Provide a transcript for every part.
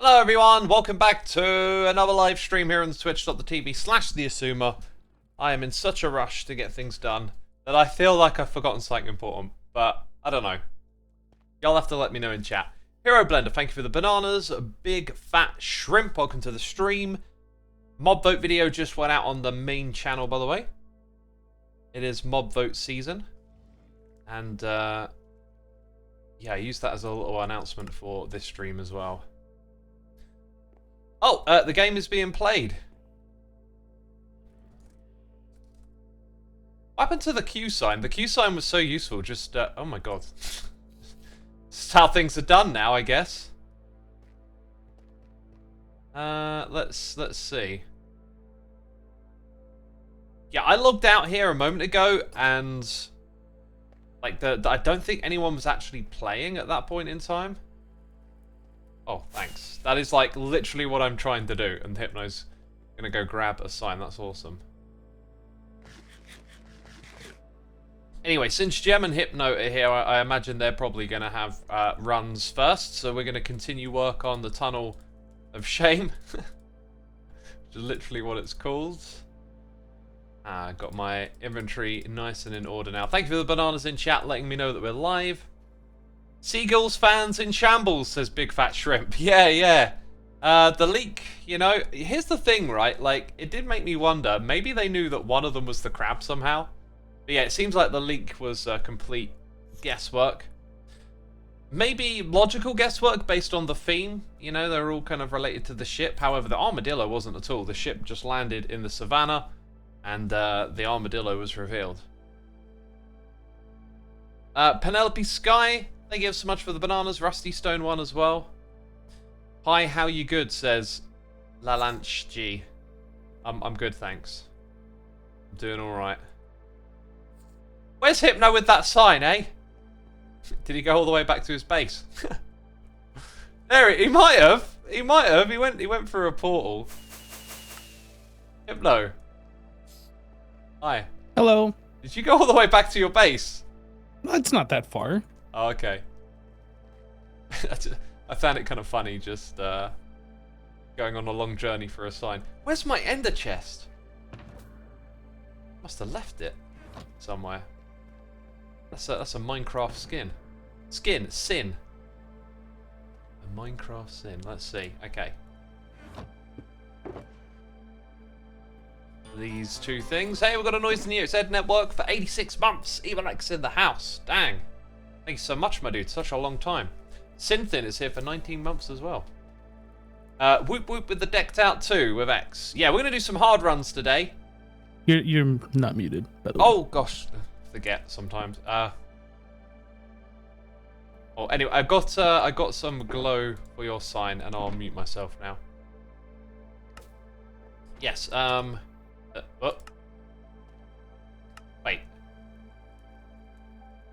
Hello everyone, welcome back to another live stream here on twitch.tv/the Xisuma. I am in such a rush to get things done that I feel like I've forgotten something important, but I don't know. Y'all have to let me know in chat. Hero Blender, thank you for the bananas. Big Fat Shrimp, welcome to the stream. Mob vote video just went out on the main channel, by the way. It is mob vote season. And, yeah, I used that as a little announcement for this stream as well. Oh, the game is being played. What happened to the Q sign? The Q sign was so useful, just, oh my god. This is how things are done now, I guess. Let's see. Yeah, I logged out here a moment ago, and like I don't think anyone was actually playing at that point in time. Oh, thanks. That is like literally what I'm trying to do, and Hypno's gonna go grab a sign. That's awesome. Anyway, since Gem and Hypno are here, I imagine they're probably gonna have runs first. So we're gonna continue work on the Tunnel of Shame, which is literally what it's called. Got my inventory nice and in order now. Thank you for the bananas in chat, letting me know that we're live. Seagulls fans in shambles, says Big Fat Shrimp. Yeah. The leak, you know, here's the thing, right? Like, it did make me wonder, maybe they knew that one of them was the crab somehow. But yeah, it seems like the leak was complete guesswork. Maybe logical guesswork based on the theme. You know, they're all kind of related to the ship. However, the armadillo wasn't at all. The ship just landed in the savannah, and the armadillo was revealed. Penelope Sky, thank you so much for the bananas. Rusty Stone one as well. Hi, how you good, says Lalanch G. I'm good, thanks. I'm doing alright. Where's Hypno with that sign, eh? Did he go all the way back to his base? There, he might have. He might have. He went through a portal. Hypno. Hi. Hello. Did you go all the way back to your base? It's not that far. Oh, okay. I found it kind of funny just going on a long journey for a sign. Where's my ender chest? Must have left it somewhere. That's a Minecraft skin. Sin. A Minecraft sin. Let's see. Okay. These two things. Hey, we've got a noise in the Ed network for 86 months. Even X in the house. Dang. Thanks so much, my dude. Such a long time. Synthin is here for 19 months as well. Whoop whoop with the decked out too with X. Yeah, we're gonna do some hard runs today. You're not muted, by the way. Oh gosh, forget sometimes. Oh, anyway, I got some glow for your sign, and I'll mute myself now. Yes. Oh. Wait.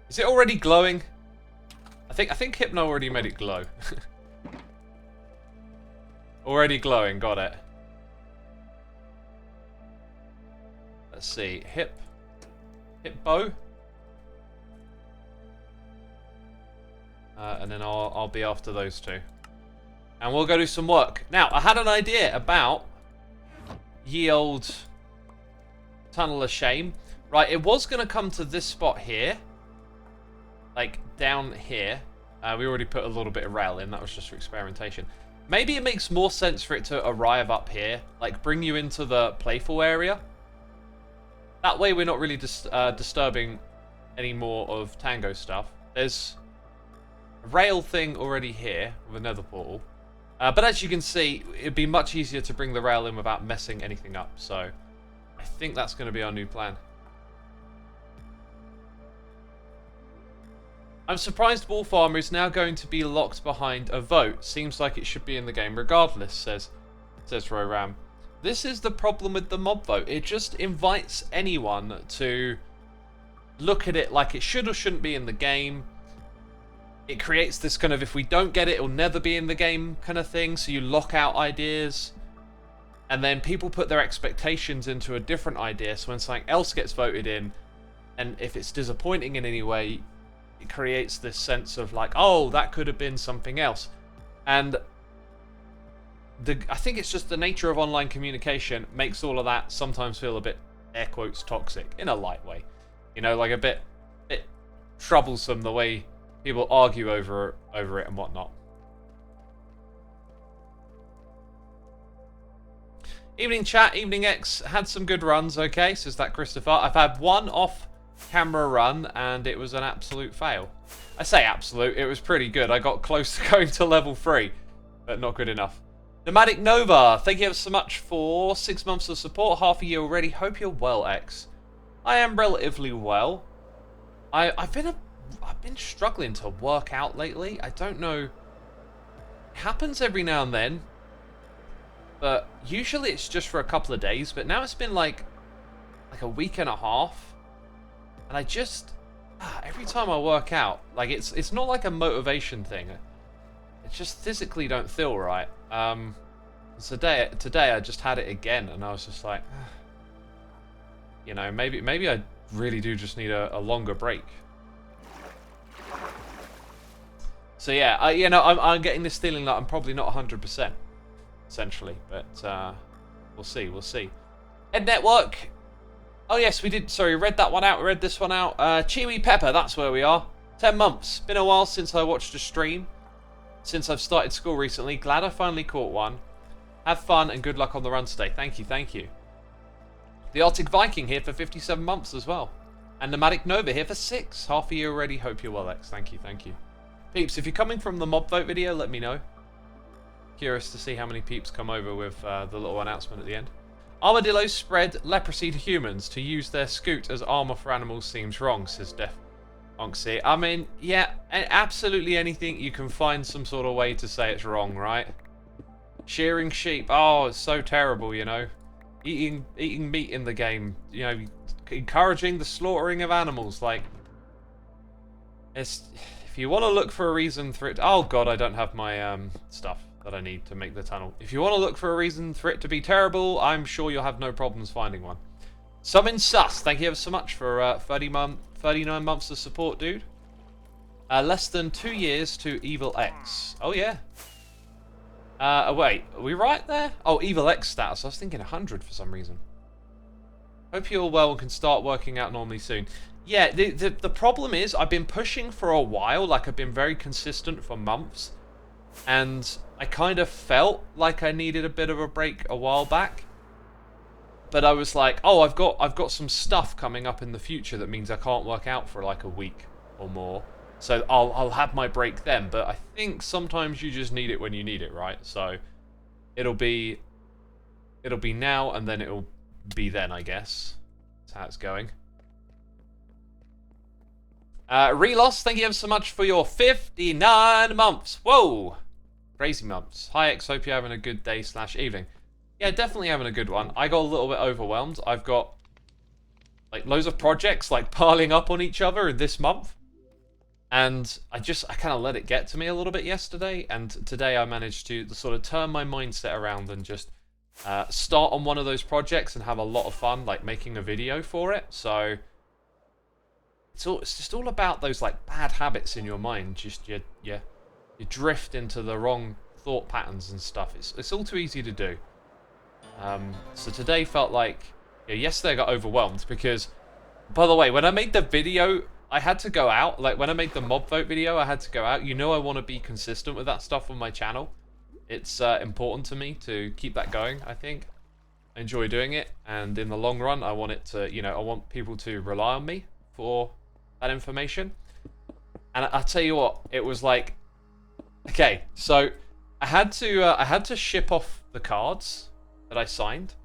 Is it already glowing? I think Hypno already made it glow. Already glowing, got it. Let's see, Hippo. And then I'll be after those two. And we'll go do some work. Now, I had an idea about ye old Tunnel of Shame. Right, it was going to come to this spot here. Like, down here. We already put a little bit of rail in. That was just for experimentation. Maybe it makes more sense for it to arrive up here. Like, bring you into the playful area. That way we're not really disturbing any more of Tango stuff. There's a rail thing already here with another portal. But as you can see, it'd be much easier to bring the rail in without messing anything up. So, I think that's going to be our new plan. I'm surprised Wolf Armor is now going to be locked behind a vote. Seems like it should be in the game regardless, says Roram. This is the problem with the mob vote. It just invites anyone to look at it like it should or shouldn't be in the game. It creates this kind of, if we don't get it, it'll never be in the game kind of thing. So you lock out ideas. And then people put their expectations into a different idea. So when something else gets voted in, and if it's disappointing in any way, it creates this sense of like, oh, that could have been something else. And I think it's just the nature of online communication makes all of that sometimes feel a bit, air quotes, toxic in a light way. You know, like a bit troublesome the way people argue over it and whatnot. Evening chat, evening X, had some good runs, okay, says that Christopher. I've had one off-camera run, and it was an absolute fail. I say absolute, it was pretty good. I got close to going to level 3, but not good enough. Nomadic Nova, thank you ever so much for 6 months of support, half a year already. Hope you're well, X. I am relatively well. I've been struggling to work out lately. I don't know. It happens every now and then. But usually it's just for a couple of days, but now it's been like a week and a half. And I just every time I work out, like it's not like a motivation thing. I just physically don't feel right. Today I just had it again, and I was just like, you know, maybe I really do just need a longer break. So yeah, you know, I'm getting this feeling that I'm probably not 100%. Essentially, but we'll see. Ed Network. Oh yes, we did. Sorry, read that one out. We read this one out. Chewy Pepper. That's where we are. 10 months. Been a while since I watched a stream. Since I've started school recently. Glad I finally caught one. Have fun and good luck on the run today. Thank you. The Arctic Viking here for 57 months as well. And Nomadic Nova here for 6. Half a year already. Hope you're well, X. Thank you. Peeps, if you're coming from the mob vote video, let me know. Curious to see how many peeps come over with the little announcement at the end. Armadillos spread leprosy to humans. To use their scoot as armor for animals seems wrong, says Def Onxie. I mean, yeah, absolutely anything you can find some sort of way to say it's wrong, right? Shearing sheep. Oh, it's so terrible, you know. Eating meat in the game. You know, encouraging the slaughtering of animals. Like, it's... If you want to look for a reason for it... Oh, God, I don't have my stuff that I need to make the tunnel. If you want to look for a reason for it to be terrible, I'm sure you'll have no problems finding one. Summon Sus, thank you ever so much for 39 months of support, dude. Less than 2 years to Evil X. Oh, yeah. Wait, are we right there? Oh, Evil X status. I was thinking 100 for some reason. Hope you're well and can start working out normally soon. Yeah, the problem is I've been pushing for a while, like I've been very consistent for months. And I kind of felt like I needed a bit of a break a while back. But I was like, oh, I've got some stuff coming up in the future that means I can't work out for like a week or more. So I'll have my break then. But I think sometimes you just need it when you need it, right? So it'll be now and then it'll be then, I guess. That's how it's going. Relos, thank you ever so much for your 59 months. Whoa! Crazy months. Hi X, hope you're having a good day / evening. Yeah, definitely having a good one. I got a little bit overwhelmed. I've got like loads of projects like piling up on each other in this month. And I kind of let it get to me a little bit yesterday. And today I managed to sort of turn my mindset around and just start on one of those projects and have a lot of fun like making a video for it. So it's just all about those like bad habits in your mind. Just you drift into the wrong thought patterns and stuff. It's all too easy to do. So today felt like... Yeah, yesterday I got overwhelmed because... By the way, when I made the video, I had to go out. Like, when I made the mob vote video, I had to go out. You know I want to be consistent with that stuff on my channel. It's important to me to keep that going, I think. I enjoy doing it. And in the long run, I want it to... You know, I want people to rely on me for that information. And I'll tell you what, it was like... Okay, so I had to ship off the cards that I signed,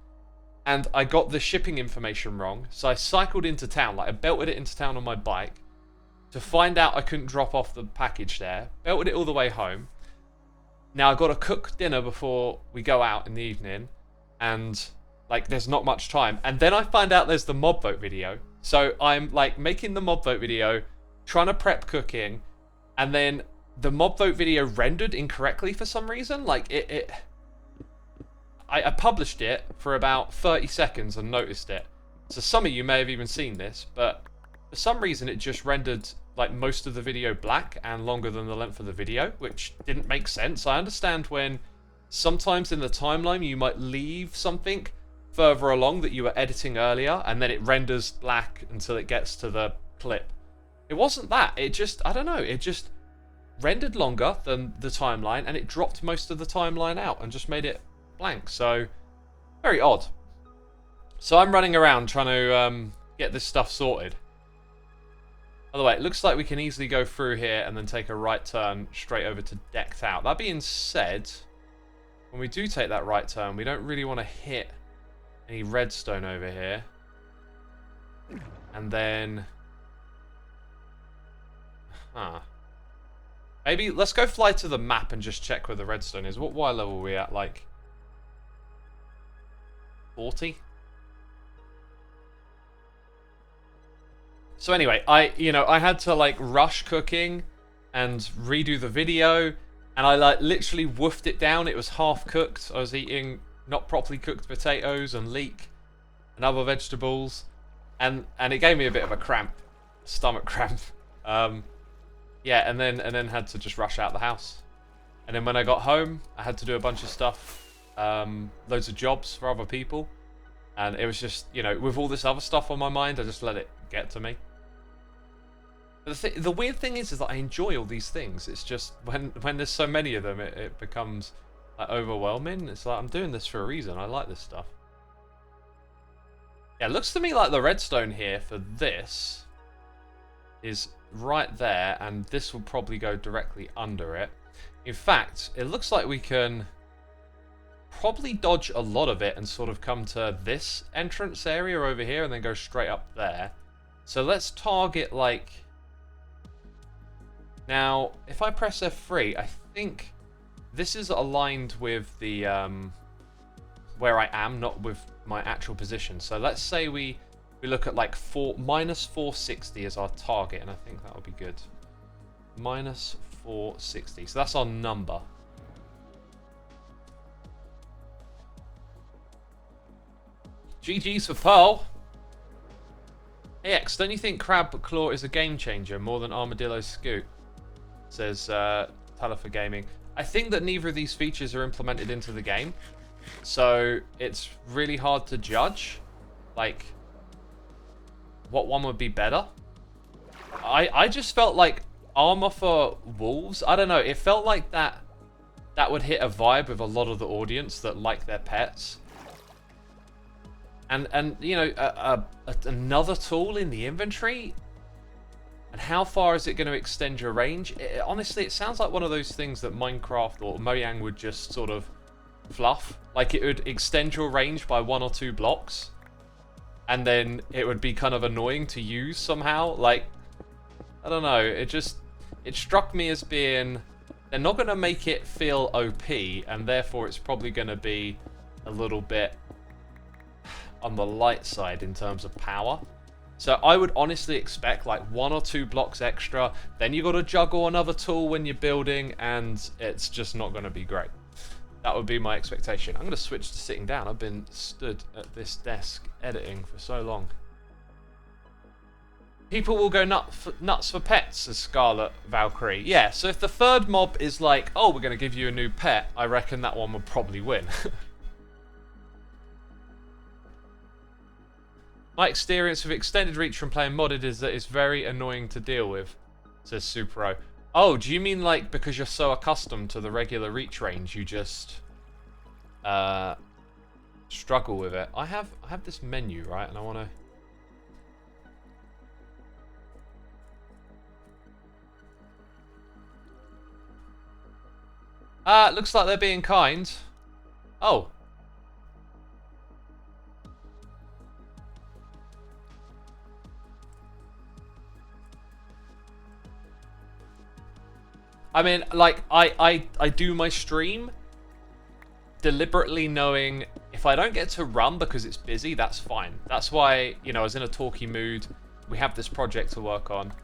and I got the shipping information wrong. So I cycled into town, like I belted it into town on my bike to find out I couldn't drop off the package there. Belted it all the way home. Now I got to cook dinner before we go out in the evening, and like there's not much time. And then I find out there's the mob vote video. So I'm like making the mob vote video, trying to prep cooking, and then the mob vote video rendered incorrectly for some reason. Like I published it for about 30 seconds and noticed it. So some of you may have even seen this, but for some reason it just rendered like most of the video black and longer than the length of the video, which didn't make sense. I understand when sometimes in the timeline you might leave something further along that you were editing earlier, and then it renders black until it gets to the clip. It wasn't that. It just, I don't know, it just rendered longer than the timeline, and it dropped most of the timeline out and just made it blank. So, very odd. So I'm running around trying to get this stuff sorted. By the way, it looks like we can easily go through here and then take a right turn straight over to Decked Out. That being said, when we do take that right turn, we don't really want to hit any redstone over here. And then... maybe let's go fly to the map and just check where the redstone is. What Y level are we at? Like 40? So anyway, I had to like rush cooking and redo the video, and I like literally woofed it down. It was half cooked. I was eating not properly cooked potatoes and leek and other vegetables, and it gave me a bit of a cramp, stomach cramp. Yeah, and then had to just rush out the house. And then when I got home, I had to do a bunch of stuff, loads of jobs for other people, and it was just, with all this other stuff on my mind, I just let it get to me. But the weird thing is that I enjoy all these things. It's just when there's so many of them, it becomes like overwhelming. It's like, I'm doing this for a reason. I like this stuff. Yeah, it looks to me like the redstone here for this is right there, and this will probably go directly under it. In fact, it looks like we can probably dodge a lot of it and sort of come to this entrance area over here and then go straight up there. So let's target like... Now, if I press F3, I think this is aligned with the where I am, not with my actual position. So let's say we look at like minus 460 as our target, and I think that would be good. Minus 460. So that's our number. GG's for Pearl. Hey X, don't you think Crab Claw is a game changer more than Armadillo Scoot? Says Talifer Gaming. I think that neither of these features are implemented into the game, so it's really hard to judge like what one would be better. I just felt like armor for wolves, I don't know, it felt like that would hit a vibe with a lot of the audience that like their pets. And another tool in the inventory, and how far is it going to extend your range? Honestly, it sounds like one of those things that Minecraft or Mojang would just sort of fluff. Like it would extend your range by 1 or 2 blocks, and then it would be kind of annoying to use somehow. Like, I don't know, it struck me as being, they're not going to make it feel OP, and therefore it's probably going to be a little bit on the light side in terms of power. So I would honestly expect like 1 or 2 blocks extra, then you got to juggle another tool when you're building, and it's just not going to be great. That would be my expectation. I'm going to switch to sitting down. I've been stood at this desk editing for so long. People will go nuts for pets, says Scarlet Valkyrie. Yeah, so if the third mob is like, oh, we're going to give you a new pet, I reckon that one would probably win. My experience with extended reach from playing modded is that it's very annoying to deal with, says Supero. Oh, do you mean like because you're so accustomed to the regular reach range, you just struggle with it? I have this menu, right, and I want to... looks like they're being kind. Oh. I mean, like, I do my stream deliberately knowing if I don't get to run because it's busy, that's fine. That's why, I was in a talky mood. We have this project to work on.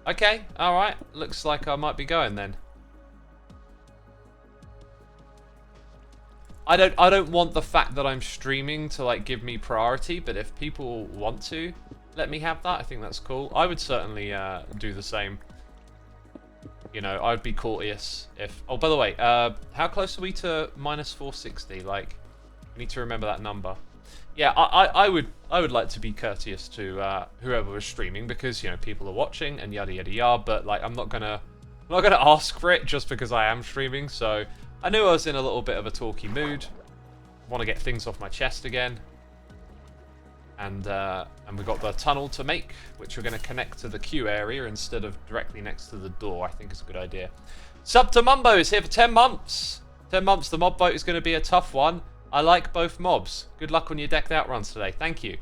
Okay, alright. Looks like I might be going then. I don't want the fact that I'm streaming to, like, give me priority, but if people want to let me have that, I think that's cool. I would certainly do the same. you know, I'd be courteous if... Oh, by the way, how close are we to minus 460? Like, I need to remember that number. Yeah, I would like to be courteous to whoever was streaming because, you know, people are watching and yada yada yada, but like I'm not gonna ask for it just because I am streaming. So I knew I was in a little bit of a talky mood. Want to get things off my chest again. And we got the tunnel to make, which we're going to connect to the queue area instead of directly next to the door. I think is a good idea. Sub to Mumbo is here for 10 months. 10 months. The mob vote is going to be a tough one. I like both mobs. Good luck on your decked out runs today. Thank you.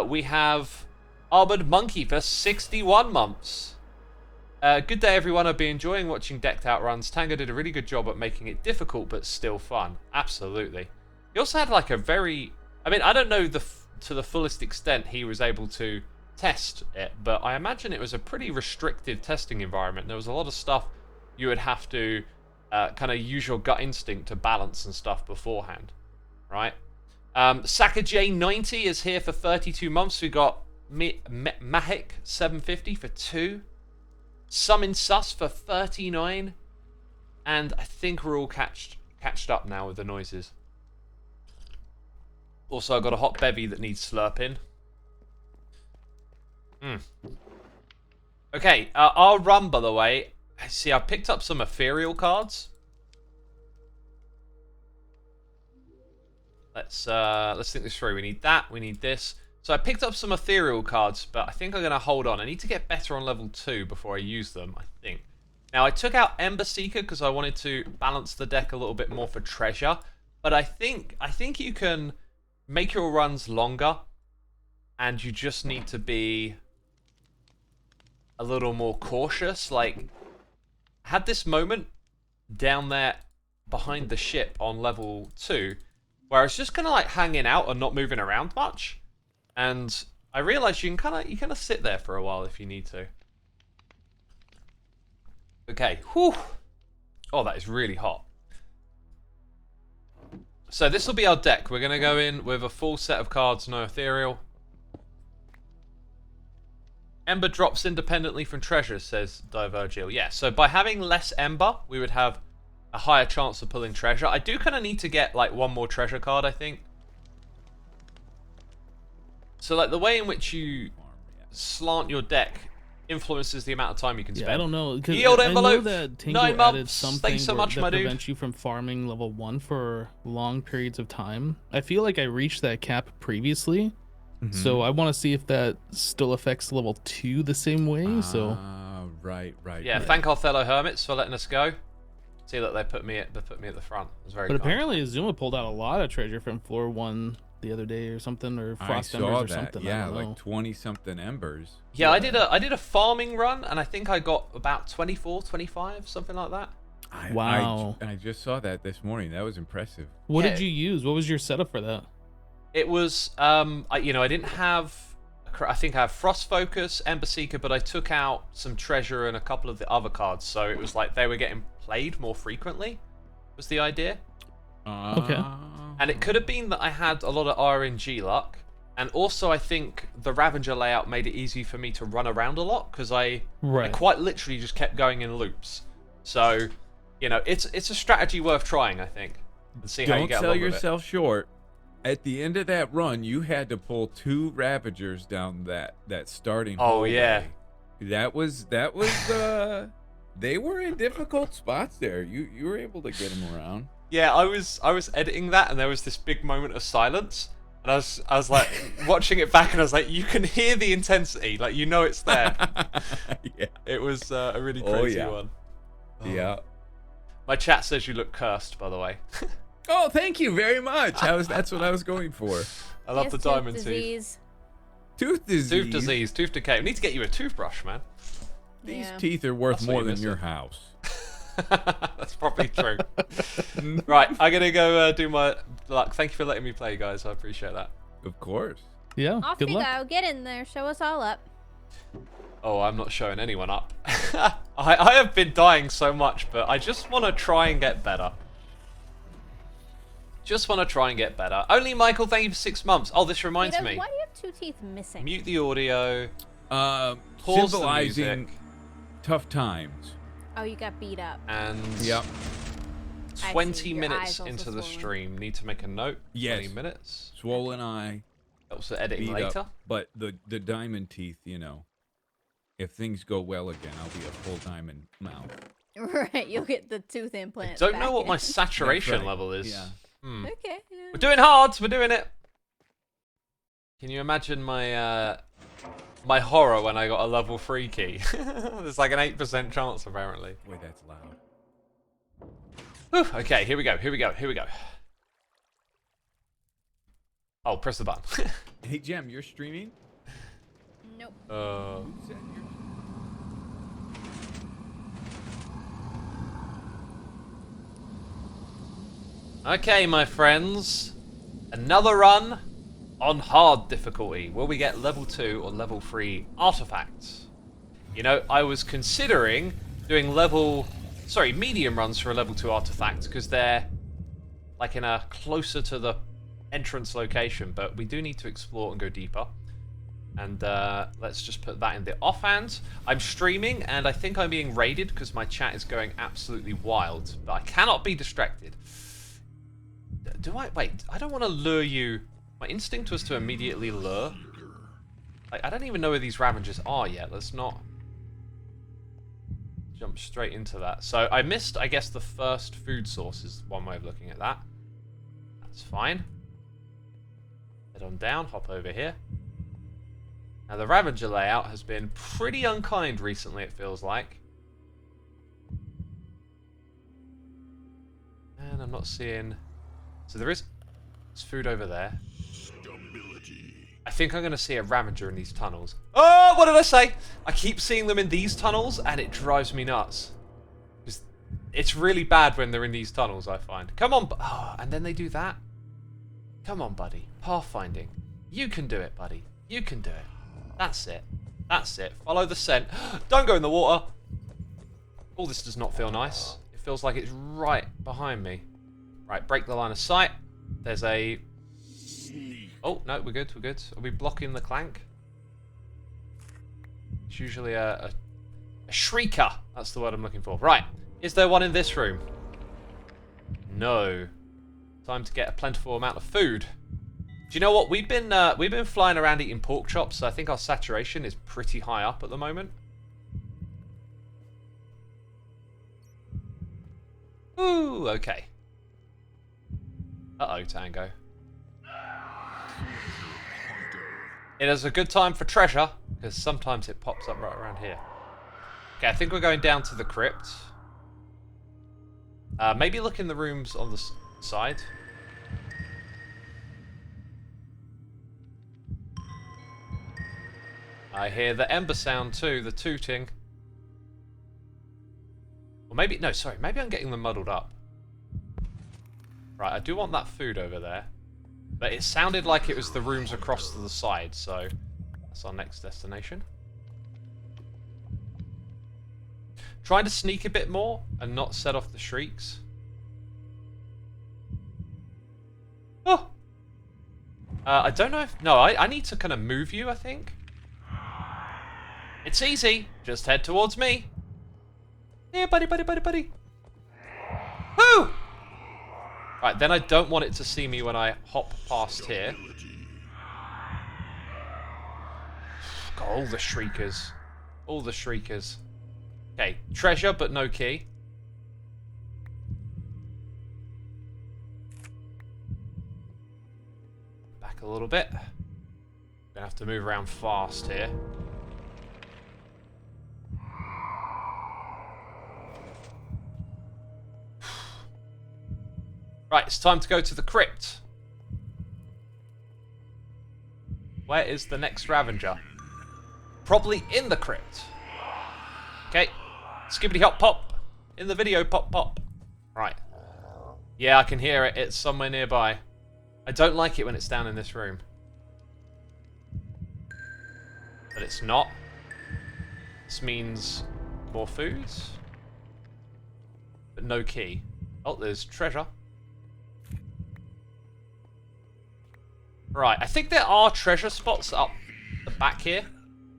We have Armored Monkey for 61 months. Good day, everyone. I've been enjoying watching decked out runs. Tango did a really good job at making it difficult, but still fun. Absolutely. He also had like a very... I mean, I don't know to the fullest extent he was able to test it, but I imagine it was a pretty restrictive testing environment. There was a lot of stuff you would have to kind of use your gut instinct to balance and stuff beforehand. Right? Saka J90 is here for 32 months. We got Mahik 750 for 2. Summon Sus for 39. And I think we're all catched up now with the noises. Also, I got a hot bevy that needs slurping. Okay, our run, by the way. See, I picked up some ethereal cards. Let's think this through. We need that. We need this. So I picked up some ethereal cards, but I think I'm going to hold on. I need to get better on level 2 before I use them, I think. Now, I took out Ember Seeker because I wanted to balance the deck a little bit more for treasure. But I think you can make your runs longer, and you just need to be a little more cautious. Like, I had this moment down there behind the ship on level 2 where I was just kind of like hanging out and not moving around much, and I realized you can kind of sit there for a while if you need to. Okay, whew. Oh, that is really hot. So this will be our deck. We're gonna go in with a full set of cards, no ethereal. Ember drops independently from treasures, says Divergil. Yeah, so by having less Ember, we would have a higher chance of pulling treasure. I do kind of need to get like one more treasure card, I think. So like the way in which you slant your deck influences the amount of time you can spend. Yeah, I don't know. Yield envelope, I know that Tingle 9 added months. something Thanks so much, that my dude. prevents you from farming level 1 for long periods of time. I feel like I reached that cap previously, so I want to see if that still affects level 2 the same way. Right. Yeah, thank our fellow hermits for letting us go. See that they put me at the front. It was very But kind. apparently Xisuma pulled out a lot of treasure from floor 1 the other day or something, or frost embers or something. Yeah, I don't know. like 20-something embers. Yeah, I did a farming run, and I think I got about 24, 25, something like that. Wow. I just saw that this morning. That was impressive. What Yeah. did you use? What was your setup for that? It was, I didn't have, I think I have Frost Focus, Ember Seeker, but I took out some treasure and a couple of the other cards, so it was like they were getting played more frequently, was the idea. Okay. And it could have been that I had a lot of RNG luck, and also I think the Ravager layout made it easy for me to run around a lot, because I quite literally just kept going in loops. So, you know, it's a strategy worth trying, I think, and see how you get along with it. Don't sell yourself short. At the end of that run, you had to pull 2 Ravagers down that starting hallway. Yeah. That was they were in difficult spots there. You were able to get them around. Yeah, I was editing that, and there was this big moment of silence, and I was like watching it back, and I was like, you can hear the intensity, like you know it's there. Yeah. It was a really crazy one. Oh. Yeah. My chat says you look cursed, by the way. Oh, thank you very much. That's what I was going for. I love the diamond teeth. disease. Tooth disease. Tooth disease, tooth decay. We need to get you a toothbrush, man. These Yeah. teeth are worth That's what more you're than missing. your house. That's probably true. Right, I'm gonna go do my luck. Thank you for letting me play, guys. I appreciate that. Of course. Yeah. Off good you luck. go. Get in there. Show us all up. Oh, I'm not showing anyone up. I have been dying so much, but I just want to try and get better. Just want to try and get better. Only Michael, thank you for 6 months. Oh, this reminds Peter, me. why do you have 2 teeth missing? Mute the audio. Pause the Symbolizing music. tough times. Oh, you got beat up. And Yep. I 20 see, your minutes eyes also into the swollen. stream. Need to make a note. Yes. 20 minutes. Swollen eye, Helps with editing beat later. up. But the diamond teeth, you know, if things go well again, I'll be a full diamond mouth. Right, you'll get the tooth I implant. don't know back what my in. saturation That's right. level is. Yeah. Hmm. Okay. Yeah. We're doing hard. We're doing it. Can you imagine my my horror when I got a level 3 key? There's like an 8% chance apparently. Boy, that's loud. Whew, okay, here we go. Here we go. Here we go. Oh, press the button. Hey, Gem, you're streaming? Nope. Who said you're... Okay, my friends. Another run on hard difficulty. Will we get level 2 or level 3 artifacts? You know, I was considering doing medium runs for a level 2 artifact because they're like in a closer to the entrance location, but we do need to explore and go deeper. And let's just put that in the offhand. I'm streaming and I think I'm being raided because my chat is going absolutely wild, but I cannot be distracted. Wait, I don't want to lure you. My instinct was to immediately lure. I don't even know where these Ravengers are yet. Let's not jump straight into that. So I missed, I guess, the first food source is one way of looking at that. That's fine. Head on down, hop over here. Now the Ravager layout has been pretty unkind recently, it feels like. And I'm not seeing... So there's food over there. I think I'm going to see a Ravager in these tunnels. Oh, what did I say? I keep seeing them in these tunnels, and it drives me nuts. It's really bad when they're in these tunnels, I find. Come on, oh, and then they do that. Come on, buddy. Pathfinding. You can do it, buddy. You can do it. That's it. That's it. Follow the scent. Don't go in the water. Oh, this does not feel nice. It feels like it's right behind me. Right, break the line of sight. There's a... Oh, no, we're good, we're good. Are we blocking the clank? It's usually a shrieker. That's the word I'm looking for. Right, is there one in this room? No. Time to get a plentiful amount of food. Do you know what? We've been flying around eating pork chops, so I think our saturation is pretty high up at the moment. Ooh, okay. Uh-oh, Tango. It is a good time for treasure, because sometimes it pops up right around here. Okay, I think we're going down to the crypt. Maybe look in the rooms on the side. I hear the ember sound too, the tooting. Or maybe, no, sorry, maybe I'm getting them muddled up. Right, I do want that food over there. But it sounded like it was the rooms across to the side, so that's our next destination. Trying to sneak a bit more and not set off the shrieks. Oh! I don't know if... No, I need to kind of move you, I think. It's easy. Just head towards me. Here, buddy, buddy, buddy, buddy. Woo! Right, then I don't want it to see me when I hop past here. God, all the shriekers. All the shriekers. Okay, treasure, but no key. Back a little bit. Gonna have to move around fast here. Right, it's time to go to the crypt. Where is the next Ravager? Probably in the crypt. Okay. Skibbity hop pop. In the video, pop pop. Right. Yeah, I can hear it. It's somewhere nearby. I don't like it when it's down in this room. But it's not. This means more food. But no key. Oh, there's treasure. Right, I think there are treasure spots up the back here.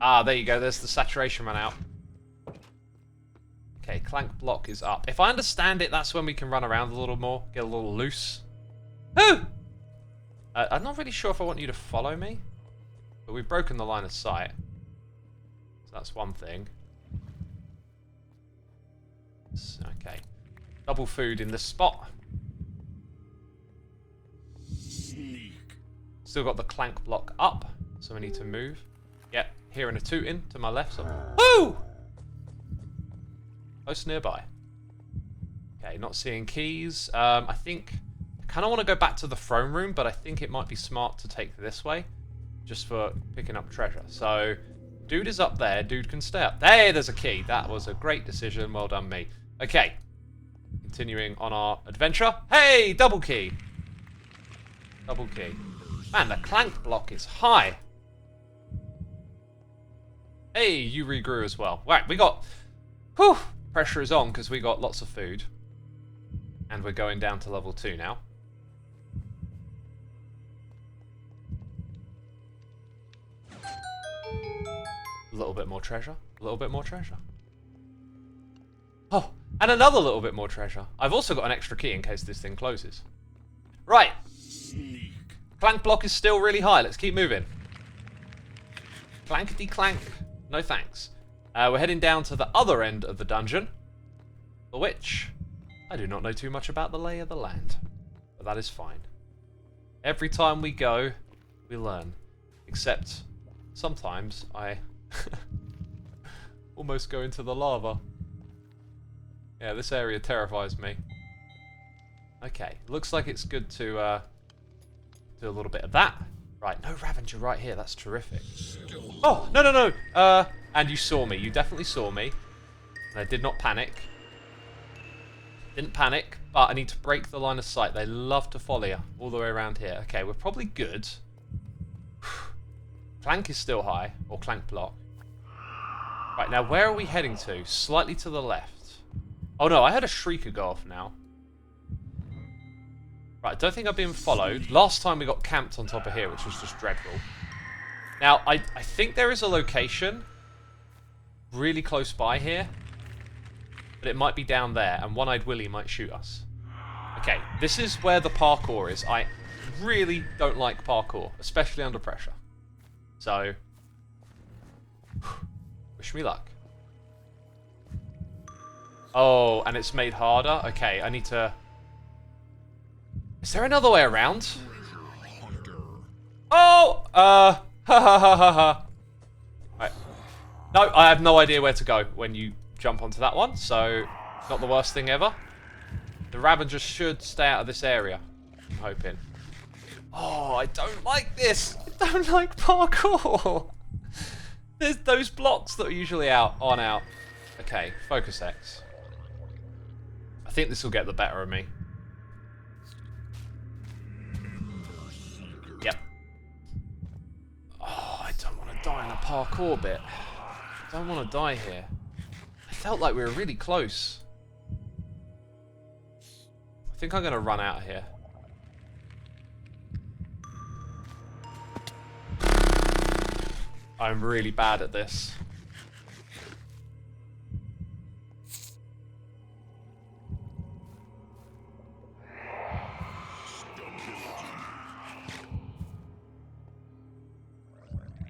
Ah, there you go. There's the saturation run out. Okay, clank block is up. If I understand it, that's when we can run around a little more, get a little loose. Woo! I'm not really sure if I want you to follow me, but we've broken the line of sight. So that's one thing. Okay. Double food in this spot. Still got the clank block up, so we need to move. Yep, hearing a tooting to my left. So, woo! Close nearby. Okay, not seeing keys. I think I kind of want to go back to the throne room, but I think it might be smart to take this way, just for picking up treasure. So, dude is up there. Dude can stay up. Hey, there's a key. That was a great decision. Well done, me. Okay, continuing on our adventure. Hey, double key. Double key. Man, the clank block is high. Hey, you regrew as well. Right, we got... Whew! Pressure is on because we got lots of food. And we're going down to level 2 now. A little bit more treasure. A little bit more treasure. Oh, and another little bit more treasure. I've also got an extra key in case this thing closes. Right. Clank block is still really high. Let's keep moving. Clankety clank. No thanks. We're heading down to the other end of the dungeon, for which I do not know too much about the lay of the land, but that is fine. Every time we go, we learn. Except sometimes I almost go into the lava. Yeah, this area terrifies me. Okay, looks like it's good to do a little bit of that. Right, no Ravager right here. That's terrific. Oh, no, no, no. And you saw me. You definitely saw me. And I did not panic. Didn't panic, but I need to break the line of sight. They love to follow you all the way around here. Okay, we're probably good. Clank is still high, or clank block. Right, now where are we heading to? Slightly to the left. Oh no, I heard a shrieker go off now. Right, I don't think I've been followed. Last time we got camped on top of here, which was just dreadful. Now, I think there is a location really close by here, but it might be down there, and One-Eyed Willy might shoot us. Okay, this is where the parkour is. I really don't like parkour, especially under pressure. So, wish me luck. Oh, and it's made harder? Okay, I need to... Is there another way around? Oh! Ha ha ha ha ha. Right. No, I have no idea where to go when you jump onto that one, so not the worst thing ever. The Ravager should stay out of this area, I'm hoping. Oh, I don't like this. I don't like parkour. There's those blocks that are usually out, on out. Okay, focus X. I think this will get the better of me. Yep. Oh, I don't want to die in a parkour bit. I don't want to die here. I felt like we were really close. I think I'm going to run out of here. I'm really bad at this.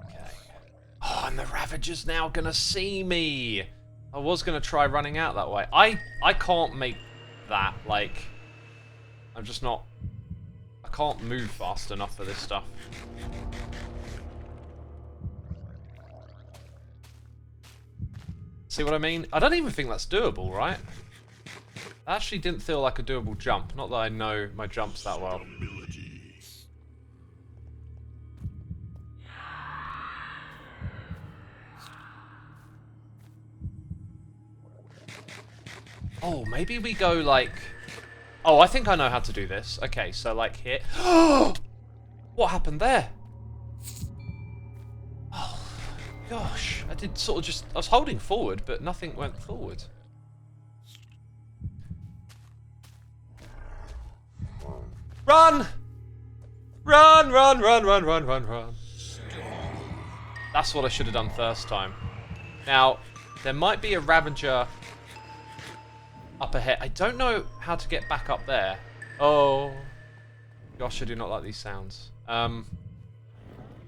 Okay. Oh, and the Ravager's now gonna see me. I was gonna try running out that way. I can't make that, like... I'm just not... I can't move fast enough for this stuff. See what I mean? I don't even think that's doable, right? That actually didn't feel like a doable jump. Not that I know my jumps that well. Oh, maybe we go like... Oh, I think I know how to do this. Okay, so like here... What happened there? Oh, gosh. I did sort of just... I was holding forward, but nothing went forward. Run! Run, run, run, run, run, run, run. That's what I should have done first time. Now, there might be a Ravager up ahead. I don't know how to get back up there. Oh. Gosh, I do not like these sounds.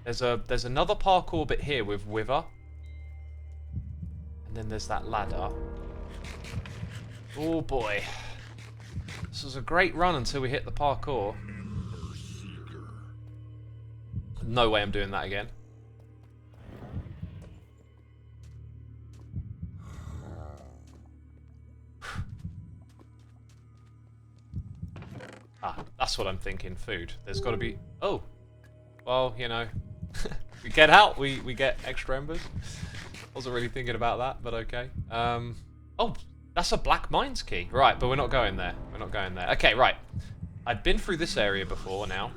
There's another parkour bit here with Wither. And then there's that ladder. Oh boy. This was a great run until we hit the parkour. No way I'm doing that again. Ah, that's what I'm thinking. Food. There's got to be... Oh. Well, you know. We get out, we get extra embers. Wasn't really thinking about that, but okay. Oh, that's a black mines key. Right, but we're not going there. We're not going there. Okay, right. I've been through this area before now.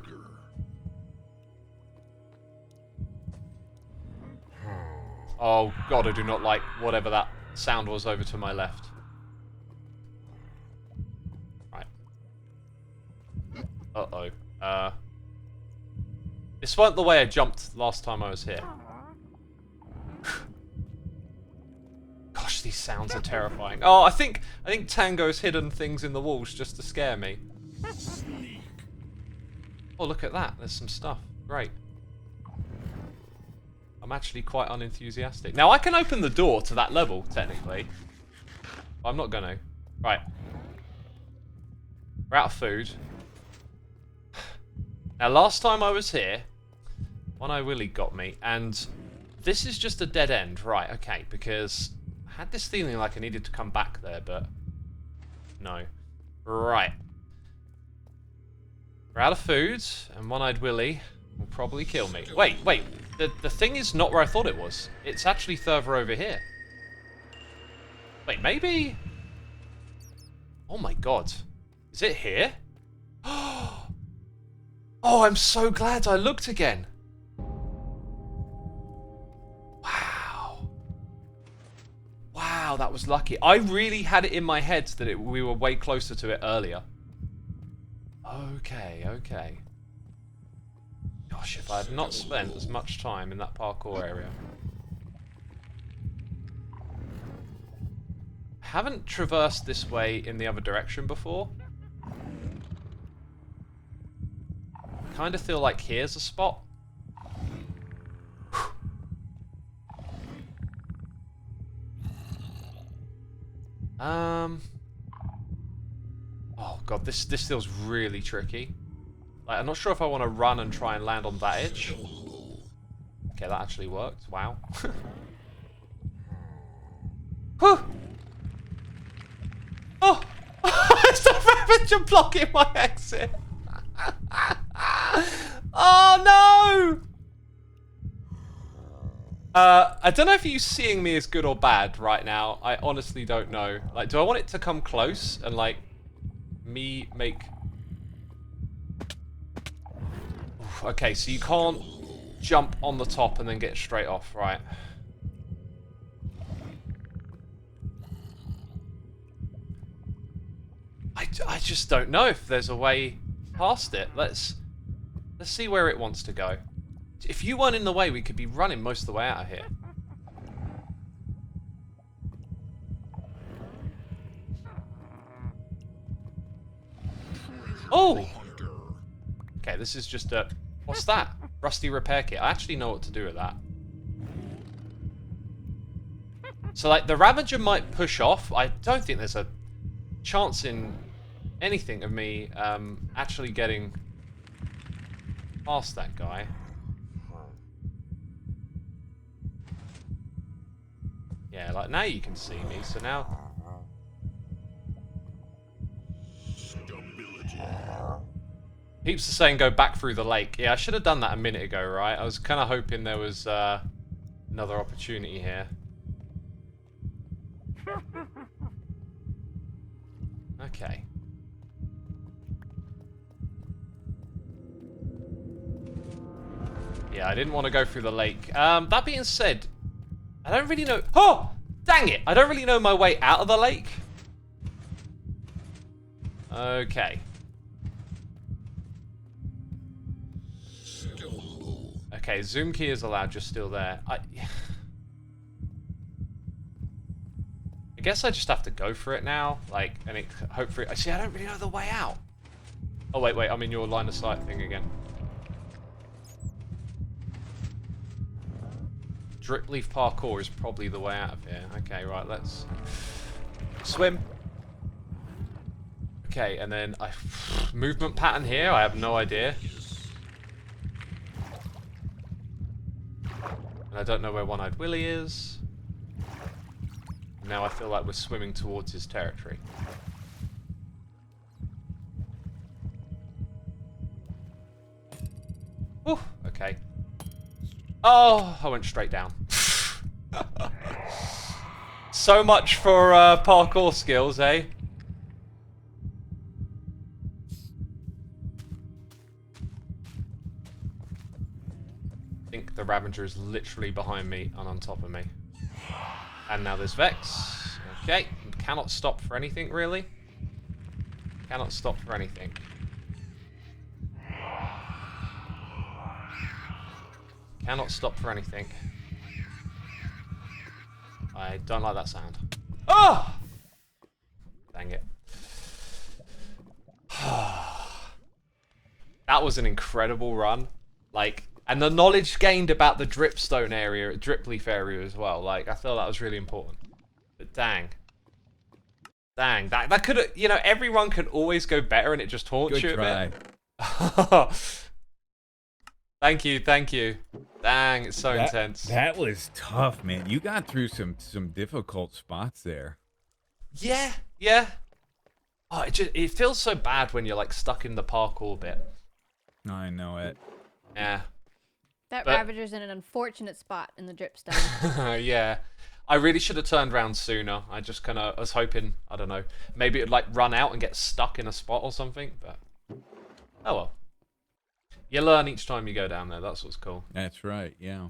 Oh, God, I do not like whatever that sound was over to my left. Right. Uh-oh. This weren't the way I jumped last time I was here. Gosh, these sounds are terrifying. Oh, I think Tango's hidden things in the walls just to scare me. Oh, look at that. There's some stuff. Great. I'm actually quite unenthusiastic. Now, I can open the door to that level, technically. But I'm not gonna. Right. We're out of food. Now, last time I was here, One Eye Willie got me, and this is just a dead end. Right, okay, because I had this feeling like I needed to come back there, but no. Right. We're out of food, and One Eyed Willie will probably kill me. Wait. The thing is not where I thought it was. It's actually further over here. Wait, maybe... Oh my god. Is it here? Oh, I'm so glad I looked again. Wow. Wow, that was lucky. I really had it in my head that we were way closer to it earlier. Okay. Gosh, if I had not spent as much time in that parkour area. I haven't traversed this way in the other direction before. I kind of feel like here's a spot. Oh god, this feels really tricky. Like, I'm not sure if I want to run and try and land on that edge. Okay, that actually worked. Wow. Whew! Oh! It's the Ravager blocking my exit! Oh no! I don't know if you seeing me is good or bad right now. I honestly don't know. Like, do I want it to come close and, like, me make... Oof, okay, so you can't jump on the top and then get straight off, right? I just don't know if there's a way past it. Let's see where it wants to go. If you weren't in the way, we could be running most of the way out of here. Oh! Okay, this is just a... What's that? Rusty repair kit. I actually know what to do with that. So, like, the Ravager might push off. I don't think there's a chance in anything of me actually getting past that guy. Yeah, like, now you can see me, so now... Peeps are saying go back through the lake. Yeah, I should have done that a minute ago, right? I was kind of hoping there was another opportunity here. Okay. Yeah, I didn't want to go through the lake. That being said, I don't really know... Oh! Dang it! I don't really know my way out of the lake. Okay. Okay, zoom key is allowed, just still there. I I guess I just have to go for it now, like, and it hopefully. See, I don't really know the way out. Oh wait, I'm in your line of sight thing again. Drip leaf parkour is probably the way out of here. Okay, right, let's swim. Okay, and then movement pattern here. I have no idea. And I don't know where One-Eyed Willy is. Now I feel like we're swimming towards his territory. Whew, okay. Oh, I went straight down. So much for parkour skills, eh? I think the Ravager is literally behind me and on top of me. And now there's Vex. Okay, cannot stop for anything, really. Cannot stop for anything. Cannot stop for anything. I don't like that sound. Oh! Dang it. That was an incredible run. Like, and the knowledge gained about the dripstone area, dripleaf area as well. Like, I feel that was really important. But dang. Dang, that could have, you know, everyone could always go better and it just haunts you a bit. Thank you. Dang, it's so intense. That was tough, man. You got through some difficult spots there. Yeah. Oh, it feels so bad when you're like stuck in the parkour bit. I know it. Yeah. That But- Ravager's in an unfortunate spot in the dripstone. Yeah. I really should have turned around sooner. I just kind of was hoping, I don't know, maybe it'd like run out and get stuck in a spot or something, but oh well. You learn each time you go down there. That's what's cool. That's right. Yeah.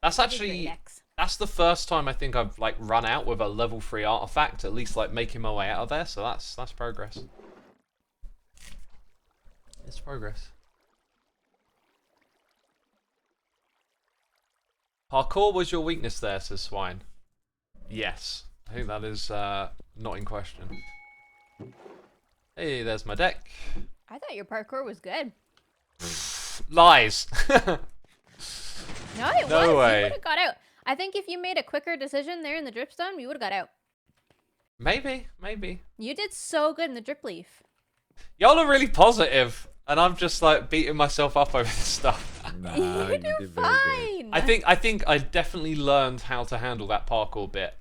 That's Great actually, X. that's the first time I think I've like run out with a level 3 artifact, at least like making my way out of there. So that's progress. It's progress. Parkour was your weakness there, says Swine. Yes, I think that is not in question. Hey, there's my deck. I thought your parkour was good. Lies. No, it No was. way. You would have got out. I think if you made a quicker decision there in the dripstone, you would have got out. Maybe. You did so good in the drip leaf. Y'all are really positive, and I'm just like beating myself up over this stuff. Nah, You you do did very good. fine. I think I definitely learned how to handle that parkour bit,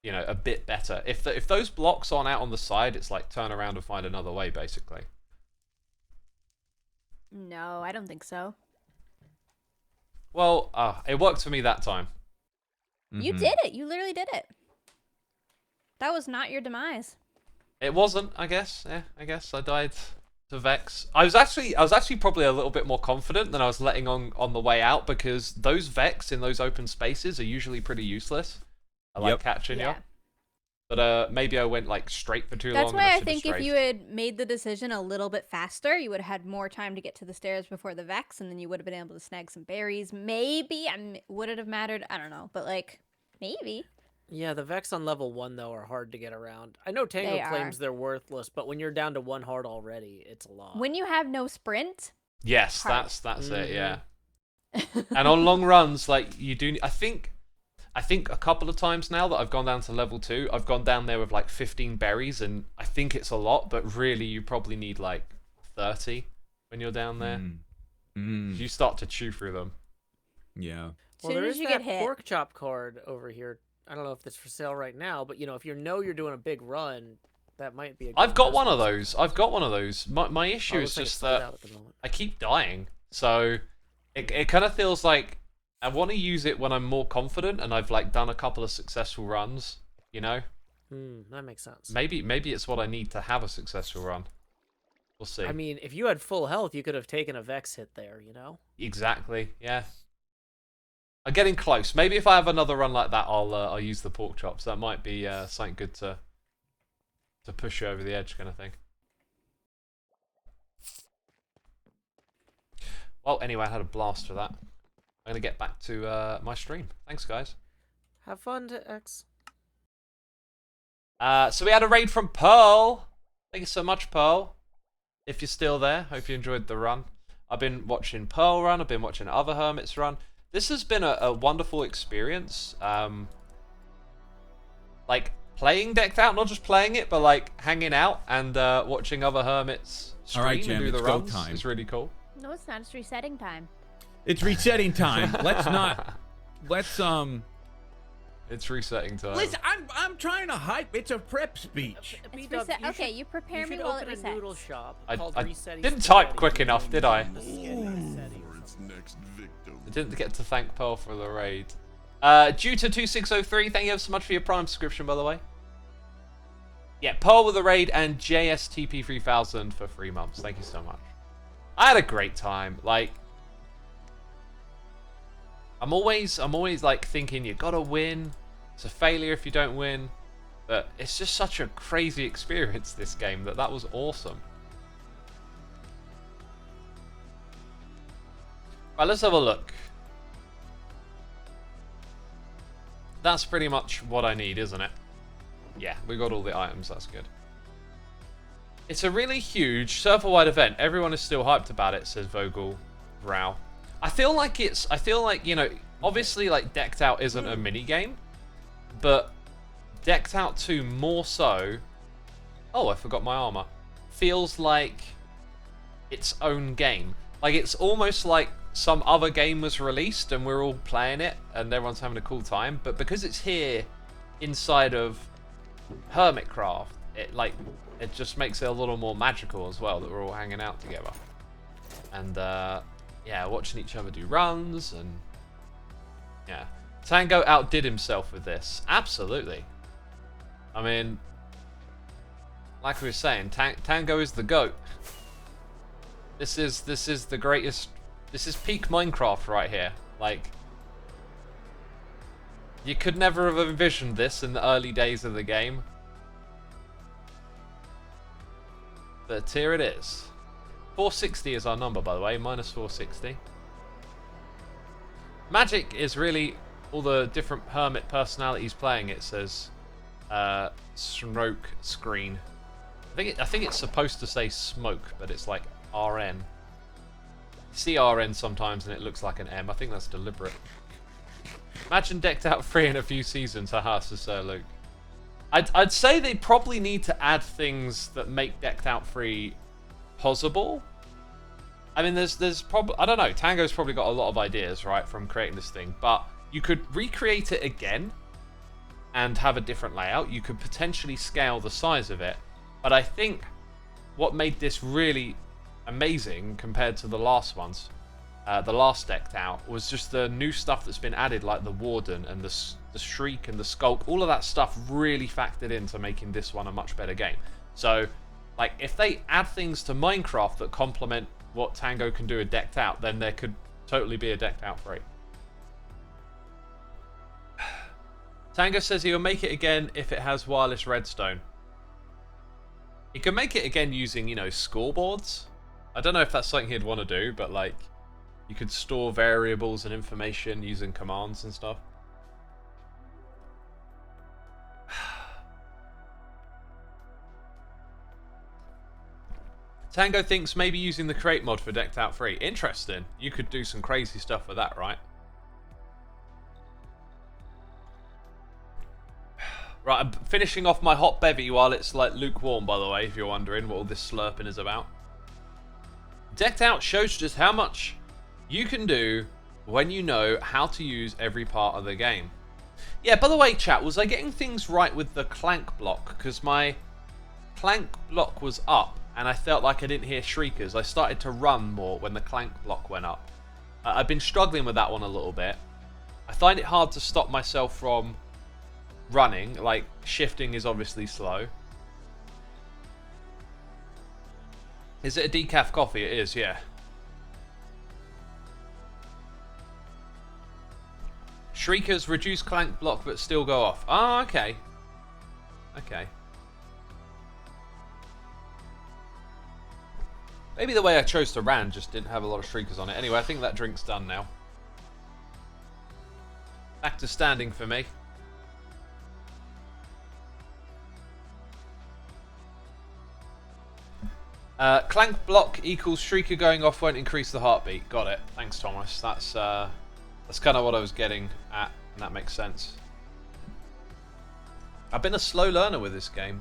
you know, a bit better. If those blocks aren't out on the side, it's like turn around and find another way, basically. No, I don't think so. Well, it worked for me that time. You Mhm. did it. You literally did it. That was not your demise. It wasn't, I guess. Yeah, I guess I died to Vex. I was actually probably a little bit more confident than I was letting on the way out, because those Vex in those open spaces are usually pretty useless. I like Yep. catching you. Yeah. But maybe I went like straight for too That's long. why and I should've think if strafed. you had made the decision a little bit faster, you would have had more time to get to the stairs before the Vex, and then you would have been able to snag some berries. Maybe. Would it have mattered? I don't know. But, like, maybe. Yeah, the Vex on level 1, though, are hard to get around. I know Tango They claims are. they're worthless, but when you're down to 1 heart already, it's a lot. When you have no sprint, Yes, hard. that's it. Mhm. Yeah. And on long runs, like you do, I think a couple of times now that I've gone down to level 2, I've gone down there with like 15 berries, and I think it's a lot, but really you probably need like 30 when you're down there. You start to chew through them. Yeah. Well, soon there as is you that get hit. pork chop card over here. I don't know if it's for sale right now, but you know, if you know you're doing a big run, that might be a good I've got one of investment. those. My issue Oh, is looks like it's just sold that out at the moment. I keep dying, so it kind of feels like I want to use it when I'm more confident and I've like done a couple of successful runs. You know, That makes sense. maybe it's what I need to have a successful run. We'll see. I mean, if you had full health, you could have taken a Vex hit there, you know? Exactly. Yeah. I'm getting close. Maybe if I have another run like that, I'll use the pork chops. That might be something good to push you over the edge, kind of thing. Well, anyway, I had a blast for that. I'm gonna get back to my stream. Thanks, guys. Have fun, X. So we had a raid from Pearl. Thank you so much, Pearl. If you're still there, hope you enjoyed the run. I've been watching Pearl run. I've been watching other hermits run. This has been a wonderful experience. Like playing Decked Out, not just playing it, but like hanging out and watching other hermits stream All right, Jem, and do the it's go runs. time. It's really cool. No, it's not. It's resetting time. It's resetting time. Let's It's resetting time. Listen, I'm trying to hype. It's a prep speech. It's B-Dub, reset. you Okay, should- you prepare you me should while it open a resets. noodle shop I called Resetty didn't type Spaghetti. quick enough, did I? The Resetty. I didn't get to thank Pearl for the raid. Due to 2603, thank you ever so much for your Prime subscription, by the way. Yeah, Pearl with the raid and JSTP3000 for 3 months. Thank you so much. I had a great time. Like, I'm always like thinking you gotta win. It's a failure if you don't win. But it's just such a crazy experience, this game, that was awesome. Right, let's have a look. That's pretty much what I need, isn't it? Yeah, we got all the items, that's good. It's a really huge server-wide event. Everyone is still hyped about it, says Vogel Rao. I feel like, you know, obviously like Decked Out isn't a mini game, but Decked Out 2 more so. Oh, I forgot my armor. Feels like its own game. Like it's almost like some other game was released and we're all playing it and everyone's having a cool time, but because it's here inside of Hermitcraft, it just makes it a little more magical as well that we're all hanging out together. And yeah, watching each other do runs and yeah. Tango outdid himself with this. Absolutely. I mean, like we were saying, Tango is the GOAT. This is the greatest. This is peak Minecraft right here. Like, you could never have envisioned this in the early days of the game. But here it is. 460 is our number, by the way, minus 460. Magic is really all the different hermit personalities playing. It says smoke screen. I think it's supposed to say smoke, but it's like RN. You see RN sometimes and it looks like an M. I think that's deliberate. Imagine Decked Out 3 in a few seasons. Haha, says Sir Luke. I'd say they probably need to add things that make Decked Out 3 possible. I mean, there's probably, I don't know, Tango's probably got a lot of ideas, right, from creating this thing, but you could recreate it again and have a different layout. You could potentially scale the size of it, but I think what made this really amazing compared to the last ones, the last Decked Out, was just the new stuff that's been added, like the Warden and the Shriek and the Skulk. All of that stuff really factored into making this one a much better game. So, like, if they add things to Minecraft that complement what Tango can do with Decked Out, then there could totally be a Decked Out 3. Tango says he'll make it again if it has wireless redstone. He can make it again using, you know, scoreboards. I don't know if that's something he'd want to do, but like, you could store variables and information using commands and stuff. Tango thinks maybe using the crate mod for Decked Out 3. Interesting. You could do some crazy stuff with that, right? Right, I'm finishing off my hot bevy while it's like lukewarm, by the way, if you're wondering what all this slurping is about. Decked Out shows just how much you can do when you know how to use every part of the game. Yeah, by the way, chat, was I getting things right with the clank block? Because my clank block was up and I felt like I didn't hear shriekers. I started to run more when the clank block went up. I've been struggling with that one a little bit. I find it hard to stop myself from running. Like, shifting is obviously slow. Is it a decaf coffee? It is, yeah. Shriekers reduce clank block but still go off. Ah, okay. Okay. Maybe the way I chose to ran just didn't have a lot of shriekers on it. Anyway, I think that drink's done now. Back to standing for me. Clank block equals shrieker going off won't increase the heartbeat. Got it. Thanks, Thomas. That's kind of what I was getting at, and that makes sense. I've been a slow learner with this game.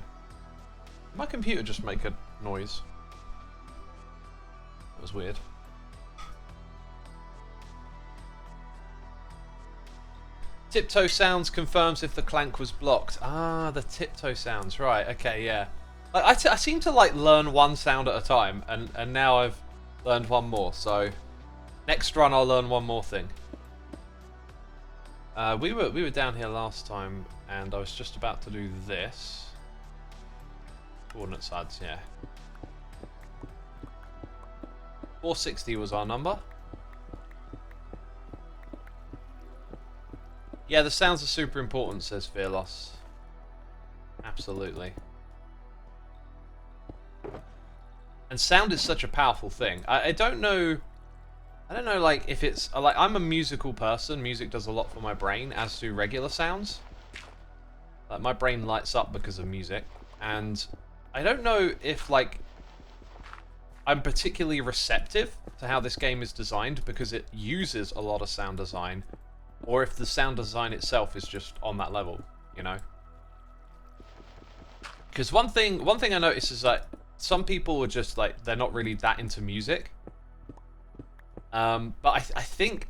Did my computer just make a noise? That was weird. Tiptoe sounds confirms if the clank was blocked. Ah, the tiptoe sounds. Right, okay, yeah. Like, I seem to like learn one sound at a time, and now I've learned one more. So next run I'll learn one more thing. We were down here last time, and I was just about to do this. Coordinate SUDs, yeah. 460 was our number. Yeah, the sounds are super important, says Fearloss. Absolutely. And sound is such a powerful thing. I don't know, like, if it's like, I'm a musical person. Music does a lot for my brain, as do regular sounds. Like, my brain lights up because of music, and I don't know if, like, I'm particularly receptive to how this game is designed because it uses a lot of sound design, or if the sound design itself is just on that level, you know. Because one thing I notice is that some people are just like, they're not really that into music. But I think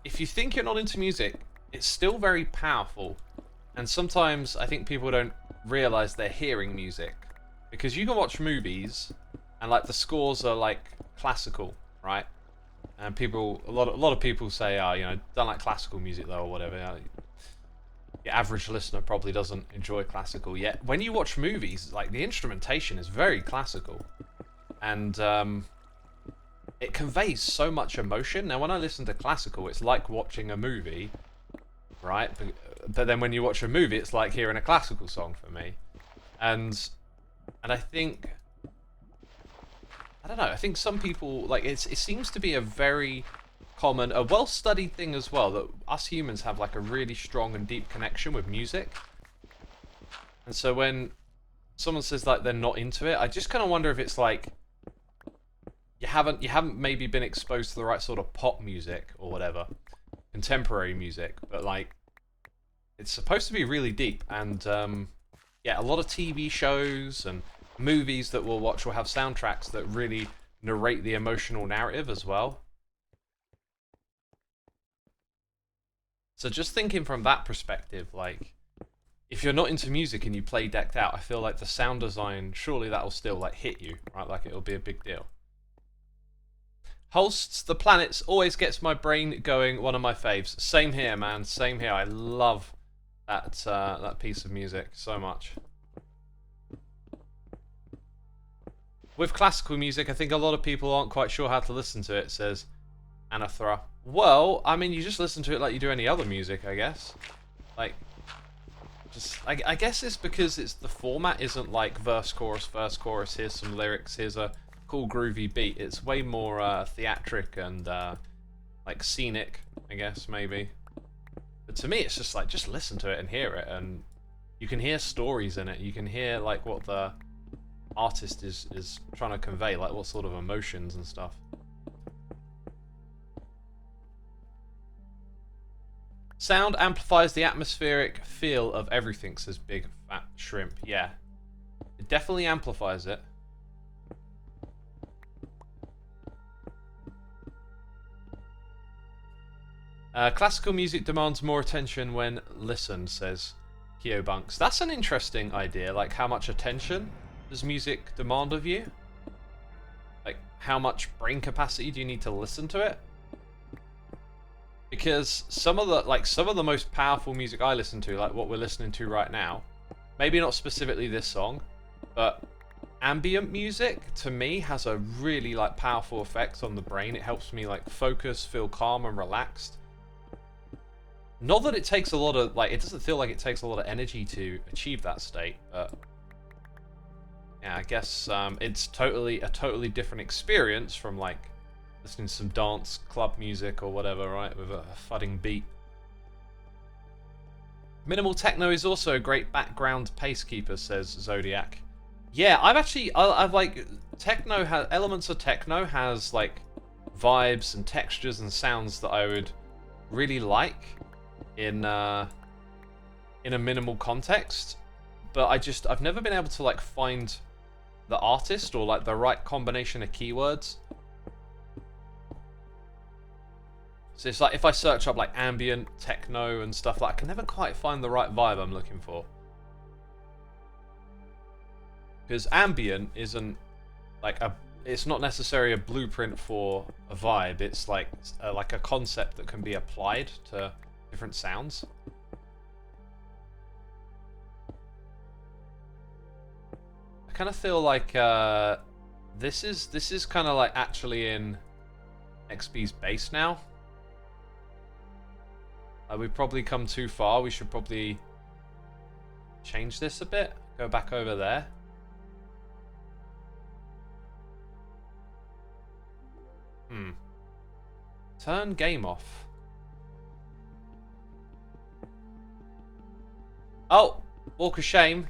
if you think you're not into music, it's still very powerful. And sometimes I think people don't realize they're hearing music, because you can watch movies and like the scores are like classical, right? And people, a lot of people say, you know, don't like classical music though, or whatever. You know, your average listener probably doesn't enjoy classical. Yet when you watch movies, like, the instrumentation is very classical, and it conveys so much emotion. Now, when I listen to classical, it's like watching a movie, right? But then when you watch a movie, it's like hearing a classical song for me. And I think, I don't know, I think some people, like, it seems to be a very common, a well-studied thing as well, that us humans have like a really strong and deep connection with music. And so when someone says like they're not into it, I just kind of wonder if it's like you haven't maybe been exposed to the right sort of pop music or whatever, contemporary music, but like it's supposed to be really deep. And yeah, a lot of TV shows and movies that we'll watch will have soundtracks that really narrate the emotional narrative as well. So just thinking from that perspective, like, if you're not into music and you play Decked Out, I feel like the sound design, surely that'll still like hit you, right? Like, it'll be a big deal. Holst's The Planets always gets my brain going, one of my faves. Same here, man, same here. I love that that piece of music so much. With classical music, I think a lot of people aren't quite sure how to listen to it, says Anathra. Well, I mean, you just listen to it like you do any other music, I guess. Like, just, I guess it's because it's, the format isn't like verse, chorus, here's some lyrics, here's a cool groovy beat. It's way more theatric and like scenic, I guess, maybe. But to me, it's just like, just listen to it and hear it, and you can hear stories in it. You can hear like what the artist is trying to convey, like what sort of emotions and stuff. Sound amplifies the atmospheric feel of everything, says Big Fat Shrimp. Yeah, it definitely amplifies it. Classical music demands more attention when listened, says Keobunks. That's an interesting idea. Like, how much attention does music demand of you? Like, how much brain capacity do you need to listen to it? Because some of the most powerful music I listen to, like what we're listening to right now, maybe not specifically this song, but ambient music to me has a really like powerful effect on the brain. It helps me like focus, feel calm and relaxed. Not that it takes a lot of, like, it doesn't feel like it takes a lot of energy to achieve that state, but yeah, I guess it's a totally different experience from like listening to some dance club music or whatever, right, with a thudding beat. Minimal techno is also a great background pacekeeper, says Zodiac. Yeah, I've like techno has elements of techno has like vibes and textures and sounds that I would really like in a minimal context, but I've never been able to like find the artist or like the right combination of keywords. So it's like if I search up like ambient, techno and stuff, like I can never quite find the right vibe I'm looking for. Because ambient isn't like it's not necessarily a blueprint for a vibe. It's like a concept that can be applied to different sounds. I kind of feel like this is kind of like actually in XP's base now. We've probably come too far. We should probably change this a bit. Go back over there. Turn game off. Oh, walk of shame.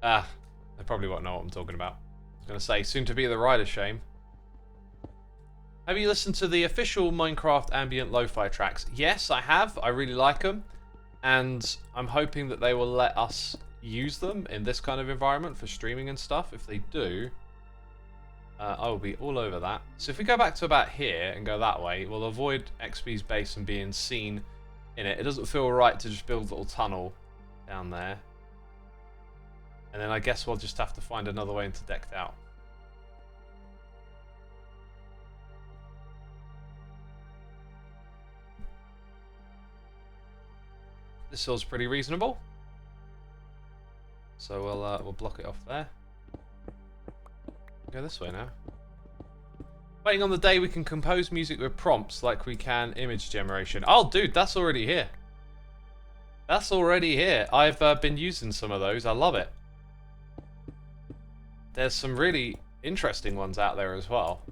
They probably won't know what I'm talking about. I was going to say, soon to be the ride of shame. Have you listened to the official Minecraft ambient lo-fi tracks? Yes, I have. I really like them. And I'm hoping that they will let us use them in this kind of environment for streaming and stuff. If they do, I will be all over that. So if we go back to about here and go that way, we'll avoid XP's base and being seen in it. It doesn't feel right to just build a little tunnel down there. And then I guess we'll just have to find another way into Decked Out. This feels pretty reasonable. So we'll block it off there. Go this way now. Waiting on the day we can compose music with prompts like we can image generation. Oh, dude, that's already here. That's already here. I've been using some of those. I love it. There's some really interesting ones out there as well.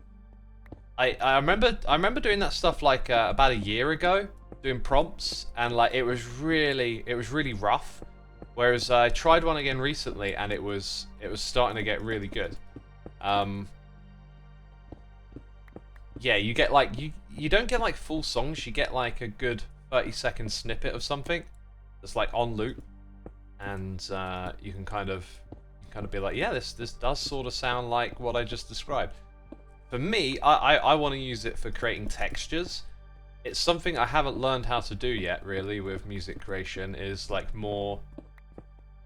I remember doing that stuff like about a year ago, doing prompts, and like it was really rough. Whereas I tried one again recently, and it was starting to get really good. Yeah, you get like you don't get like full songs. You get like a good 30-second snippet of something that's like on loop, and you can kind of be like, yeah, this does sort of sound like what I just described. For me, I want to use it for creating textures. It's something I haven't learned how to do yet, really, with music creation. Is like more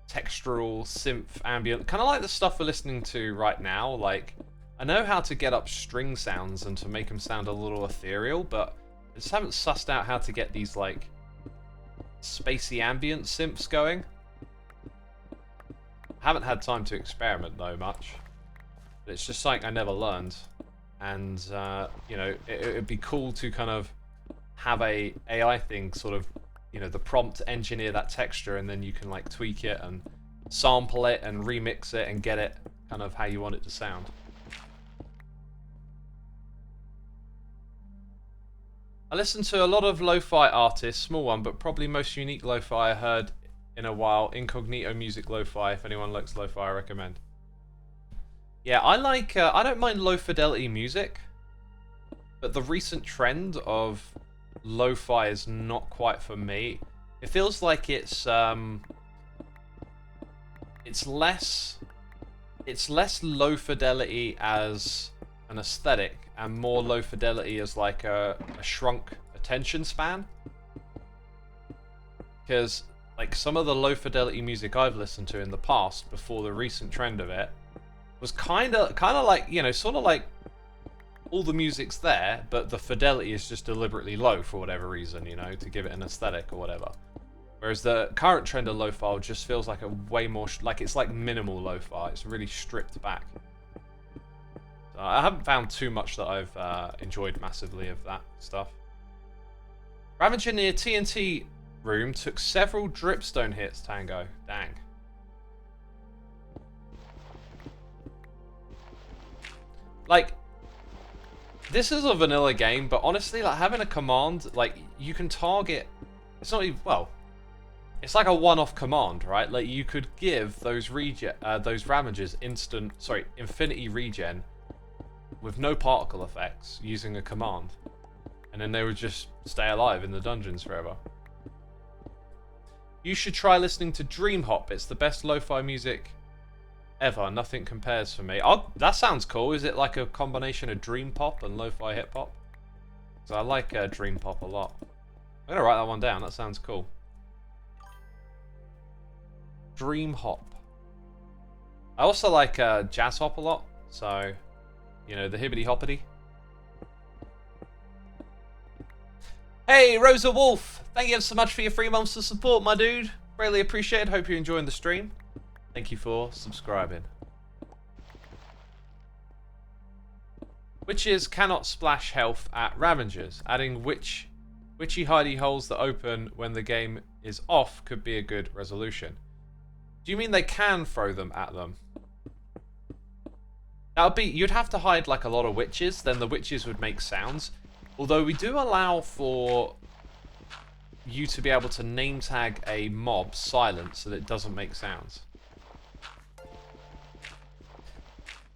textural, synth, ambient, kind of like the stuff we're listening to right now. Like, I know how to get up string sounds and to make them sound a little ethereal, but I just haven't sussed out how to get these like spacey ambient synths going. I haven't had time to experiment though much, but it's just something I never learned. And you know, it'd be cool to kind of have a AI thing sort of, you know, the prompt engineer that texture, and then you can like tweak it and sample it and remix it and get it kind of how you want it to sound. I listen to a lot of lo-fi artists, small one, but probably most unique lo-fi I heard in a while. Incognito Music Lo-Fi. If anyone likes lo-fi, I recommend. Yeah, I like. I don't mind low fidelity music, but the recent trend of lo-fi is not quite for me. It feels like it's less low fidelity as an aesthetic and more low fidelity as like a shrunk attention span. Because like some of the low fidelity music I've listened to in the past before the recent trend of it was kind of like, you know, sort of like all the music's there, but the fidelity is just deliberately low for whatever reason, you know, to give it an aesthetic or whatever. Whereas the current trend of lo-fi just feels like a way more, like it's like minimal lo-fi. It's really stripped back. So I haven't found too much that I've enjoyed massively of that stuff. Ravager near TNT room took several dripstone hits, Tango. Dang. Like, this is a vanilla game, but honestly, like having a command, like you can target It's not even, well, it's like a one-off command, right? Like you could give those Ravagers infinity regen with no particle effects using a command. And then they would just stay alive in the dungeons forever. You should try listening to Dream Hop. It's the best lo-fi music ever. Nothing compares for me. Oh, that sounds cool. Is it like a combination of dream pop and lo-fi hip hop? So I like dream pop a lot. I'm gonna write that one down. That sounds cool. Dream hop. I also like jazz hop a lot. So, you know, the hibbity hoppity. Hey, Rosa Wolf. Thank you so much for your 3 months of support, my dude. Really appreciate it. Hope you're enjoying the stream. Thank you for subscribing. Witches cannot splash health at Ravagers. Adding witchy hidey holes that open when the game is off could be a good resolution. Do you mean they can throw them at them? That would be, you'd have to hide like a lot of witches, then the witches would make sounds. Although we do allow for you to be able to name tag a mob silent so that it doesn't make sounds.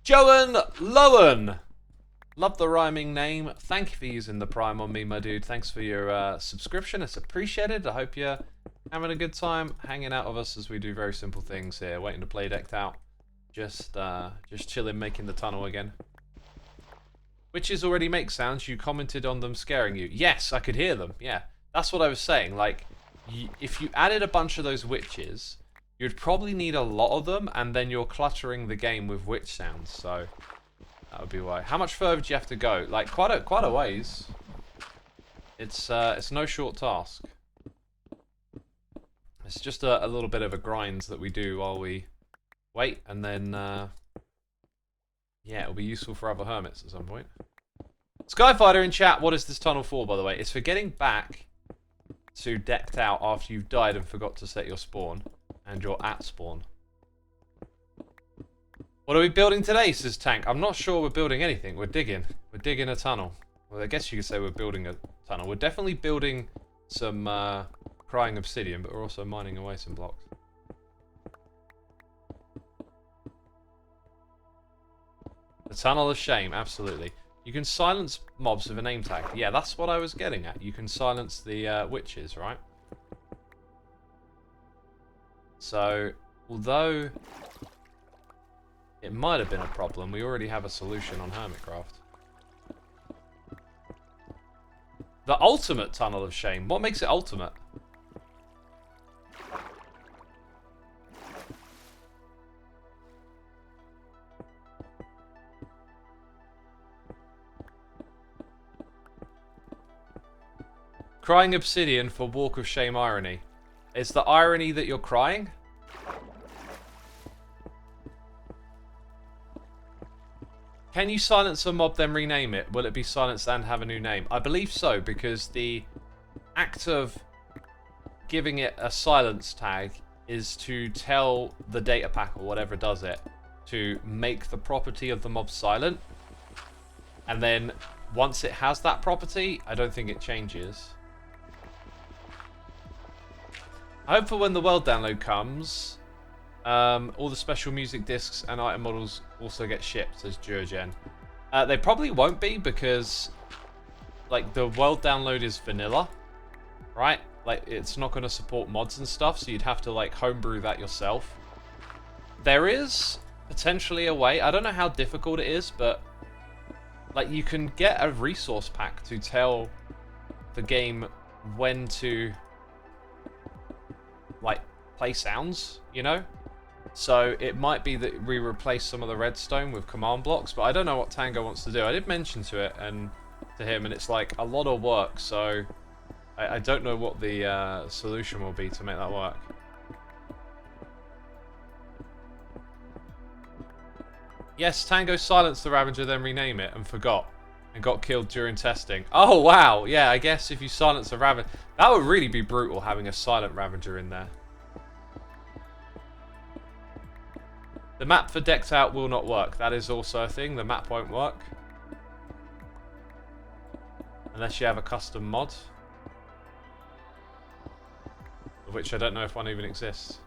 Joan Lowen! Love the rhyming name. Thank you for using the Prime on me, my dude. Thanks for your subscription. It's appreciated. I hope you're having a good time hanging out with us as we do very simple things here. Waiting to play decked out. Just chilling, making the tunnel again. Witches already make sounds. You commented on them scaring you. Yes, I could hear them. Yeah, that's what I was saying. Like, if you added a bunch of those witches, you'd probably need a lot of them, and then you're cluttering the game with witch sounds. So that would be why. How much further do you have to go? Like quite a ways. It's no short task. It's just a little bit of a grind that we do while we wait, and then yeah, it'll be useful for other hermits at some point. Skyfighter in chat, what is this tunnel for, by the way? It's for getting back to decked out after you've died and forgot to set your spawn. And you're at spawn. What are we building today, says Tank? I'm not sure we're building anything. We're digging. We're digging a tunnel. Well, I guess you could say we're building a tunnel. We're definitely building some crying obsidian, but we're also mining away some blocks. The Tunnel of Shame, absolutely. You can silence mobs with a name tag. Yeah, that's what I was getting at. You can silence the witches, right? So, although it might have been a problem, we already have a solution on Hermitcraft. The ultimate Tunnel of Shame. What makes it ultimate? Crying obsidian for Walk of Shame irony. Is the irony that you're crying? Can you silence a mob then rename it? Will it be silenced and have a new name? I believe so, because the act of giving it a silence tag is to tell the data pack or whatever does it to make the property of the mob silent. And then once it has that property, I don't think it changes. I hope for when the world download comes, all the special music discs and item models also get shipped, says Jurgen. They probably won't be because, like, the world download is vanilla, right? Like, it's not going to support mods and stuff, so you'd have to, like, homebrew that yourself. There is potentially a way, I don't know how difficult it is, but, like, you can get a resource pack to tell the game when to, like, play sounds, you know? So it might be that we replace some of the redstone with command blocks, but I don't know what Tango wants to do. I did mention to it and to him, and it's like a lot of work, so I don't know what the solution will be to make that work. Yes, Tango silenced the Ravager, then rename it, and forgot. And got killed during testing. Oh, wow. Yeah, I guess if you silence a Ravager... That would really be brutal, having a silent Ravager in there. The map for decked out will not work. That is also a thing. The map won't work. Unless you have a custom mod. which I don't know if one even exists.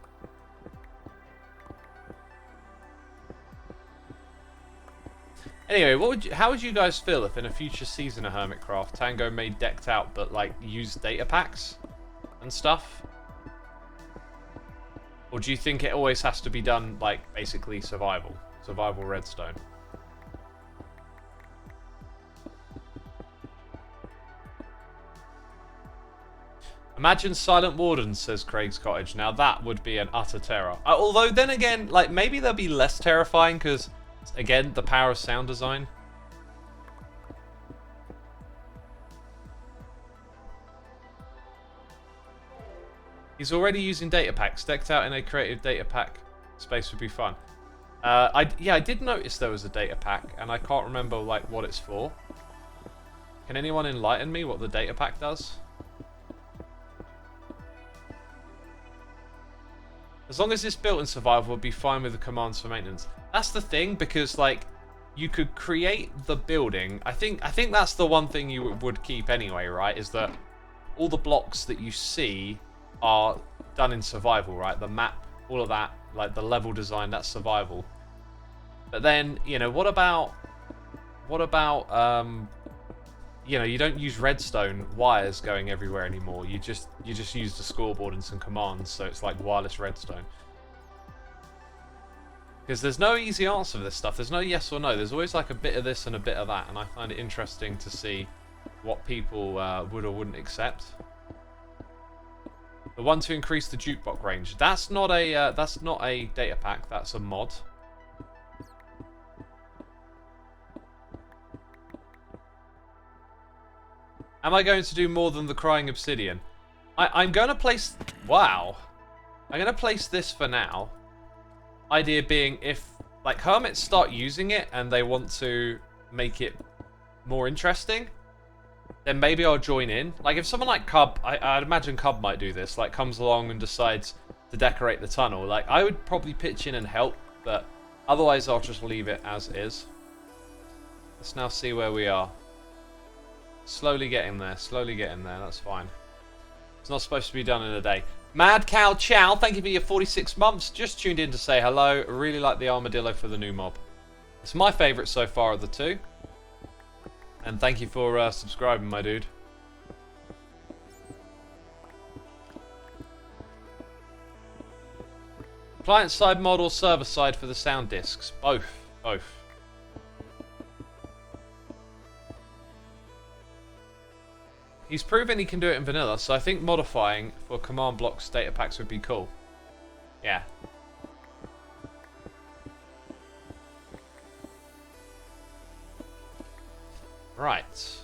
Anyway, how would you guys feel if in a future season of Hermitcraft, Tango made decked out but like used data packs and stuff? Or do you think it always has to be done like basically survival redstone? Imagine Silent Wardens, says Craig's Cottage. Now that would be an utter terror. Although then again, like maybe they'll be less terrifying because, again, the power of sound design. He's already using data packs. Decked out in a creative data pack space would be fun. I did notice there was a data pack, and I can't remember like what it's for. Can anyone enlighten me what the data pack does? As long as it's built in survival, we'll be fine with the commands for maintenance. That's the thing, because like you could create the building. I think that's the one thing you would keep anyway, right? Is that all the blocks that you see are done in survival, right? The map, all of that, like the level design, that's survival. But then, you know, what about you know, you don't use redstone wires going everywhere anymore. You just use the scoreboard and some commands, so it's like wireless redstone. Because there's no easy answer for this stuff. There's no yes or no. There's always like a bit of this and a bit of that, and I find it interesting to see what people would or wouldn't accept. The one to increase the jukebox range. That's not a data pack. That's a mod. Am I going to do more than the crying obsidian? I'm going to place... Wow. I'm going to place this for now. Idea being, if like hermits start using it and they want to make it more interesting, then maybe I'll join in. Like if someone like Cub, I'd imagine Cub might do this, like comes along and decides to decorate the tunnel. Like I would probably pitch in and help, but otherwise I'll just leave it as is. Let's now see where we are. Slowly getting there, that's fine. It's not supposed to be done in a day. Mad Cow Chow, thank you for your 46 months. Just tuned in to say hello. Really like the armadillo for the new mob. It's my favourite so far of the two. And thank you for subscribing, my dude. Client side mod or server side for the sound discs? Both. He's proven he can do it in vanilla, so I think modifying for command blocks data packs would be cool. Yeah. Right.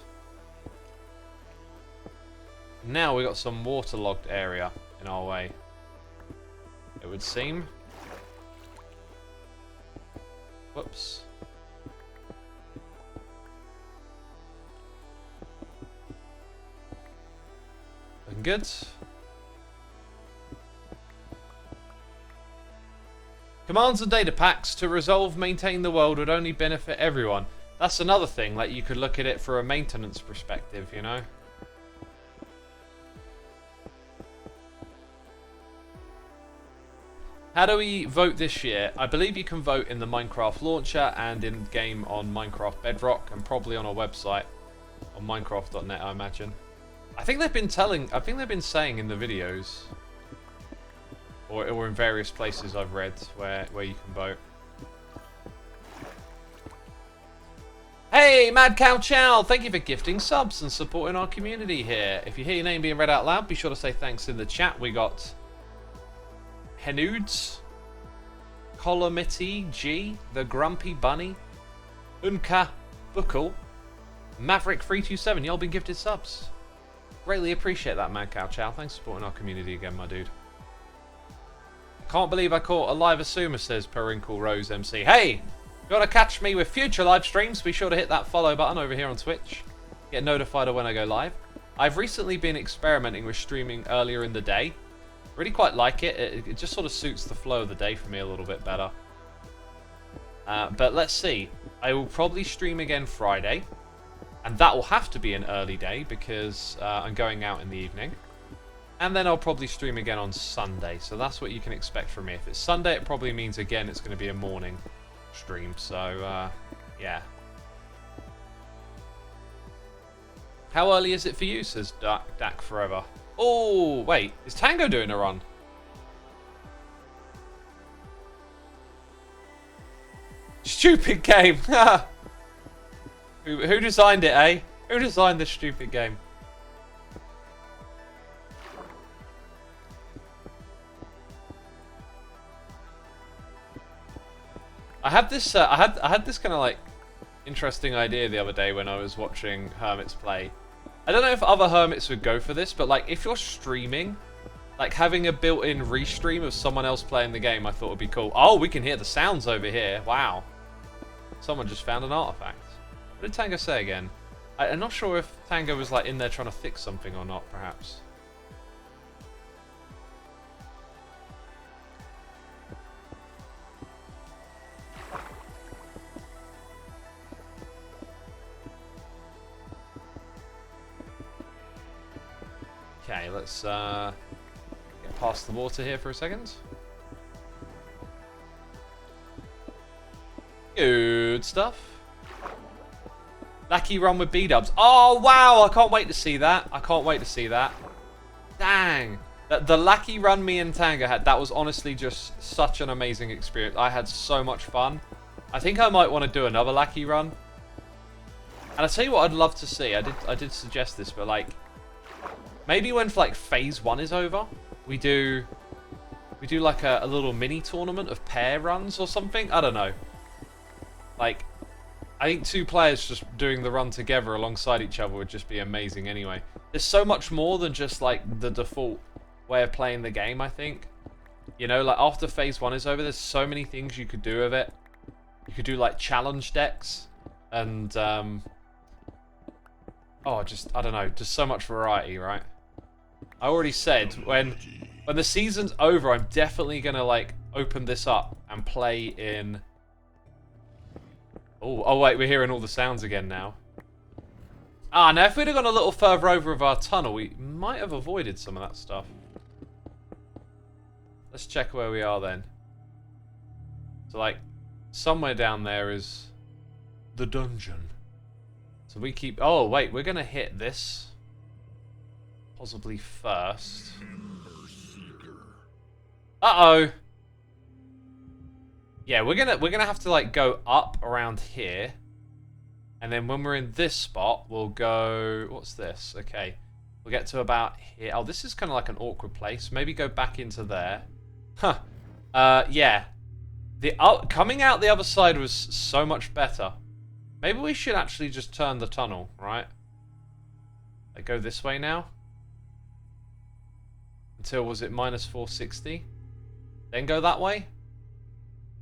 Now we got some waterlogged area in our way, it would seem. Whoops. Looking good. Commands and data packs to resolve, maintain the world would only benefit everyone. That's another thing, like you could look at it for a maintenance perspective, you know? How do we vote this year? I believe you can vote in the Minecraft launcher and in game on Minecraft Bedrock and probably on our website on minecraft.net, I imagine. I think they've been saying in the videos or in various places I've read where you can vote. Hey, Mad Cow Chow! Thank you for gifting subs and supporting our community here. If you hear your name being read out loud, be sure to say thanks in the chat. We got Henudes, Colomity G, The Grumpy Bunny, Unka Buckle, Maverick327. Y'all been gifted subs. Greatly appreciate that, Mad Cow Chow. Thanks for supporting our community again, my dude. Can't believe I caught a live Xisuma, says Perinkle Rose MC. Hey! Gotta catch me with future live streams. Be sure to hit that follow button over here on Twitch. Get notified of when I go live. I've recently been experimenting with streaming earlier in the day. Really quite like it. It just sort of suits the flow of the day for me a little bit better. But let's see. I will probably stream again Friday. And that will have to be an early day because I'm going out in the evening. And then I'll probably stream again on Sunday. So that's what you can expect from me. If it's Sunday, it probably means, again, it's going to be a morning stream. So, yeah. How early is it for you, says Dak Forever. Oh, wait. Is Tango doing a run? Stupid game. Who designed it, eh? Who designed this stupid game? I had this. I had this kind of like interesting idea the other day when I was watching Hermits play. I don't know if other Hermits would go for this, but like if you're streaming, like having a built-in restream of someone else playing the game, I thought would be cool. Oh, we can hear the sounds over here. Wow. Someone just found an artifact. What did Tango say again? I'm not sure if Tango was like in there trying to fix something or not, perhaps. Okay, let's get past the water here for a second. Good stuff. Lucky run with B-dubs. Oh, wow. I can't wait to see that. I can't wait to see that. Dang. The lucky run me and Tango had, that was honestly just such an amazing experience. I had so much fun. I think I might want to do another lucky run. And I'll tell you what I'd love to see. I did suggest this, but like, maybe when like phase 1 is over, we do like a little mini tournament of pair runs or something. I don't know. Like, I think 2 players just doing the run together alongside each other would just be amazing anyway. There's so much more than just like the default way of playing the game, I think. You know, like after phase 1 is over, there's so many things you could do with it. You could do like challenge decks and oh, just, I don't know, just so much variety, right? I already said when the season's over, I'm definitely gonna like open this up and play in. Oh wait, we're hearing all the sounds again now. Ah, now if we'd have gone a little further over of our tunnel, we might have avoided some of that stuff. Let's check where we are then. So like, somewhere down there is the dungeon. So we keep, oh wait, we're gonna hit this possibly first. Uh-oh. Yeah, we're gonna have to like go up around here, and then when we're in this spot, we'll go. What's this? Okay, we'll get to about here. Oh, this is kind of like an awkward place. Maybe go back into there. Huh. Yeah. The coming out the other side was so much better. Maybe we should actually just turn the tunnel, right? Like go this way now. Until was it -460? Then go that way.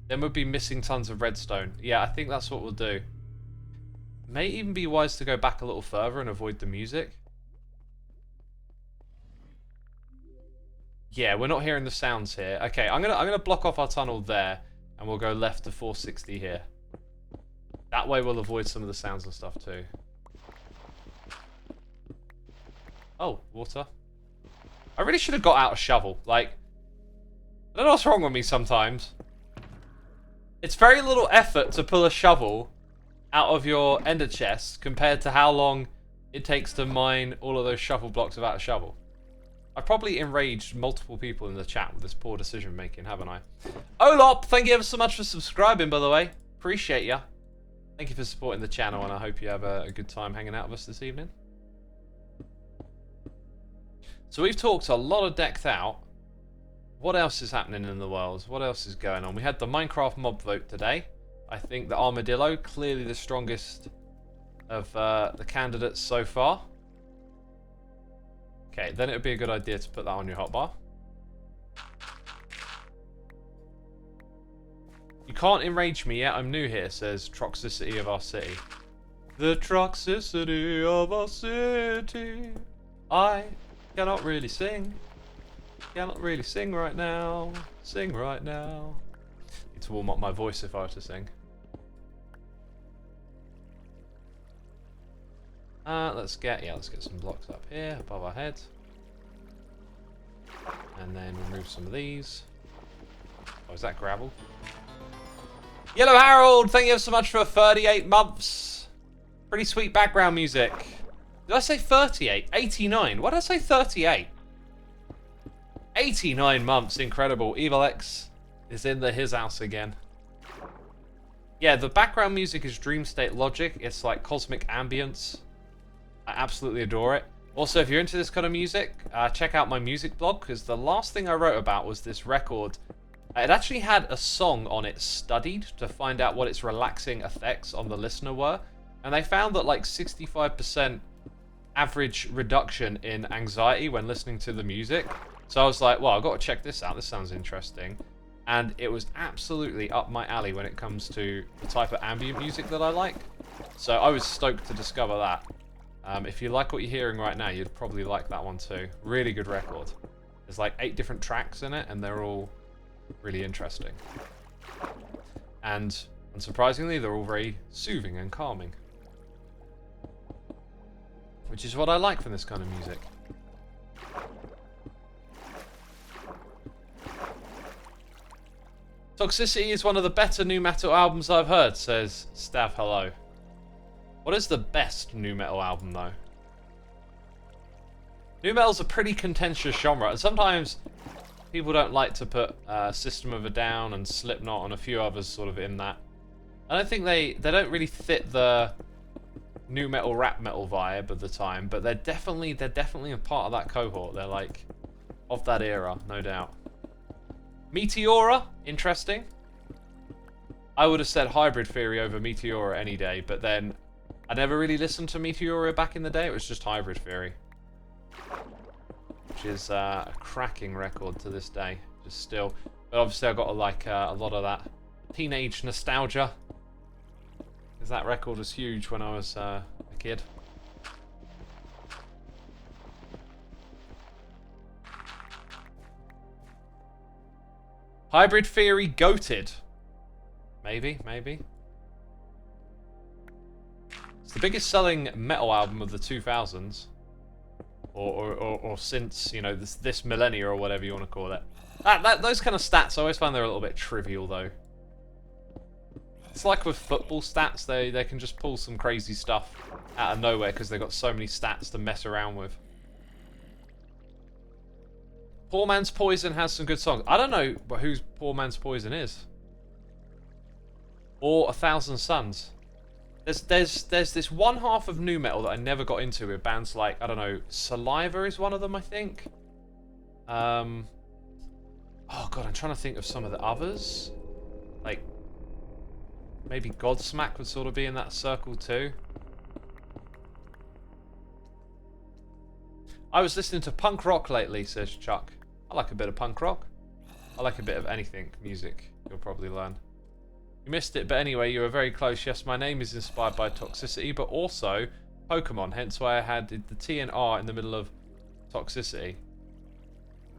Then we'd be missing tons of redstone. Yeah, I think that's what we'll do. May even be wise to go back a little further and avoid the music. Yeah, we're not hearing the sounds here. Okay, I'm gonna block off our tunnel there, and we'll go left to 460 here. That way we'll avoid some of the sounds and stuff too. Oh, water. I really should have got out a shovel. Like, I don't know what's wrong with me sometimes. It's very little effort to pull a shovel out of your ender chest compared to how long it takes to mine all of those shovel blocks without a shovel. I've probably enraged multiple people in the chat with this poor decision making, haven't I? Olop, thank you ever so much for subscribing, by the way. Appreciate ya. Thank you for supporting the channel, and I hope you have a good time hanging out with us this evening. So we've talked a lot of Decked Out. What else is happening in the world? What else is going on? We had the Minecraft mob vote today. I think the Armadillo, clearly the strongest of the candidates so far. Okay, then it would be a good idea to put that on your hotbar. You can't enrage me yet, I'm new here, says Troxicity of our city. The Troxicity of our city. I cannot really sing. Cannot really sing right now. Sing right now. Need to warm up my voice if I were to sing. Let's get some blocks up here above our heads. And then remove some of these. Oh, is that gravel? Yellow Harold, thank you so much for 38 months. Pretty sweet background music. Did I say 38? 89. Why did I say 38? 89 months, incredible. Evil X is in his house again. Yeah, the background music is Dream State Logic. It's like cosmic ambience. I absolutely adore it. Also, if you're into this kind of music, check out my music blog, because the last thing I wrote about was this record. It actually had a song on it studied to find out what its relaxing effects on the listener were. And they found that like 65% average reduction in anxiety when listening to the music. So I was like, well, I've got to check this out. This sounds interesting. And it was absolutely up my alley when it comes to the type of ambient music that I like. So I was stoked to discover that. If you like what you're hearing right now, you'd probably like that one too. Really good record. There's like 8 different tracks in it, and they're all really interesting. And unsurprisingly, they're all very soothing and calming. Which is what I like from this kind of music. Toxicity is one of the better nu metal albums I've heard, says Stav Hello. What is the best nu metal album, though? Nu metal's a pretty contentious genre, and sometimes people don't like to put System of a Down and Slipknot and a few others sort of in that. I don't think they don't really fit the nu metal rap metal vibe of the time, but they're definitely a part of that cohort. They're like of that era, no doubt. Meteora, interesting. I would have said Hybrid Theory over Meteora any day, but then I never really listened to Meteora back in the day. It was just Hybrid Theory, which is a cracking record to this day, just still. But obviously I got a lot of that teenage nostalgia, because that record was huge when I was a kid. Hybrid Theory goated. Maybe. It's the biggest selling metal album of the 2000s. Or since, you know, this millennia or whatever you want to call it. Those kind of stats, I always find they're a little bit trivial, though. It's like with football stats, they can just pull some crazy stuff out of nowhere because they've got so many stats to mess around with. Poor Man's Poison has some good songs. I don't know who Poor Man's Poison is. Or 1,000 Suns. There's this one half of nu metal that I never got into with bands like, I don't know, Saliva is one of them, I think. Oh god, I'm trying to think of some of the others. Like, maybe Godsmack would sort of be in that circle too. I was listening to punk rock lately, says Chuck. I like a bit of punk rock. I like a bit of anything music, you'll probably learn. You missed it, but anyway, you were very close. Yes, my name is inspired by Toxicity, but also Pokemon, hence why I had the T and R in the middle of Toxicity.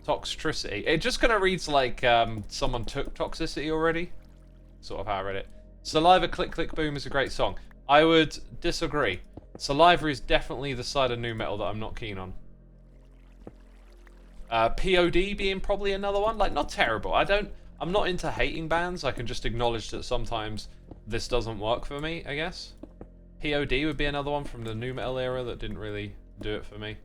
Toxtricity. It just kind of reads like someone took Toxicity already. Sort of how I read it. Saliva Click Click Boom is a great song. I would disagree. Saliva is definitely the side of nu metal that I'm not keen on. POD being probably another one. Like, not terrible. I'm not into hating bands. I can just acknowledge that sometimes this doesn't work for me, I guess. POD would be another one from the nu metal era that didn't really do it for me.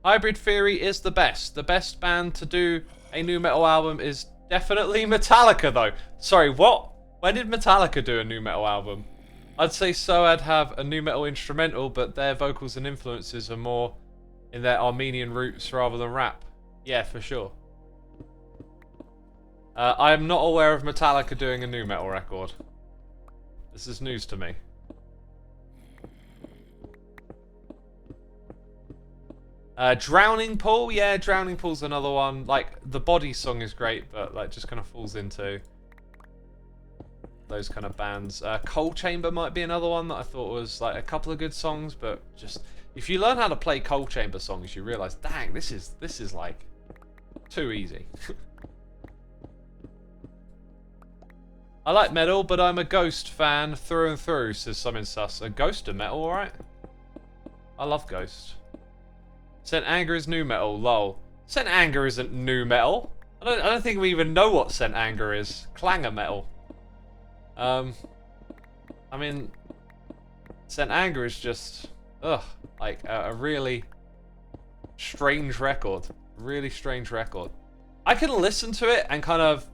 Hybrid Theory is the best. The best band to do a nu metal album is definitely Metallica, though. Sorry, what? When did Metallica do a nu metal album? I'd say I'd have a nu metal instrumental, but their vocals and influences are more in their Armenian roots rather than rap. Yeah, for sure. I am not aware of Metallica doing a nu metal record. This is news to me. Drowning Pool, yeah, Drowning Pool's another one. Like, the Body song is great, but like just kind of falls into those kind of bands. Coal Chamber might be another one that I thought was like a couple of good songs, but just if you learn how to play Coal Chamber songs, you realise, dang, this is like too easy. I like metal, but I'm a Ghost fan through and through, says Something Sus. A Ghost of metal, alright? I love Ghost. Scent Anger is new metal, lol. Scent Anger isn't new metal. I don't think we even know what Scent Anger is. Clanger metal. I mean, Scent Anger is just, like a really strange record. Really strange record. I can listen to it and kind of,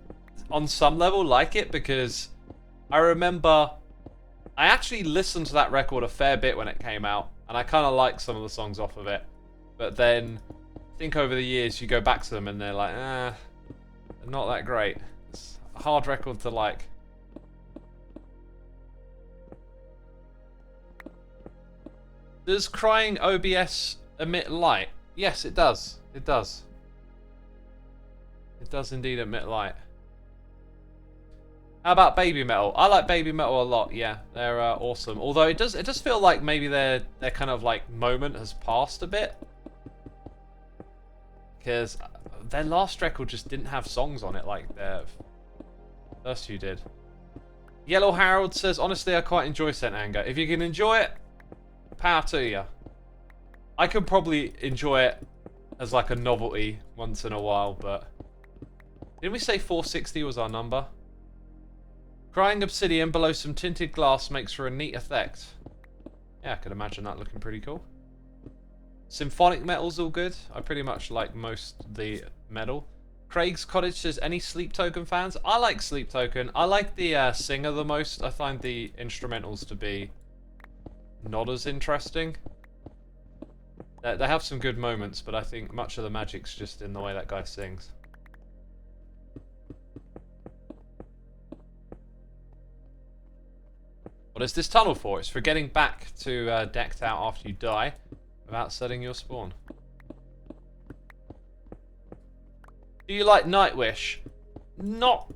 on some level, like it because I remember I actually listened to that record a fair bit when it came out, and I kind of like some of the songs off of it. But then, I think over the years you go back to them and they're like, they're not that great. It's a hard record to like. Does crying OBS emit light? Yes, it does. It does. It does indeed emit light. How about Baby Metal? I like Baby Metal a lot. Yeah, they're awesome. Although it does feel like maybe their kind of like moment has passed a bit, because their last record just didn't have songs on it like their first few did. Yellow Harold says, honestly, I quite enjoy Scent Anger. If you can enjoy it, power to you. I could probably enjoy it as like a novelty once in a while, but didn't we say 460 was our number? Crying obsidian below some tinted glass makes for a neat effect. Yeah, I could imagine that looking pretty cool. Symphonic metal's all good. I pretty much like most the metal. Craig's Cottage says, any Sleep Token fans? I like Sleep Token. I like the singer the most. I find the instrumentals to be not as interesting. They have some good moments, but I think much of the magic's just in the way that guy sings. What is this tunnel for? It's for getting back to Decked Out after you die without setting your spawn. Do you like Nightwish? Not...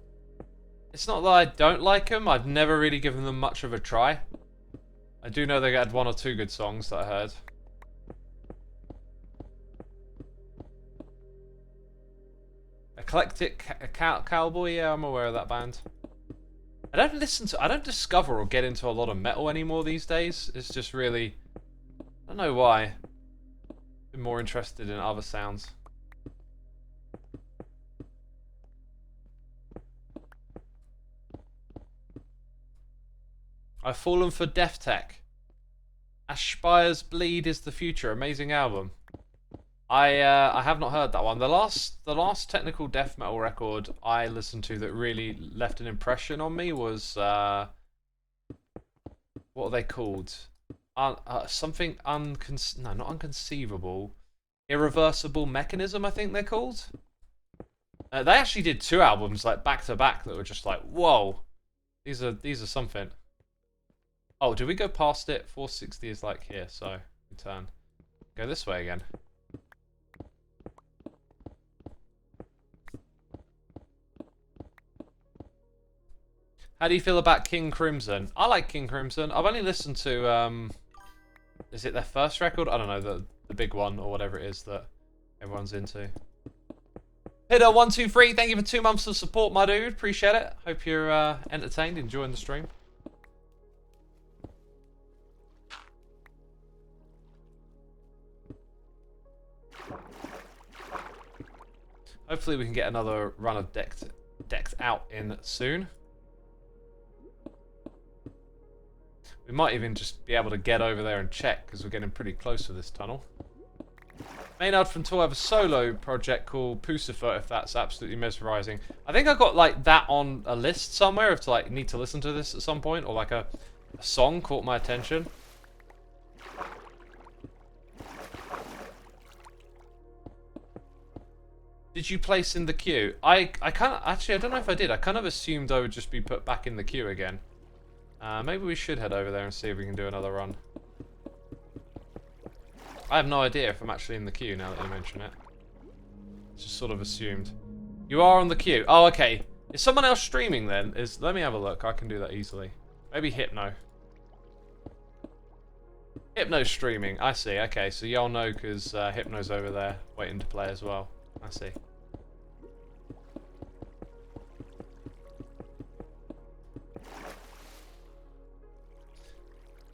It's not that I don't like them. I've never really given them much of a try. I do know they had one or two good songs that I heard. Eclectic Cowboy? Yeah, I'm aware of that band. I don't discover or get into a lot of metal anymore these days. It's just really, I don't know why. Been more interested in other sounds. I've fallen for Death Tech. Aspire's Bleed is the Future. Amazing album. I have not heard that one. The last technical death metal record I listened to that really left an impression on me was what are they called? Something not unconceivable. Irreversible Mechanism, I think they're called. They actually did 2 albums like back to back that were just like, whoa, these are something. Oh, did we go past it? 460 is like here, so we turn. Go this way again. How do you feel about King Crimson? I like King Crimson. I've only listened to, is it their first record? I don't know, the big one or whatever it is that everyone's into. Hidder123, thank you for 2 months of support, my dude. Appreciate it. Hope you're entertained, enjoying the stream. Hopefully we can get another run of Decked Out in soon. We might even just be able to get over there and check, because we're getting pretty close to this tunnel. Maynard from Tour have a solo project called Pucifer, if that's absolutely mesmerizing. I think I got like that on a list somewhere, if to like need to listen to this at some point, or like a song caught my attention. Did you place in the queue? I kind of, actually I don't know if I did. I kind of assumed I would just be put back in the queue again. Maybe we should head over there and see if we can do another run. I have no idea if I'm actually in the queue now that you mention it. Just sort of assumed. You are on the queue. Oh, okay. Is someone else streaming then? Let me have a look. I can do that easily. Maybe Hypno. Hypno's streaming. I see. Okay, so y'all know because Hypno's over there waiting to play as well. I see.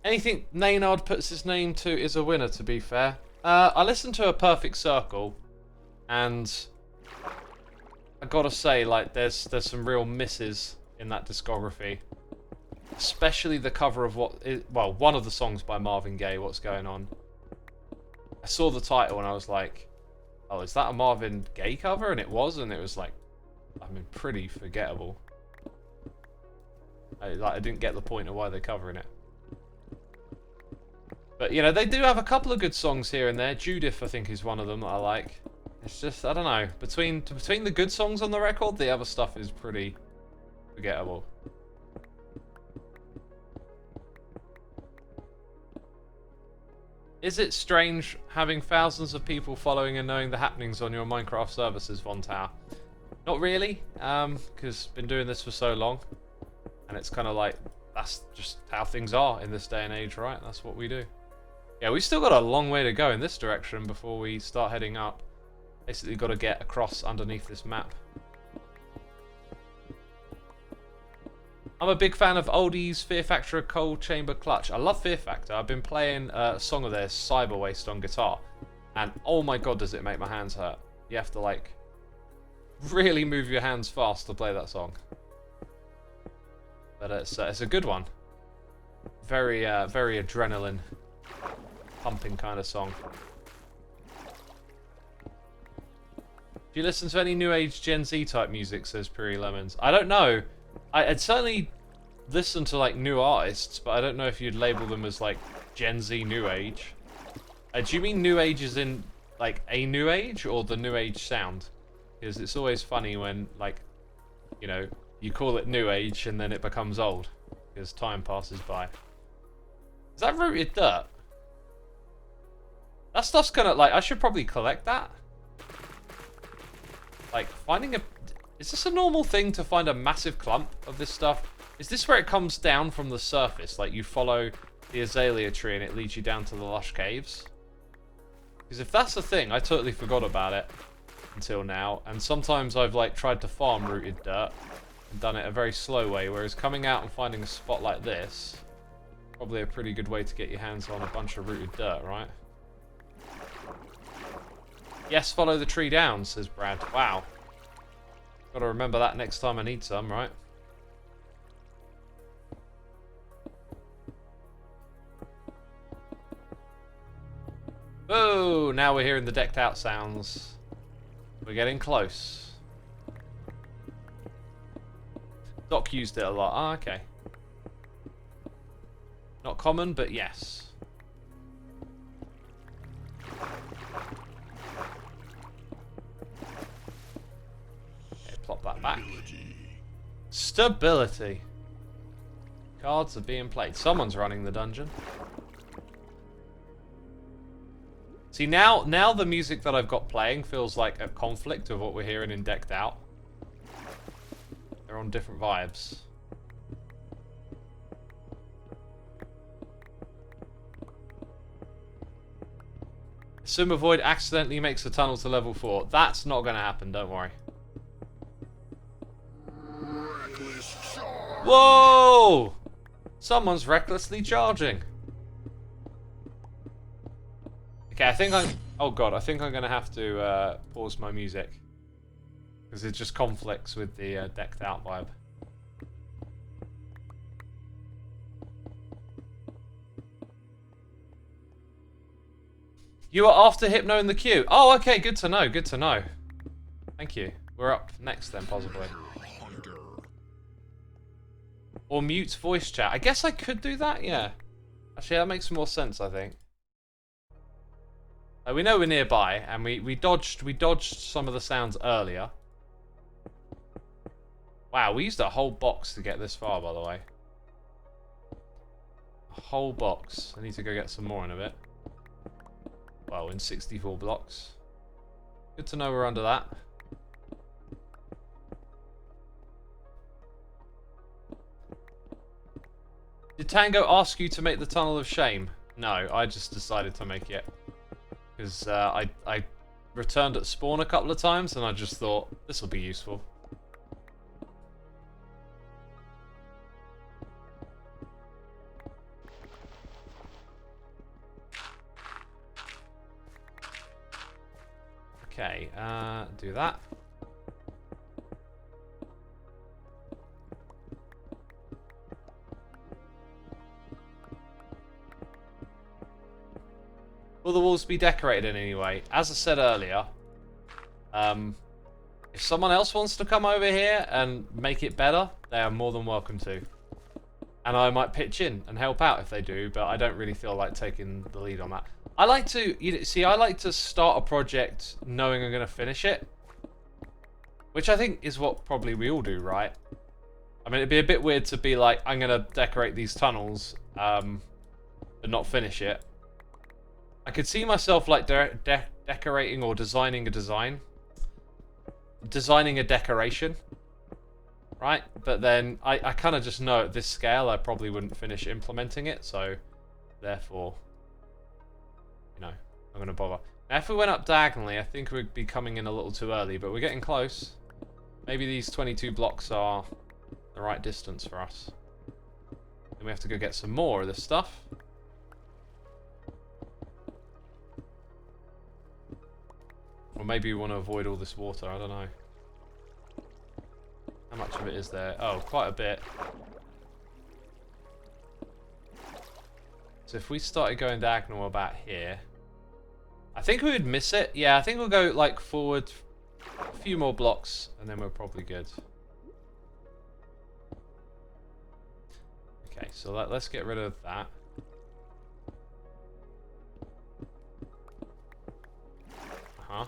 Anything Maynard puts his name to is a winner, to be fair. I listened to A Perfect Circle, and I gotta say, like, there's some real misses in that discography. Especially the cover of one of the songs by Marvin Gaye, What's Going On. I saw the title and I was like, oh, is that a Marvin Gaye cover? And it was like, I mean, pretty forgettable. I didn't get the point of why they're covering it. But, you know, they do have a couple of good songs here and there. Judith, I think, is one of them that I like. It's just, I don't know. Between the good songs on the record, the other stuff is pretty forgettable. Is it strange having thousands of people following and knowing the happenings on your Minecraft services, Von Tower? Not really, because been doing this for so long, and it's kind of like, that's just how things are in this day and age, right? That's what we do. Yeah, we've still got a long way to go in this direction before we start heading up. Basically got to get across underneath this map. I'm a big fan of oldies, Fear Factor, Cold Chamber Clutch. I love Fear Factor. I've been playing a song of theirs, Cyber Waste, on guitar. And oh my god, does it make my hands hurt. You have to, like, really move your hands fast to play that song. But it's a good one. Very adrenaline pumping kind of song. Do you listen to any new age Gen Z type music, says Puri Lemons? I don't know. I'd certainly listen to, like, new artists, but I don't know if you'd label them as, like, Gen Z new age. Do you mean new age as in, like, a new age, or the new age sound? Because it's always funny when, like, you know, you call it new age and then it becomes old, because time passes by. Is that rooted dirt? That stuff's gonna, like, I should probably collect that. Like, finding a... Is this a normal thing to find a massive clump of this stuff? Is this where it comes down from the surface? Like, you follow the azalea tree and it leads you down to the lush caves? Because if that's the thing, I totally forgot about it until now. And sometimes I've, like, tried to farm rooted dirt and done it a very slow way. Whereas coming out and finding a spot like this, probably a pretty good way to get your hands on a bunch of rooted dirt, right? Yes, follow the tree down, says Brad. Wow. Gotta remember that next time I need some, right? Oh, now we're hearing the decked out sounds. We're getting close. Doc used it a lot. Ah, okay. Not common, but yes. Plop that back. Stability. Cards are being played. Someone's running the dungeon. See, now the music that I've got playing feels like a conflict of what we're hearing in Decked Out. They're on different vibes. xisumavoid accidentally makes the tunnel to level 4. That's not going to happen, don't worry. Whoa! Someone's recklessly charging. Okay, I think I'm... Oh god, I think I'm going to have to pause my music. Because it just conflicts with the decked out vibe. You are after Hypno in the queue. Oh, okay, good to know, good to know. Thank you. We're up next then, possibly. Or mute voice chat. I guess I could do that, yeah. Actually, that makes more sense, I think. We know we're nearby, and we dodged some of the sounds earlier. Wow, we used a whole box to get this far, by the way. A whole box. I need to go get some more in a bit. Well, in 64 blocks. Good to know we're under that. Did Tango ask you to make the Tunnel of Shame? No, I just decided to make it. Because I returned at spawn a couple of times and I just thought, this will be useful. Okay, do that. Will the walls be decorated in any way? As I said earlier, if someone else wants to come over here and make it better, they are more than welcome to. And I might pitch in and help out if they do, but I don't really feel like taking the lead on that. I like to, see, I like to start a project knowing I'm going to finish it. Which I think is what probably we all do, right? I mean, it'd be a bit weird to be like, I'm going to decorate these tunnels, and not finish it. I could see myself like decorating or designing a design. Designing a decoration. Right? But then I kind of just know at this scale I probably wouldn't finish implementing it, so therefore, you know, I'm going to bother. Now if we went up diagonally, I think we'd be coming in a little too early, but we're getting close. Maybe these 22 blocks are the right distance for us. Then we have to go get some more of this stuff. Or maybe we want to avoid all this water, I don't know. How much of it is there? Oh, quite a bit. So if we started going diagonal about here, I think we would miss it. Yeah, I think we'll go like forward a few more blocks and then we're probably good. Okay, so let's get rid of that. Uh-huh.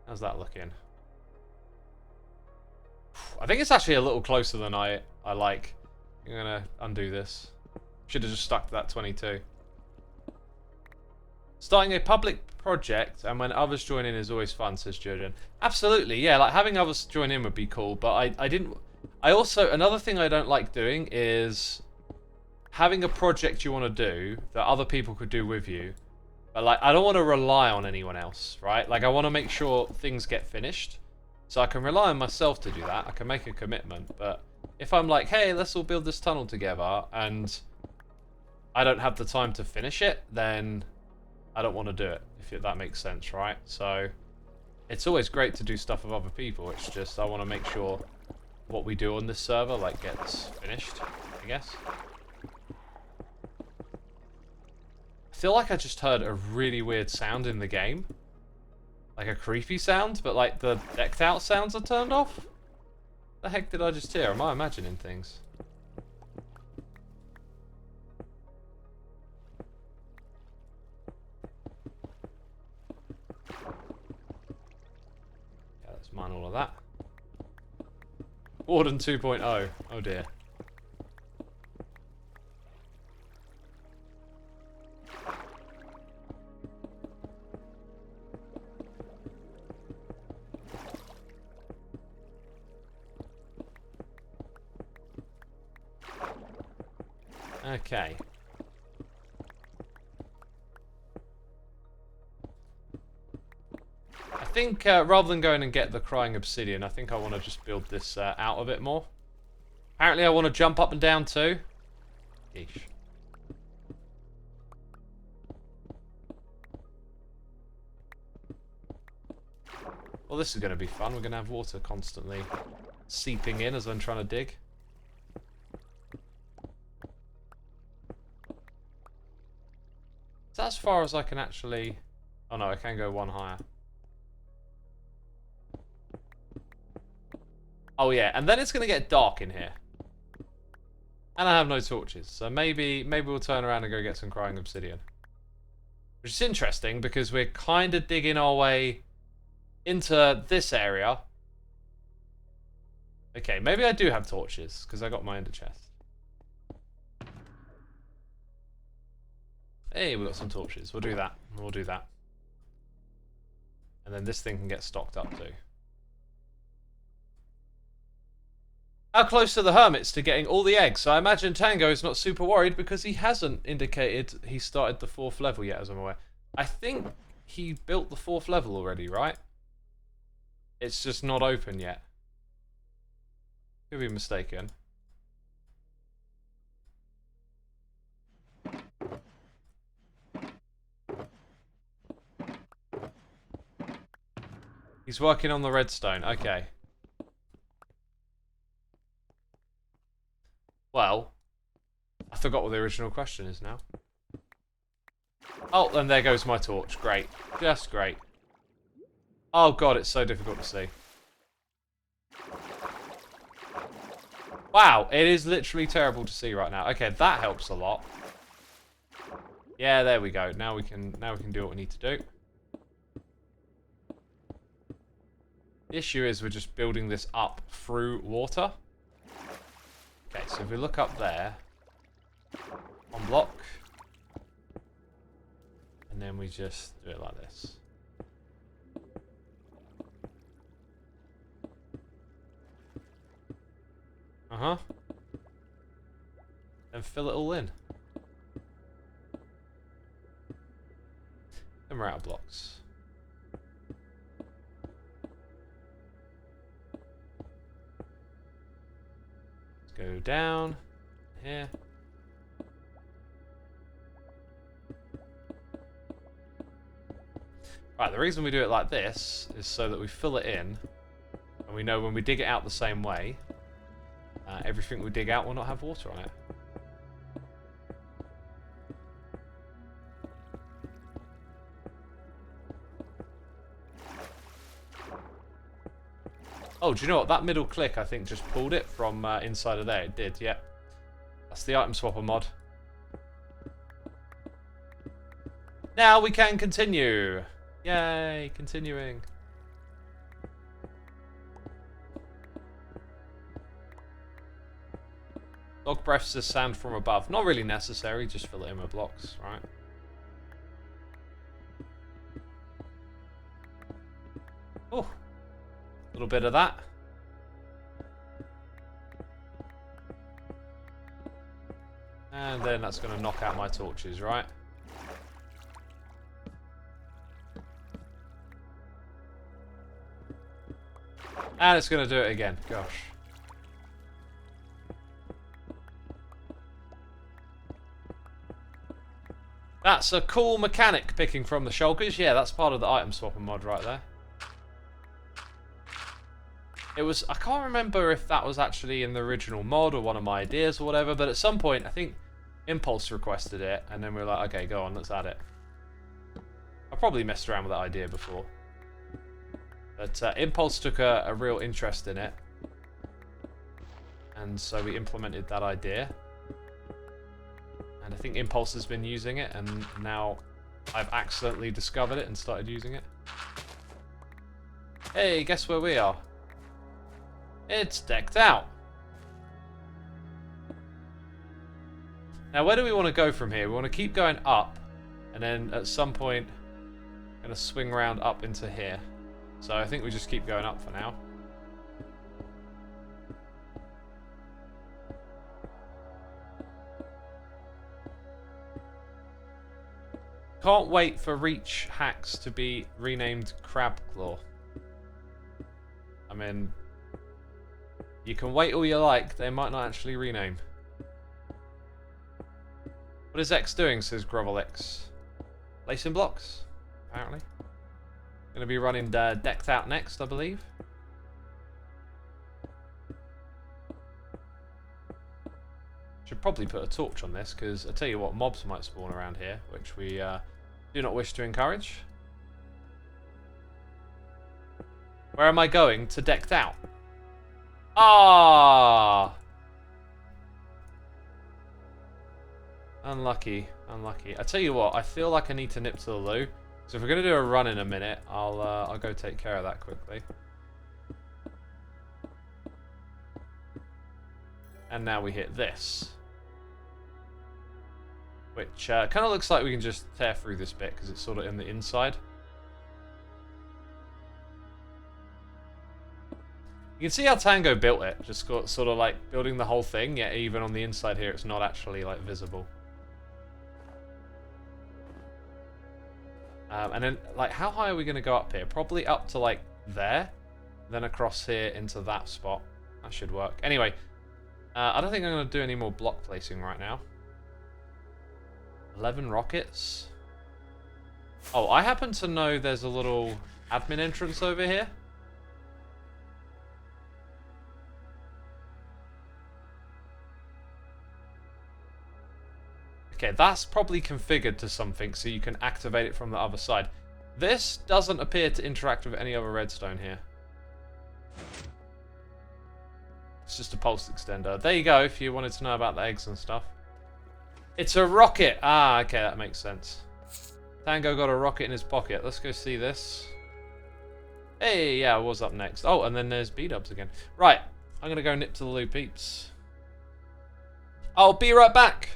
How's that looking? I think it's actually a little closer than I like. I'm gonna undo this. Should have just stuck to that 22. Starting a public project and when others join in is always fun, says Jurgen. Absolutely, yeah, like having others join in would be cool, but I also, another thing I don't like doing is having a project you want to do that other people could do with you. But like, I don't want to rely on anyone else, right? Like, I want to make sure things get finished. So I can rely on myself to do that. I can make a commitment. But if I'm like, hey, let's all build this tunnel together, and I don't have the time to finish it, then I don't want to do it, if that makes sense, right? So it's always great to do stuff with other people. It's just I want to make sure what we do on this server, like, gets finished, I guess. I feel like I just heard a really weird sound in the game. Like a creepy sound, but like the decked out sounds are turned off. The heck did I just hear? Am I imagining things? Yeah, let's mine all of that. Warden 2.0. Oh dear. Okay. I think rather than going and get the crying obsidian, I think I want to just build this out a bit more. Apparently I want to jump up and down too. Yeesh. Well, this is going to be fun. We're going to have water constantly seeping in as I'm trying to dig. Is that as far as I can actually... Oh no, I can go one higher. Oh yeah, and then it's going to get dark in here. And I have no torches, so maybe we'll turn around and go get some crying obsidian. Which is interesting, because we're kind of digging our way into this area. Okay, maybe I do have torches, because I got my ender chest. Hey, we got some torches. We'll do that. We'll do that. And then this thing can get stocked up too. How close are the hermits to getting all the eggs? So I imagine Tango is not super worried because he hasn't indicated he started the 4th level yet, as I'm aware. I think he built the 4th level already, right? It's just not open yet. Could be mistaken. He's working on the redstone. Okay. Well, I forgot what the original question is now. Oh, and there goes my torch. Great. Just great. Oh god, it's so difficult to see. Wow, it is literally terrible to see right now. Okay, that helps a lot. Yeah, there we go. Now we can do what we need to do. The issue is we're just building this up through water. Okay, so if we look up there, on block, and then we just do it like this. Uh-huh. Then fill it all in. Then we're out of blocks. Let's go down here. Right, the reason we do it like this is so that we fill it in, and we know when we dig it out the same way, everything we dig out will not have water on it. Oh, do you know what? That middle click, I think, just pulled it from inside of there. It did, yeah. That's the item swapper mod. Now we can continue. Yay, continuing. Dog breath says sand from above. Not really necessary, just fill it in with blocks, right? Oh, a little bit of that. And then that's going to knock out my torches, right? And it's going to do it again. Gosh. That's a cool mechanic picking from the shulkers. Yeah, that's part of the item swapper mod right there. It was, I can't remember if that was actually in the original mod or one of my ideas or whatever, but at some point I think Impulse requested it, and then we were like, okay, go on, let's add it. I probably messed around with that idea before. But Impulse took a real interest in it, and so we implemented that idea. And I think Impulse has been using it, and now I've accidentally discovered it and started using it. Hey, guess where we are? It's decked out. Now, where do we want to go from here? We want to keep going up, and then at some point, I'm going to swing around up into here. So I think we just keep going up for now. Can't wait for Reach hacks to be renamed Crabclaw. I mean, you can wait all you like, they might not actually rename. What is X doing, says Grovelix. Lacing blocks, apparently. Gonna be running Decked Out next, I believe. Should probably put a torch on this, because I tell you what, mobs might spawn around here, which we do not wish to encourage. Where am I going? To Decked Out. Ah! Unlucky, unlucky. I tell you what, I feel like I need to nip to the loo. So if we're gonna do a run in a minute, I'll go take care of that quickly. And now we hit this, which kind of looks like we can just tear through this bit because it's sort of in the inside. You can see how Tango built it, just got sort of like building the whole thing, yet even on the inside here it's not actually like visible. And then, like, how high are we going to go up here? Probably up to, like, there. Then across here into that spot. That should work. Anyway, I don't think I'm going to do any more block placing right now. 11 rockets. Oh, I happen to know there's a little admin entrance over here. Okay, that's probably configured to something so you can activate it from the other side. This doesn't appear to interact with any other redstone here. It's just a pulse extender. There you go, if you wanted to know about the eggs and stuff. It's a rocket! Ah, okay, that makes sense. Tango got a rocket in his pocket. Let's go see this. Hey, yeah, what's up next? Oh, and then there's B-dubs again. Right, I'm gonna go nip to the loo peeps. I'll be right back!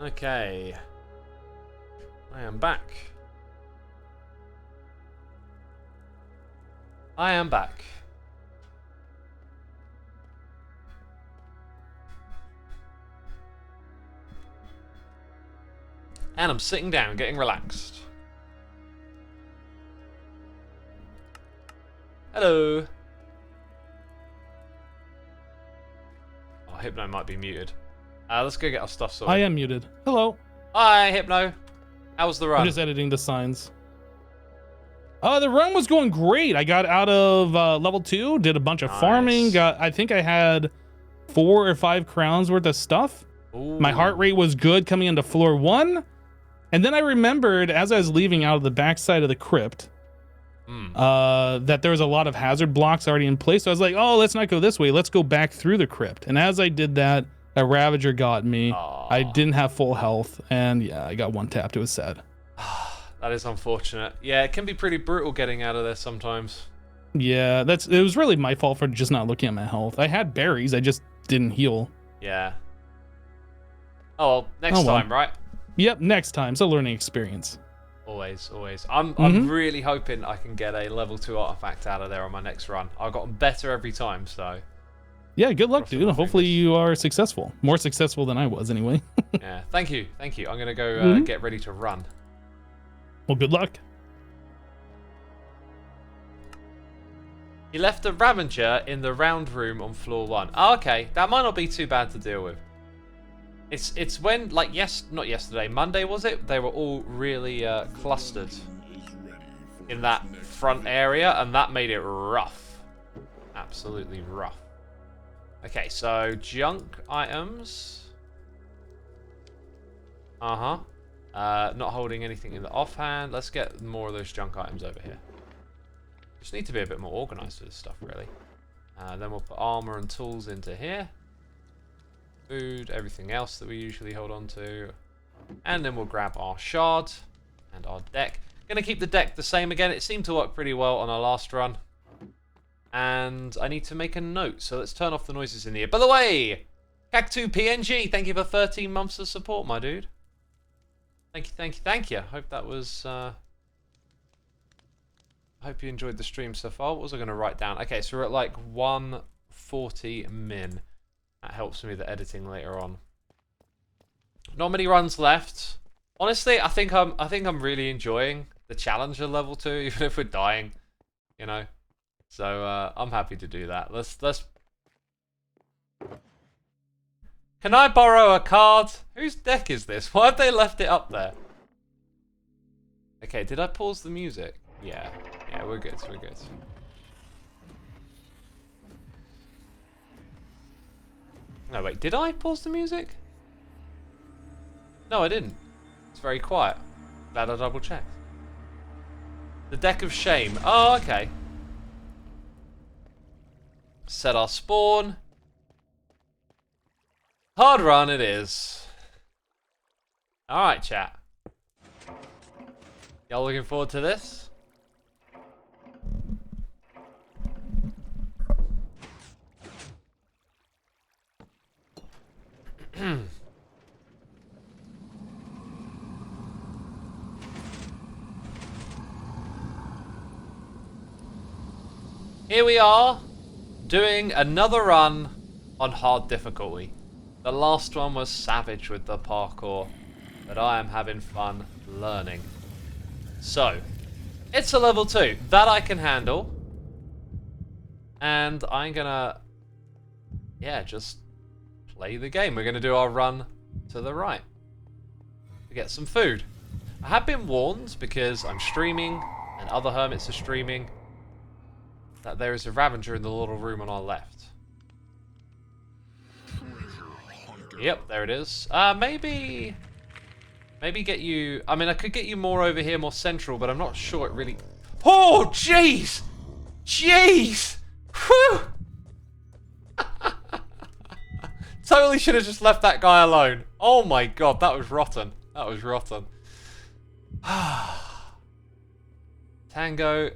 Okay. I am back. I am back. And I'm sitting down, getting relaxed. Hello. Oh, Hypno might be muted. Let's go get our stuff sorted. I am muted. Hello. Hi, Hypno. How was the run? I'm just editing the signs. The run was going great. I got out of level 2, did a bunch of farming. I think I had 4 or 5 crowns worth of stuff. Ooh. My heart rate was good coming into floor 1. And then I remembered as I was leaving out of the backside of the crypt that there was a lot of hazard blocks already in place. So I was like, oh, let's not go this way. Let's go back through the crypt. And as I did that, a Ravager got me. Aww. I didn't have full health. And yeah, I got one tapped. It was sad. That is unfortunate. Yeah, it can be pretty brutal getting out of there sometimes. Yeah, it was really my fault for just not looking at my health. I had berries. I just didn't heal. Yeah. Oh, well, next time, right? Yep, next time. It's a learning experience. Always, always. I'm really hoping I can get a level 2 artifact out of there on my next run. I've gotten better every time, so... Yeah, good luck, Crossing dude. my Hopefully fingers. you are successful. More successful than I was, anyway. Yeah, thank you, thank you. I'm going to go get ready to run. Well, good luck. He left the Ravager in the round room on floor 1. Oh, okay. That might not be too bad to deal with. It's when, like, not yesterday, Monday was it? They were all really clustered in that front area, and that made it rough. Absolutely rough. Okay, so junk items. Not holding anything in the offhand. Let's get more of those junk items over here. Just need to be a bit more organized with this stuff, really. Then we'll put armor and tools into here. Food, everything else that we usually hold on to. And then we'll grab our shard and our deck. Gonna keep the deck the same again. It seemed to work pretty well on our last run. And I need to make a note, so let's turn off the noises in here. By the way, Cactu PNG, thank you for 13 months of support, my dude. Thank you, thank you, thank you. Hope that was... I hope you enjoyed the stream so far. What was I going to write down? Okay, so we're at like 140 min. That helps me with the editing later on. Not many runs left. Honestly, I think I'm really enjoying the challenge of level 2, even if we're dying. You know? So I'm happy to do that. Let's Can I borrow a card? Whose deck is this? Why have they left it up there? Okay, did I pause the music? Yeah. Yeah, we're good, we're good. No, wait, did I pause the music? No, I didn't. It's very quiet. Glad I double checked. The Deck of Shame. Oh, okay. Set our spawn. Hard run it is. Alright, chat. Y'all looking forward to this? Here we are, doing another run on hard difficulty. The last one was savage with the parkour, but I am having fun learning. So, it's a level 2. That I can handle. And I'm gonna, yeah, just play the game. We're gonna do our run to the right to get some food. I have been warned, because I'm streaming and other hermits are streaming, that there is a Ravager in the little room on our left. Yep, there it is. Maybe get you... I mean, I could get you more over here, more central, but I'm not sure it really... Oh, jeez! Jeez! Whew! Totally should have just left that guy alone. Oh my god, that was rotten. That was rotten. Tango,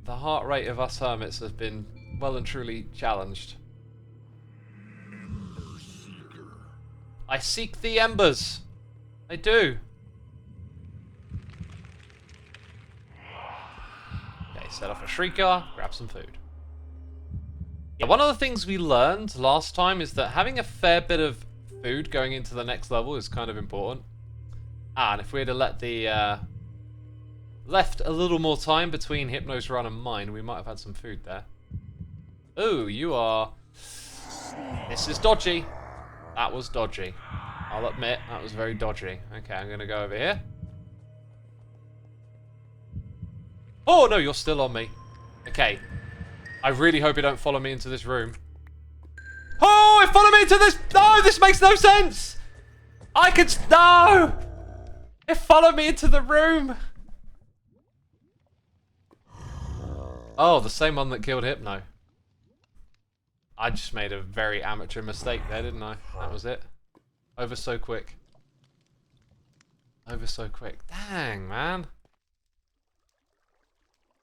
the heart rate of us hermits has been well and truly challenged. I seek the embers. I do. Okay, set off a shrieker, grab some food. Yeah, one of the things we learned last time is that having a fair bit of food going into the next level is kind of important. And if we had to let the left a little more time between Hypno's run and mine, we might have had some food there. Oh, you are... This is dodgy. That was dodgy. I'll admit, that was very dodgy. Okay, I'm gonna go over here. Oh no, you're still on me. Okay. I really hope you don't follow me into this room. Oh, it followed me into this... No, this makes no sense! I could... No! It followed me into the room! Oh, the same one that killed Hypno. I just made a very amateur mistake there, didn't I? That was it. Over so quick. Over so quick. Dang, man.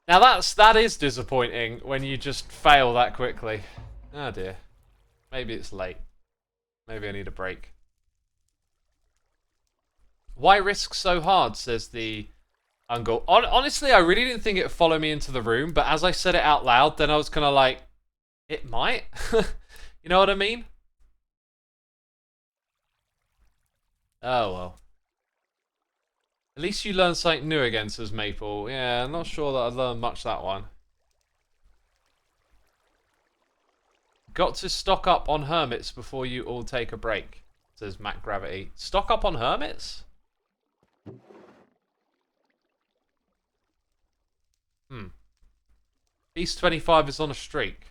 Now that is disappointing when you just fail that quickly. Oh dear. Maybe it's late. Maybe I need a break. Why risk so hard, says the uncle. Honestly, I really didn't think it would follow me into the room, but as I said it out loud, then I was kind of like, it might? You know what I mean? Oh well. At least you learned something new again, says Maple. Yeah, I'm not sure that I learned much that one. Got to stock up on hermits before you all take a break, says Mac Gravity. Stock up on hermits? Beast 25 is on a streak.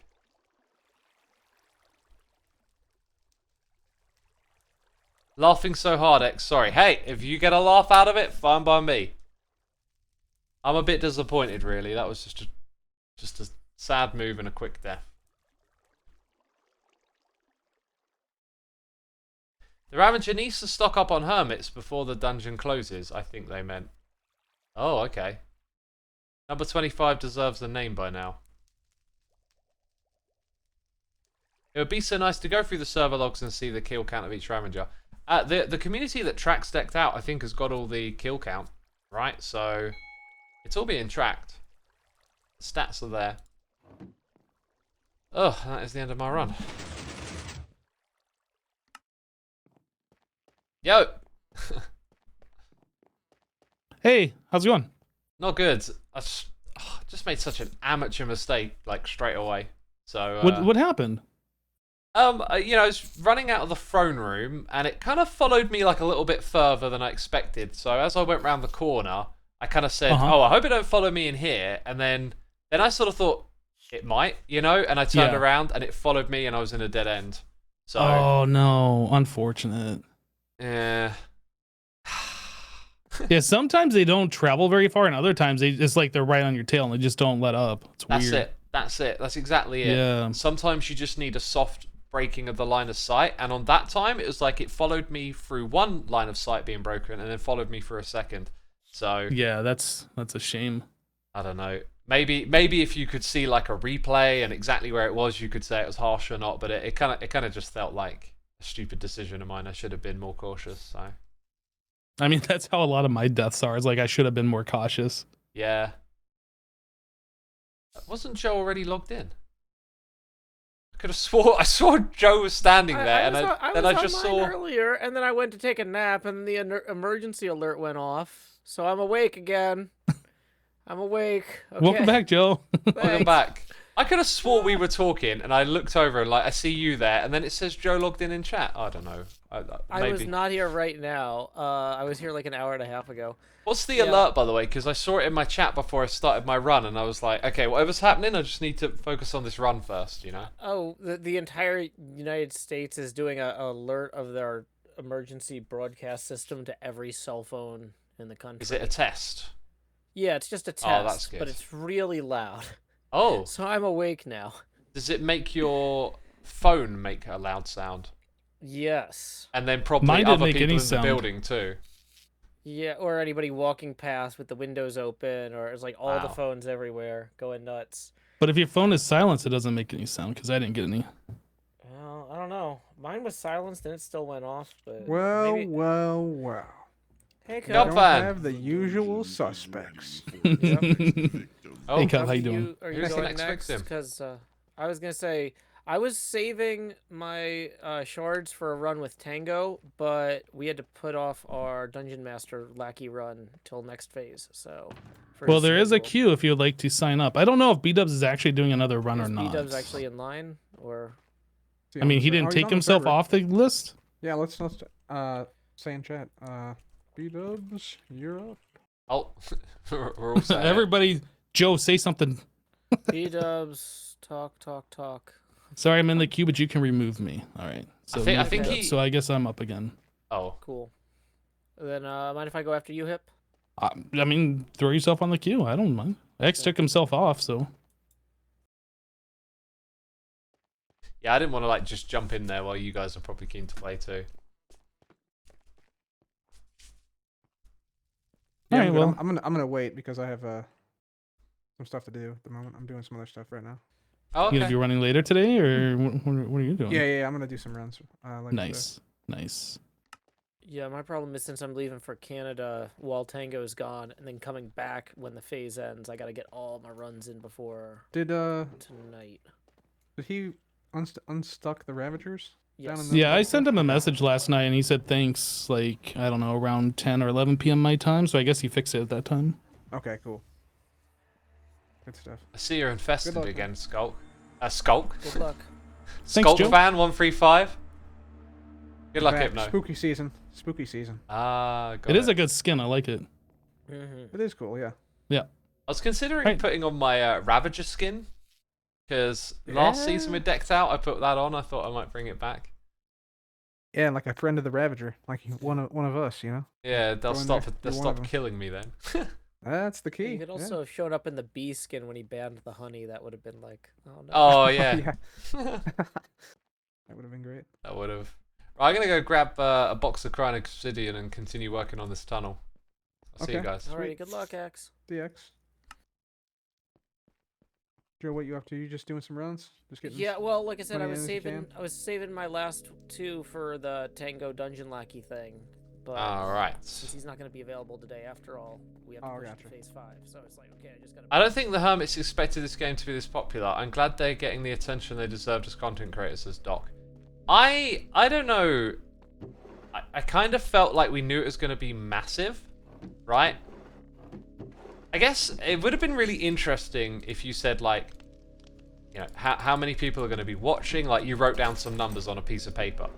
Laughing so hard, X. Sorry. Hey, if you get a laugh out of it, fine by me. I'm a bit disappointed, really. That was just a sad move and a quick death. The Ravager needs to stock up on hermits before the dungeon closes, I think they meant. Oh, okay. Number 25 deserves a name by now. It would be so nice to go through the server logs and see the kill count of each Ravager. The community that tracks decked out, I think, has got all the kill count, right? So it's all being tracked. The stats are there. Ugh, that is the end of my run. Yo! Hey, how's it going? Not good. I just made such an amateur mistake, like, straight away. So, What happened? You know, I was running out of the throne room, and it kind of followed me, like, a little bit further than I expected. So as I went round the corner, I kind of said, Uh-huh. "Oh, I hope it don't follow me in here." And then I sort of thought it might, you know. And I turned Yeah. around and it followed me, and I was in a dead end. So Oh no, unfortunate. yeah. Yeah, sometimes they don't travel very far, and other times it's like they're right on your tail and they just don't let up. It's That's weird. it. That's it. That's exactly it. Yeah. Sometimes you just need a soft breaking of the line of sight, and on that time it was like it followed me through one line of sight being broken, and then followed me for a second. So Yeah, that's a shame. I don't know. Maybe if you could see like a replay and exactly where it was, you could say it was harsh or not. But it kind of just felt like a stupid decision of mine. I should have been more cautious. So I mean, that's how a lot of my deaths are. It's like I should have been more cautious. yeah. Wasn't Joe already logged in? I swore Joe was standing there, and I just saw earlier, and then I went to take a nap, and the emergency alert went off. So I'm awake again. I'm awake. Okay. Welcome back, Joe. Welcome Thanks. back. I could have swore we were talking, and I looked over and like I see you there, and then it says Joe logged in chat. I don't know. I Maybe. was not here right now. I was here like an hour and a half ago. What's the Yeah. alert, by the way? Because I saw it in my chat before I started my run, and I was like, okay, whatever's happening, I just need to focus on this run first, you know? Oh, the entire United States is doing a alert of their emergency broadcast system to every cell phone in the country. Is it a test? Yeah, it's just a test, Oh, that's but good. it's really loud. Oh, So I'm awake now. does it make your phone make a loud sound? Yes. And then probably Mine didn't other make people any in sound. the building too. Yeah, or anybody walking past with the windows open, or it's like all the Wow. phones everywhere going nuts. But if your phone is silenced, it doesn't make any sound because I didn't get any. Well, I don't know. Mine was silenced and it still went off, but Well, maybe... well. Hey, Yup. Cub. Don't Fan. have the usual suspects. Oh, Hey, Cub, how you doing? Are you Who's the going next next? victim? Because I was gonna say I was saving my shards for a run with Tango, but we had to put off our Dungeon Master Lackey run till next phase. So, for Well, his there is a schedule. queue if you'd like to sign up. I don't know if B-Dubs is actually doing another run or Is not. B-Dubs actually in line, or See, I mean, on he the ser- didn't oh, he's take on the himself server. off the list. Yeah, let's say in chat. B-dubs, you're up. oh. We're all saying it. Everybody, Joe, say something. B-Dubs talk. Sorry, I'm in the queue, but you can remove me. All right. So, I no think B-Dubs. he- So I guess I'm up again. Oh, Cool. Then mind if I go after you, Hip? I mean, throw yourself on the queue. I don't mind. X took himself off, so. yeah. I didn't want to like just jump in there while you guys are probably keen to play too. Yeah, All right, I'm good. well. I'm gonna wait because I have some stuff to do at the moment. I'm doing some other stuff right now. Oh, You gonna okay. be running later today, or what are you doing? Yeah, I'm gonna do some runs. Like Nice. Yeah, my problem is since I'm leaving for Canada while Tango's gone, and then coming back when the phase ends, I gotta get all my runs in before Did tonight. he unstuck the Ravagers? Down Yes. in the- Yeah, I sent him a message last night, and he said thanks. Like, I don't know, around 10 or 11 p.m. my time. So I guess he fixed it at that time. Okay, cool. Good stuff. I see you're infested luck, man. again, Skulk. Skulk. Good luck. Skulk Joe. fan 135. Good luck, Back. Hypno. Spooky season. Spooky season. Ah, got It is a good skin. I like it. Mm-hmm. It is cool. Yeah. I was considering Right. putting on my Ravager skin because last season we decked out. I put that on. I thought I might bring it back. Yeah, and like a friend of the Ravager, like one of us, you know. Yeah, they'll Go in stop. there, They'll you're one of stop them. killing me then. That's the key. You could also have shown up in the bee skin when he banned the honey. That would have been like, oh no. Oh yeah, Yeah. That would have been great. that would have. Right, I'm gonna go grab a box of cryonic obsidian and continue working on this tunnel. I'll see you Okay. guys. Alrighty, good luck, X. DX. Joe, what you up to? You just doing some runs? Just getting. Yeah, well, like I said, I money was in as you saving. can? I was saving my last two for the Tango Dungeon Lackey thing, but All right. since he's not going to be available today, after all, we have to Oh, push gotcha. to phase 5. So it's like, okay, I just got to. I don't think the Hermits expected this game to be this popular. I'm glad they're getting the attention they deserved as content creators, says Doc. I don't know. I kind of felt like we knew it was going to be massive, right? I guess it would have been really interesting if you said like, you know, how many people are going to be watching. Like you wrote down some numbers on a piece of paper.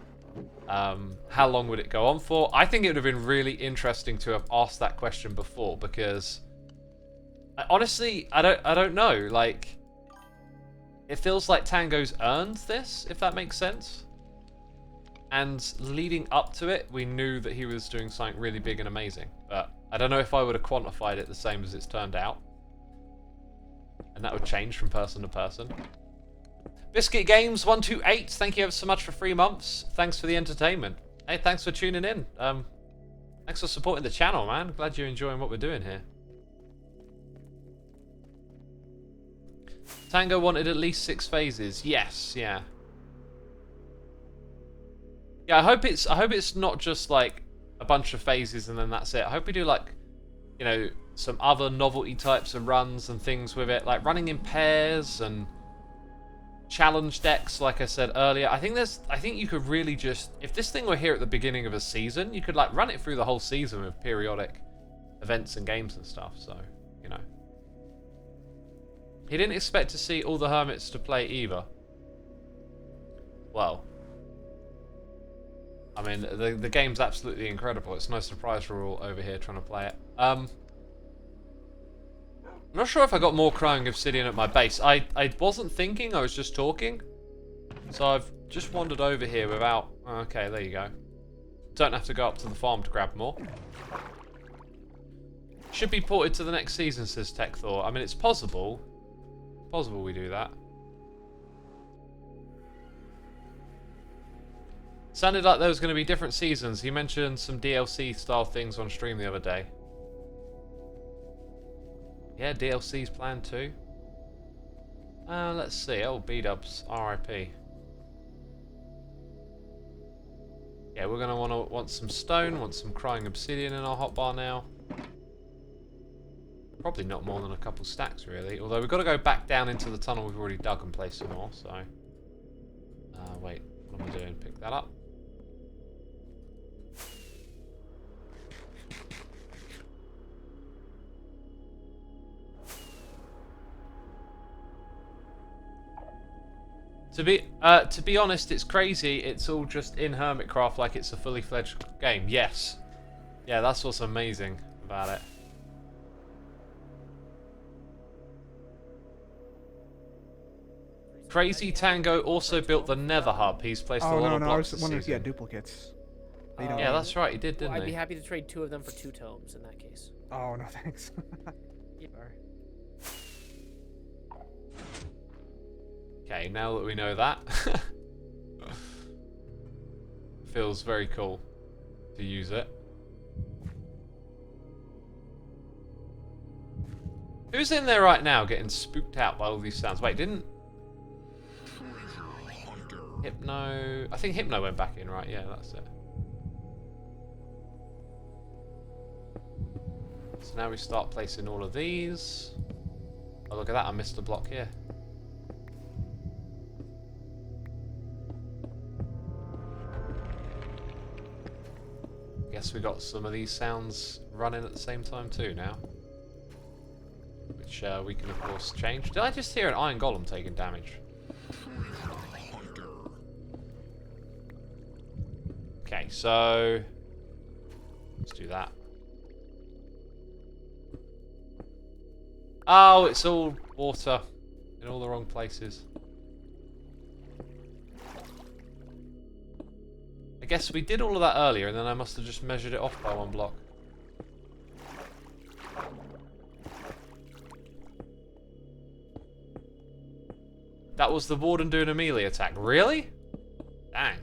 How long would it go on for? I think it would have been really interesting to have asked that question before, because honestly, I don't know. Like, it feels like Tango's earned this, if that makes sense. And leading up to it, we knew that he was doing something really big and amazing. But I don't know if I would have quantified it the same as it's turned out. And that would change from person to person. Biscuit Games 128, thank you ever so much for 3 months. Thanks for the entertainment. Hey, thanks for tuning in. Thanks for supporting the channel, man. Glad you're enjoying what we're doing here. Tango wanted at least 6 phases. Yes, yeah. Yeah, I hope it's not just like a bunch of phases and then that's it. I hope we do like, you know, some other novelty types of runs and things with it, like running in pairs and challenge decks, like I said earlier. I think you could really just, if this thing were here at the beginning of a season, you could like run it through the whole season with periodic events and games and stuff, so, you know. He didn't expect to see all the hermits to play either. Well, I mean, the game's absolutely incredible. It's no surprise we're all over here trying to play it. I'm not sure if I got more crying obsidian at my base. I wasn't thinking, I was just talking. So I've just wandered over here without... Okay, there you go. Don't have to go up to the farm to grab more. Should be ported to the next season, says Tech Thor. I mean, it's possible. Possible we do that. Sounded like there was going to be different seasons. He mentioned some DLC style things on stream the other day. Yeah, DLC's planned too. Let's see. Oh, B-dubs, RIP. Yeah, we're gonna want some stone, want some crying obsidian in our hotbar now. Probably not more than a couple stacks, really. Although we've got to go back down into the tunnel we've already dug and place some more. So, wait, what am I doing? Pick that up. To be honest, it's crazy. It's all just in Hermitcraft like it's a fully fledged game. Yes. Yeah, that's what's amazing about it. Crazy Tango also built the Nether Hub. He's placed a lot of blocks I was this wondering if he season. had duplicates. You don't Yeah, need that's right. He did, didn't I'd be he? happy to trade 2 of them for 2 tomes in that case. Oh, no, thanks. Yeah. Sorry. Okay, now that we know that, feels very cool to use it. Who's in there right now getting spooked out by all these sounds? Wait, didn't Hypno... I think Hypno went back in, right? Yeah, that's it. So now we start placing all of these. Oh, look at that, I missed a block here. Guess we got some of these sounds running at the same time too now. Which we can of course change. Did I just hear an iron golem taking damage? Okay, so let's do that. Oh, it's all water in all the wrong places. I guess we did all of that earlier and then I must have just measured it off by 1 block. That was the warden doing a melee attack. Really? Dang.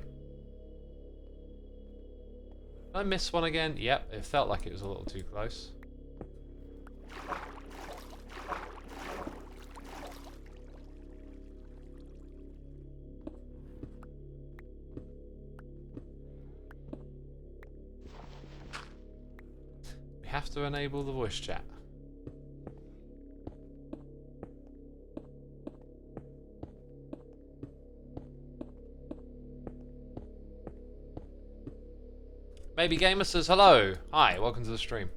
Did I miss one again? Yep, it felt like it was a little too close. We have to enable the voice chat. Baby Gamer says hello. Hi, welcome to the stream.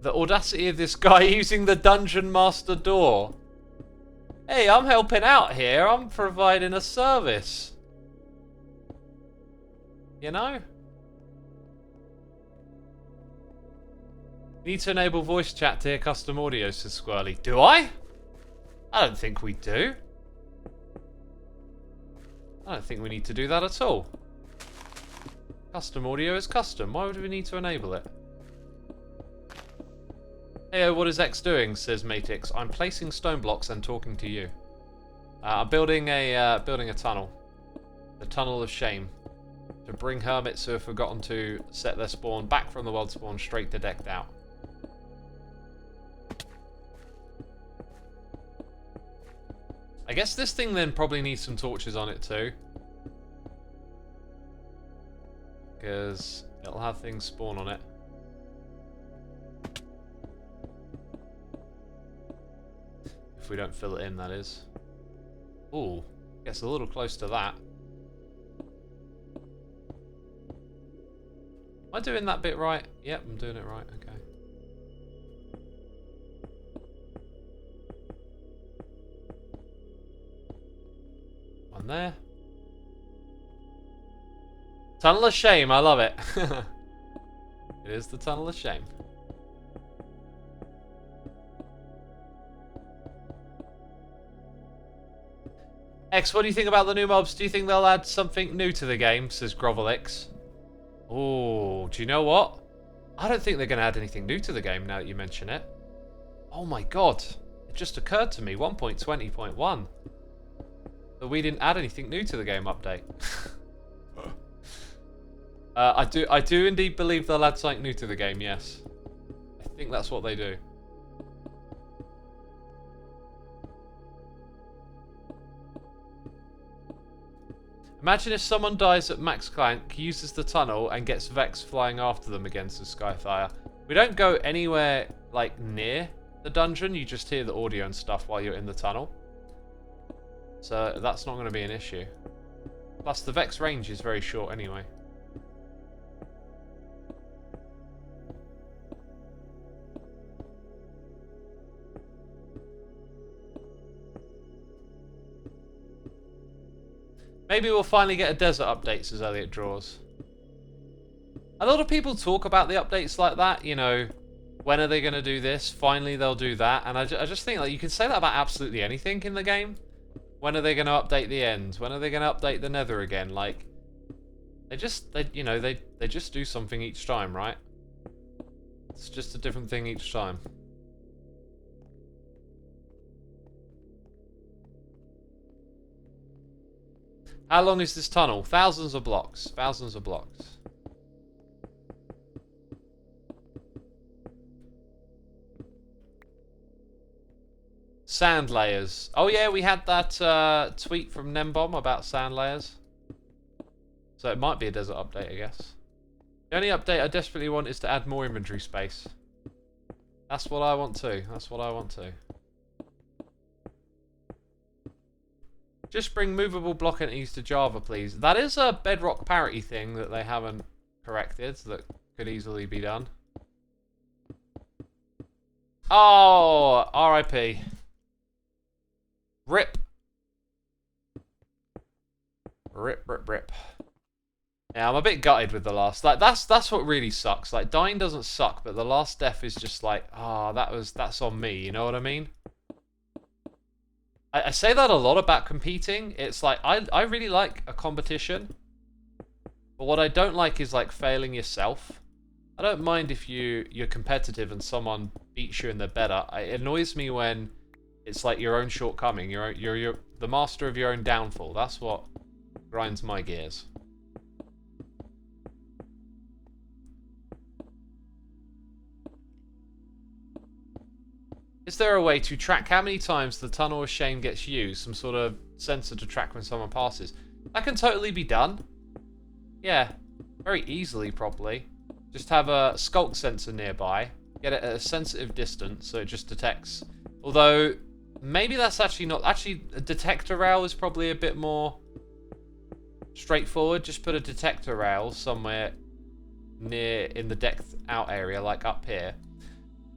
The audacity of this guy using the dungeon master door. Hey, I'm helping out here. I'm providing a service. You know? Need to enable voice chat to hear custom audio, says Squirrely. Do I? I don't think we do. I don't think we need to do that at all. Custom audio is custom. Why would we need to enable it? Hey, what is X doing? Says Matix. I'm placing stone blocks and talking to you. I'm building a tunnel. The tunnel of shame. To bring hermits who have forgotten to set their spawn back from the world spawn straight to decked out. I guess this thing then probably needs some torches on it too. Because it'll have things spawn on it. If we don't fill it in, that is. Ooh, gets a little close to that. Am I doing that bit right? Yep, I'm doing it right, okay. One there. Tunnel of Shame, I love it. It is the Tunnel of Shame. X, what do you think about the new mobs? Do you think they'll add something new to the game? Says Grovelix. Oh, do you know what? I don't think they're going to add anything new to the game now that you mention it. Oh my god. It just occurred to me, 1.20.1. That we didn't add anything new to the game update. I do indeed believe they'll add something new to the game, yes. I think that's what they do. Imagine if someone dies at Max Clank, uses the tunnel, and gets Vex flying after them against the Skyfire. We don't go anywhere, like, near the dungeon. You just hear the audio and stuff while you're in the tunnel. So that's not going to be an issue. Plus, the Vex range is very short anyway. Maybe we'll finally get a desert update, says Elliot Draws. A lot of people talk about the updates like that, you know, when are they going to do this? Finally they'll do that. And I just think like you can say that about absolutely anything in the game. When are they going to update the end? When are they going to update the nether again? Like, they just do something each time, right? It's just a different thing each time. How long is this tunnel? Thousands of blocks. Thousands of blocks. Sand layers. Oh yeah, we had that tweet from Nembomb about sand layers. So it might be a desert update, I guess. The only update I desperately want is to add more inventory space. That's what I want to. That's what I want to. Just bring movable block entities to Java, please. That is a bedrock parity thing that they haven't corrected that could easily be done. Oh, RIP. Rip. Rip, rip, rip. Yeah, I'm a bit gutted with the last. Like that's what really sucks. Like dying doesn't suck, but the last death is just like, ah, oh, that's on me. You know what I mean? I say that a lot about competing. It's like, I really like a competition. But what I don't like is like failing yourself. I don't mind if you're competitive and someone beats you and they're better. It annoys me when it's like your own shortcoming. You're the master of your own downfall. That's what grinds my gears. Is there a way to track how many times the Tunnel of Shame gets used? Some sort of sensor to track when someone passes? That can totally be done. Yeah, very easily probably. Just have a skulk sensor nearby. Get it at a sensitive distance so it just detects. Although, maybe that's actually not... Actually, a detector rail is probably a bit more straightforward. Just put a detector rail somewhere near in the decked out area, like up here.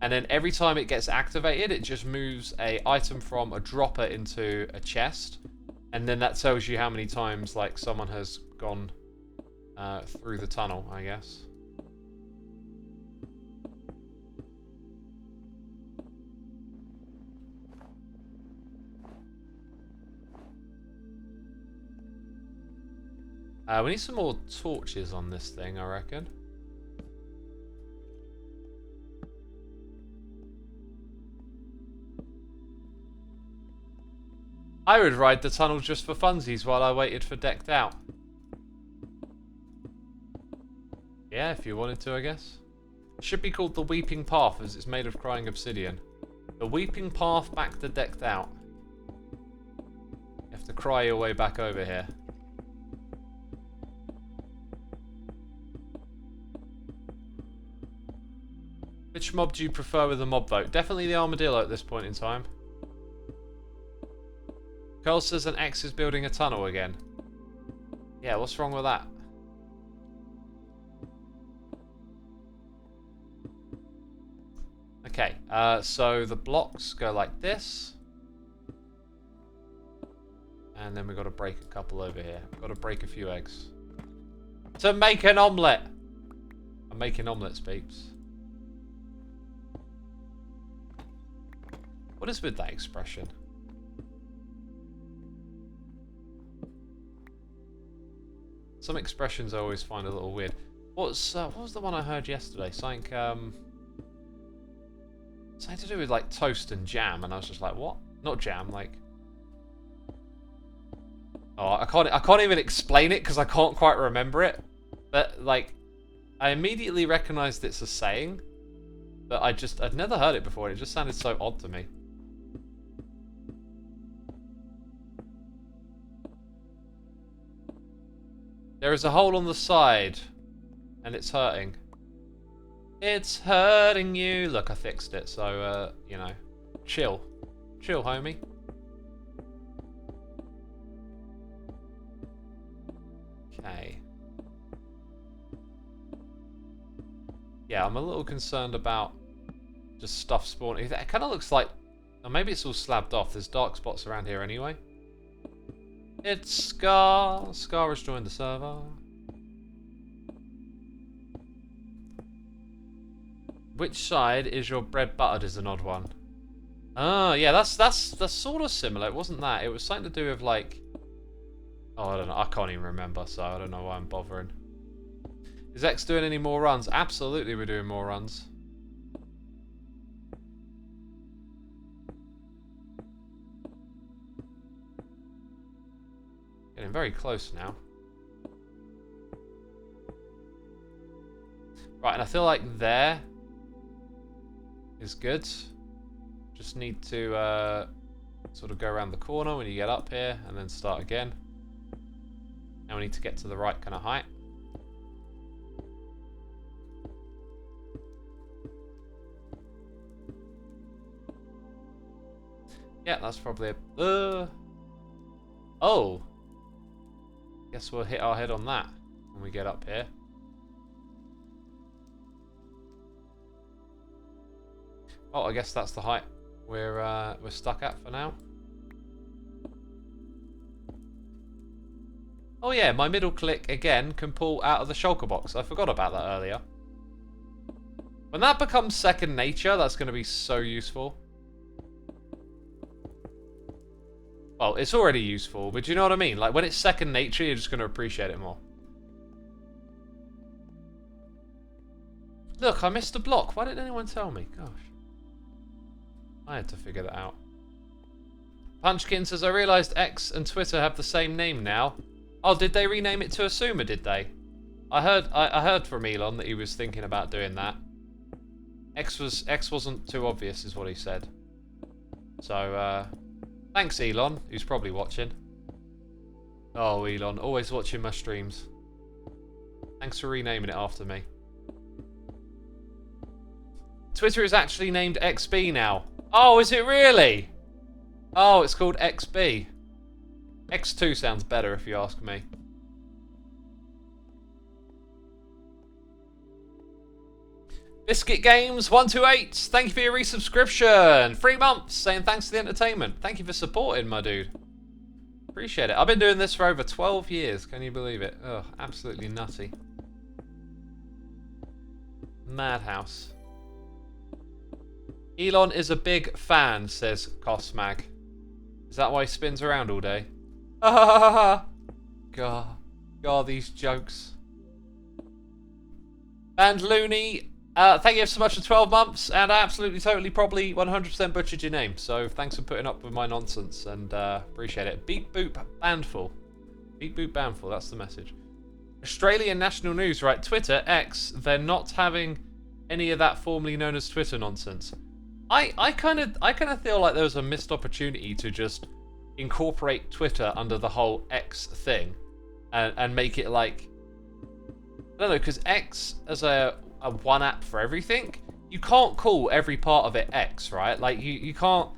And then every time it gets activated, it just moves a item from a dropper into a chest. And then that tells you how many times like someone has gone through the tunnel, I guess. We need some more torches on this thing, I reckon. I would ride the tunnel just for funsies while I waited for decked out. Yeah, if you wanted to, I guess. It should be called the Weeping Path, as it's made of crying obsidian. The Weeping Path back to decked out. You have to cry your way back over here. Which mob do you prefer with a mob vote? Definitely the armadillo at this point in time. Cole says an X is building a tunnel again. Yeah, what's wrong with that? Okay, so the blocks go like this. And then we've got to break a couple over here. Got to break a few eggs. To make an omelette! I'm making omelettes, peeps. What is with that expression? Some expressions I always find a little weird. What was the one I heard yesterday? Something to do with like toast and jam, and I was just like, what? Not jam, like. Oh, I can't even explain it because I can't quite remember it. But like, I immediately recognised it's a saying, but I'd never heard it before. It just sounded so odd to me. There is a hole on the side, and it's hurting. It's hurting you. Look, I fixed it, so, you know, chill. Chill, homie. Okay. Yeah, I'm a little concerned about just stuff spawning. It kind of looks like, or maybe it's all slabbed off. There's dark spots around here anyway. It's Scar. Scar has joined the server. Which side is your bread buttered is an odd one. Ah, yeah, that's sort of similar. It wasn't that. It was something to do with like, oh, I don't know. I can't even remember, so I don't know why I'm bothering. Is X doing any more runs? Absolutely, we're doing more runs. Getting very close now. Right, and I feel like there is good. Just need to sort of go around the corner when you get up here and then start again. Now we need to get to the right kind of height. Yeah, that's probably a... Oh! Guess we'll hit our head on that when we get up here. Oh, I guess that's the height we're stuck at for now. Oh yeah, my middle click again can pull out of the shulker box. I forgot about that earlier. When that becomes second nature, that's going to be so useful. Well, it's already useful, but do you know what I mean? Like, when it's second nature, you're just going to appreciate it more. Look, I missed a block. Why didn't anyone tell me? Gosh. I had to figure that out. Punchkin says, I realised X and Twitter have the same name now. Oh, did they rename it to Xisuma, did they? I heard from Elon that he was thinking about doing that. X wasn't too obvious, is what he said. So, thanks, Elon, who's probably watching. Oh, Elon, always watching my streams. Thanks for renaming it after me. Twitter is actually named XB now. Oh, is it really? Oh, it's called XB. X2 sounds better if you ask me. Biscuit Games 128, thank you for your resubscription. 3 months, saying thanks to the entertainment. Thank you for supporting, my dude. Appreciate it. I've been doing this for over 12 years. Can you believe it? Oh, absolutely nutty. Madhouse. Elon is a big fan, says Cosmag. Is that why he spins around all day? God, these jokes. And Looney, thank you so much for 12 months, and I absolutely, totally, probably 100% butchered your name, so thanks for putting up with my nonsense, and appreciate it. Beep boop bandful. Beep boop bandful, that's the message. Australian national news, right? Twitter, X, they're not having any of that formerly known as Twitter nonsense. I kind of feel like there was a missed opportunity to just incorporate Twitter under the whole X thing, and make it like, I don't know, because X as a one app for everything, you can't call every part of it X, right? Like you can't,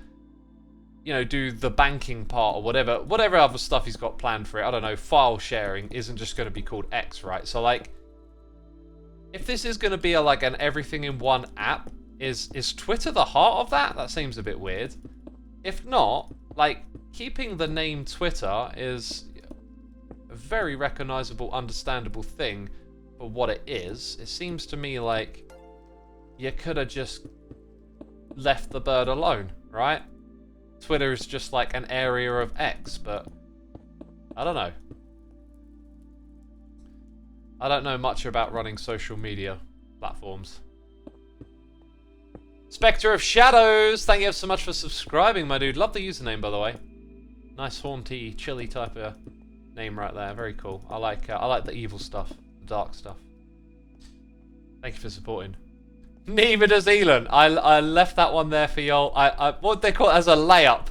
you know, do the banking part or whatever other stuff he's got planned for it. I don't know, file sharing isn't just going to be called X, right? So like, if this is going to be like an everything in one app, is Twitter the heart of that? That seems a bit weird. If not, like, keeping the name Twitter is a very recognizable, understandable thing for what it is. It seems to me like you could have just left the bird alone, right? Twitter is just like an area of X, but I don't know. I don't know much about running social media platforms. Spectre of Shadows, thank you so much for subscribing, my dude. Love the username, by the way. Nice, haunty, chilly type of name right there. Very cool. I like the evil stuff, the dark stuff. Thank you for supporting. Neither does Elon. I left that one there for y'all. What they call it as a layup.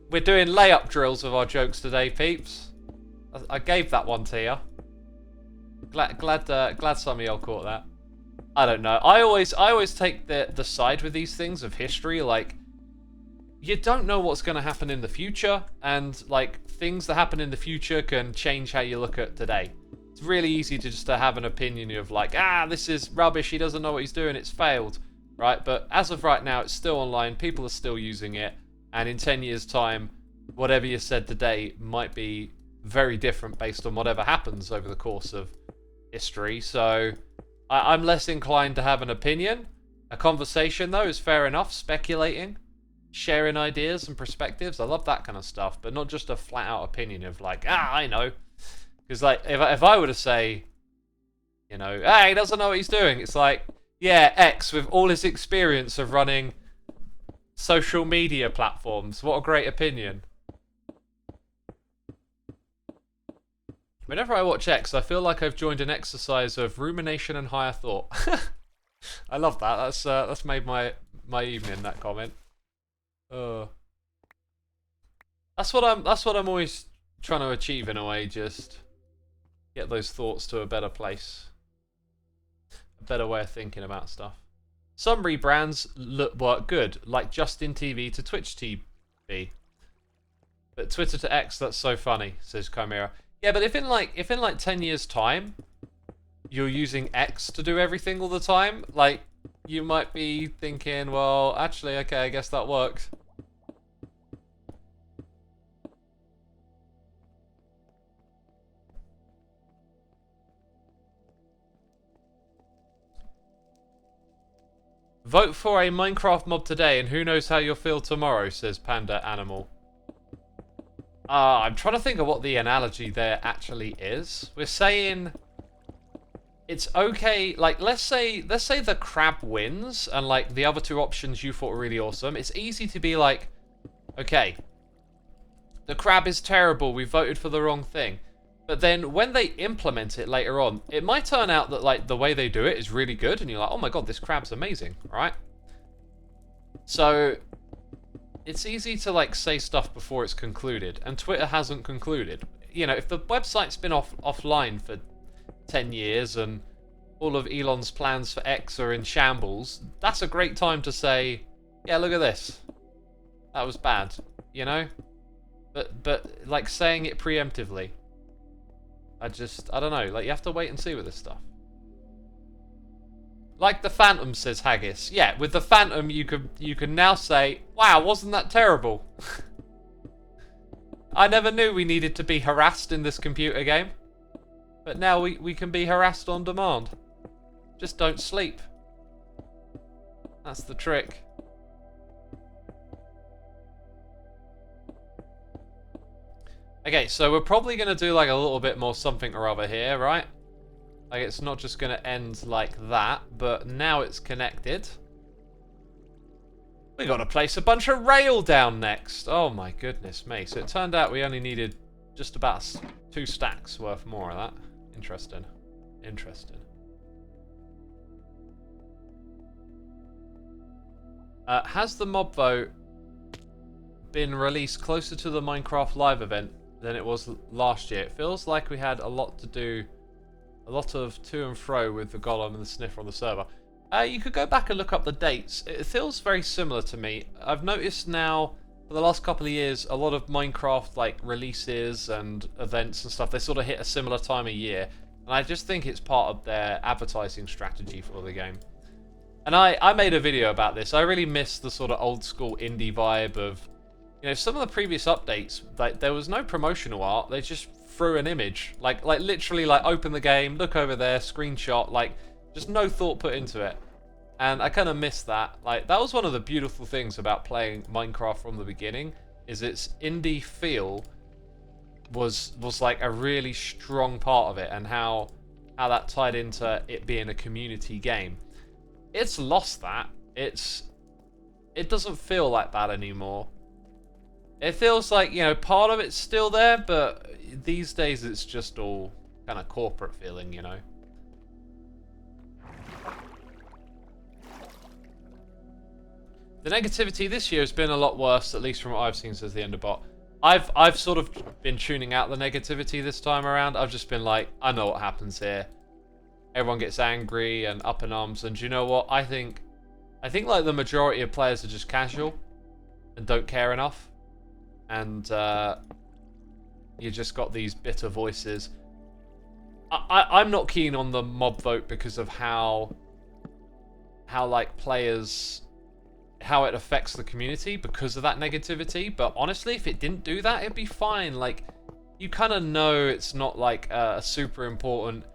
We're doing layup drills with our jokes today, peeps. I gave that one to you. Glad some of y'all caught that. I don't know. I always take the side with these things of history. Like, you don't know what's going to happen in the future, and like things that happen in the future can change how you look at today. It's really easy to just have an opinion of like, this is rubbish. He doesn't know what he's doing. It's failed, right? But as of right now, it's still online. People are still using it, and in 10 years' time, whatever you said today might be very different based on whatever happens over the course of history. So I'm less inclined to have an opinion. A conversation, though, is fair enough. Speculating, sharing ideas and perspectives. I love that kind of stuff, but not just a flat-out opinion of like, I know. Because like, if I were to say, you know, he doesn't know what he's doing, it's like, yeah, X, with all his experience of running social media platforms, what a great opinion. Whenever I watch X, I feel like I've joined an exercise of rumination and higher thought. I love that. That's made my evening, that comment. That's what I'm always trying to achieve in a way. Just get those thoughts to a better place, a better way of thinking about stuff. Some rebrands work good, like Justin TV to Twitch TV. But Twitter to X, that's so funny, says Chimera. Yeah, but if in like 10 years' time, you're using X to do everything all the time, like, you might be thinking, well, actually, okay, I guess that worked. Vote for a Minecraft mob today, and who knows how you'll feel tomorrow, says Panda Animal. I'm trying to think of what the analogy there actually is. We're saying it's okay, like, let's say the crab wins, and like the other two options you thought were really awesome. It's easy to be like, okay, the crab is terrible, we voted for the wrong thing. But then when they implement it later on, it might turn out that like the way they do it is really good, and you're like, oh my god, this crab's amazing, right? So it's easy to like say stuff before it's concluded, and Twitter hasn't concluded. You know, if the website's been offline for 10 years and all of Elon's plans for X are in shambles, that's a great time to say, yeah, look at this. That was bad, you know? But like saying it preemptively, I don't know, like you have to wait and see with this stuff. Like the Phantom, says Haggis. Yeah, with the Phantom, you can now say, wow, wasn't that terrible? I never knew we needed to be harassed in this computer game. But now we can be harassed on demand. Just don't sleep. That's the trick. Okay, so we're probably going to do like a little bit more something or other here, right? Like it's not just going to end like that, but now it's connected. We got to place a bunch of rail down next. Oh my goodness me. So it turned out we only needed just about 2 stacks worth more of that. Interesting. Interesting. Has the mob vote been released closer to the Minecraft live event than it was last year? It feels like we had a lot to do, a lot of to and fro with the Golem and the Sniffer on the server. You could go back and look up the dates. It feels very similar to me. I've noticed now for the last couple of years a lot of Minecraft like releases and events and stuff, they sort of hit a similar time of year, and I just think it's part of their advertising strategy for the game. And I made a video about this. I really miss the sort of old school indie vibe of, you know, some of the previous updates, like there was no promotional art. They just threw an image, like literally like open the game, look over there, screenshot, like just no thought put into it. And I kind of miss that. Like that was one of the beautiful things about playing Minecraft from the beginning, is its indie feel was like a really strong part of it, and how that tied into it being a community game. It's lost that. It doesn't feel like that anymore. It feels like, you know, part of it's still there, but these days it's just all kind of corporate feeling, you know. The negativity this year has been a lot worse, at least from what I've seen, says the Enderbot. I've sort of been tuning out the negativity this time around. I've just been like, I know what happens here. Everyone gets angry and up in arms, and you know what? I think like the majority of players are just casual and don't care enough, and you just got these bitter voices. I'm not keen on the mob vote because of how like players, how it affects the community because of that negativity. But honestly, if it didn't do that, it'd be fine. Like, you kind of know it's not like a super important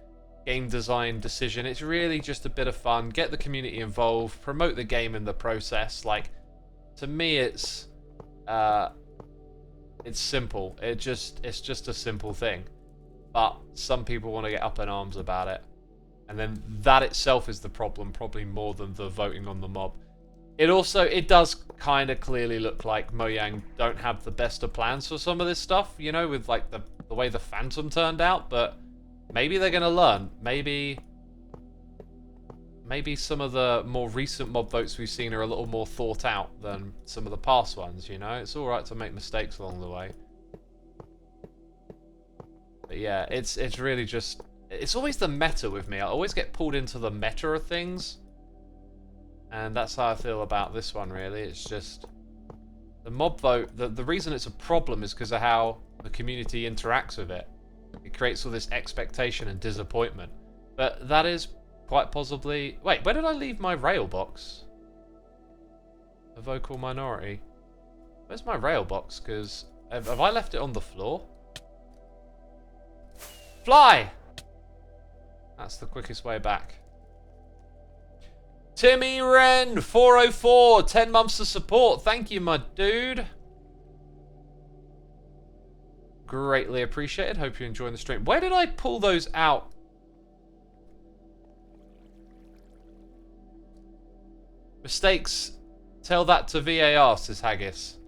game design decision. It's really just a bit of fun. Get the community involved, promote the game in the process. Like, to me, it's simple. It's just a simple thing. But some people want to get up in arms about it, and then that itself is the problem, probably more than the voting on the mob. It does kind of clearly look like Mojang don't have the best of plans for some of this stuff, you know, with like the way the Phantom turned out, but maybe they're going to learn. Maybe some of the more recent mob votes we've seen are a little more thought out than some of the past ones, you know? It's alright to make mistakes along the way. But yeah, it's really just, it's always the meta with me. I always get pulled into the meta of things. And that's how I feel about this one, really. It's just the mob vote, the reason it's a problem is because of how the community interacts with it. It creates all this expectation and disappointment. But that is quite possibly... Wait, where did I leave my rail box? A vocal minority. Where's my rail box? Because have I left it on the floor? Fly! That's the quickest way back. Timmy Wren 404, 10 months of support. Thank you, my dude. Greatly appreciated. Hope you're enjoying the stream. Where did I pull those out? Mistakes. Tell that to VAR, says Haggis.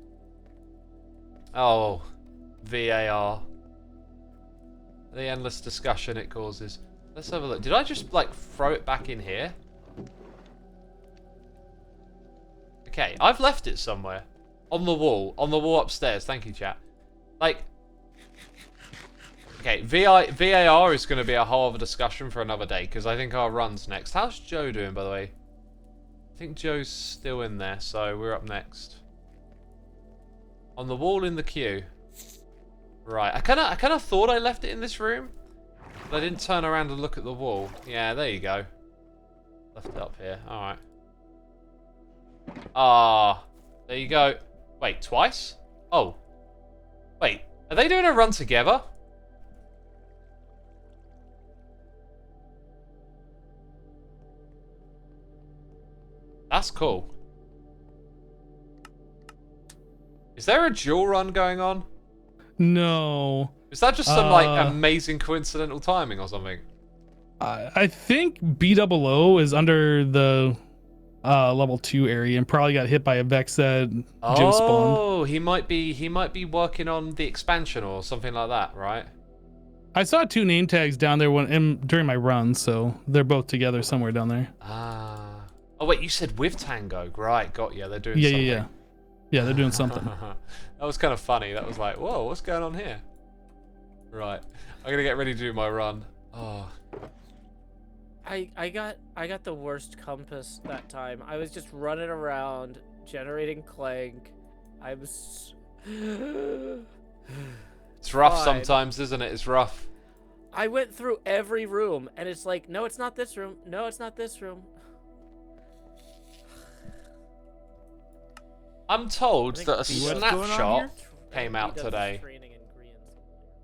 Oh, VAR. The endless discussion it causes. Let's have a look. Did I just, like, throw it back in here? Okay, I've left it somewhere. On the wall. On the wall upstairs. Thank you, chat. Like... Okay, VAR is going to be a whole other discussion for another day, because I think our run's next. How's Joe doing, by the way? I think Joe's still in there, so we're up next. On the wall in the queue. Right, I kind of thought I left it in this room, but I didn't turn around and look at the wall. Yeah, there you go. Left it up here. Alright. Ah, there you go. Wait, twice? Oh. Wait, are they doing a run together? That's cool. Is there a dual run going on? No. Is that just some like amazing coincidental timing or something? I think BOO is under the level 2 area and probably got hit by a Vex that Jim spawned. Oh, he might be working on the expansion or something like that, right? I saw 2 name tags down there during my run, so they're both together somewhere down there. Ah. Oh wait, you said with Tango, right? Got you. They're doing something. Yeah, they're doing something. That was kind of funny. That was like, whoa, what's going on here? Right, I'm gonna get ready to do my run. Oh. I got the worst compass that time. I was just running around generating clank. I was. It's rough Fine. sometimes, isn't it? It's rough. I went through every room, and it's like, no, it's not this room. No, it's not this room. I'm told that a What's going on snapshot here? came out today.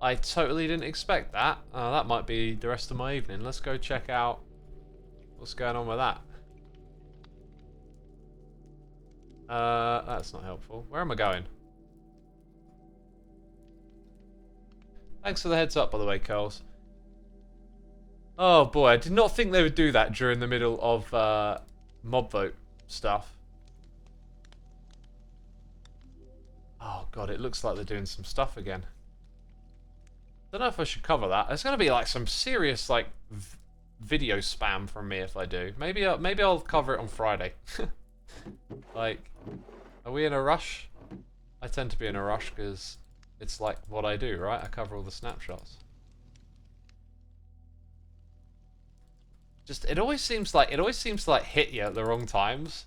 I totally didn't expect that. That might be the rest of my evening. Let's go check out what's going on with that. That's not helpful. Where am I going? Thanks for the heads up, by the way, Curls. Oh boy, I did not think they would do that during the middle of mob vote stuff. Oh god, it looks like they're doing some stuff again. Don't know if I should cover that. It's gonna be like some serious like video spam from me if I do. Maybe I'll cover it on Friday. Like, are we in a rush? I tend to be in a rush because it's like what I do, right? I cover all the snapshots. Just it always seems to like hit you at the wrong times.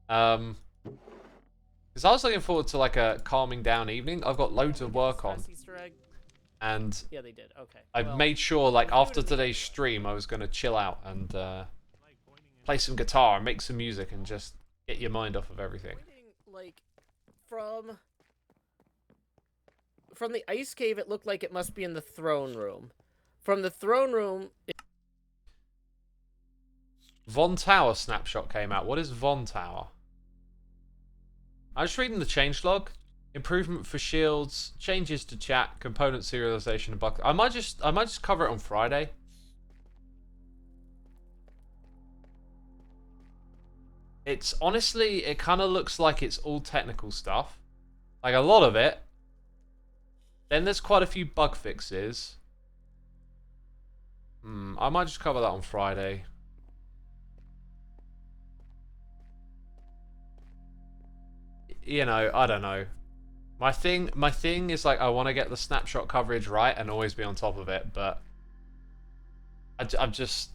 Because I was looking forward to like a calming down evening. I've got loads of work on. And yeah, they did. Okay. I've made sure, like, after today's stream, I was going to chill out and play some guitar and make some music and just get your mind off of everything. Like, from the ice cave, it looked like it must be in the throne room. From the throne room... Von Tower snapshot came out. What is Von Tower? I was reading the changelog. Improvement for shields, changes to chat, component serialization, and bug. I might just cover it on Friday. It's honestly, it kind of looks like it's all technical stuff, like a lot of it. Then there's quite a few bug fixes. I might just cover that on Friday. You know, I don't know. My thing is like I want to get the snapshot coverage right and always be on top of it, but I'm just,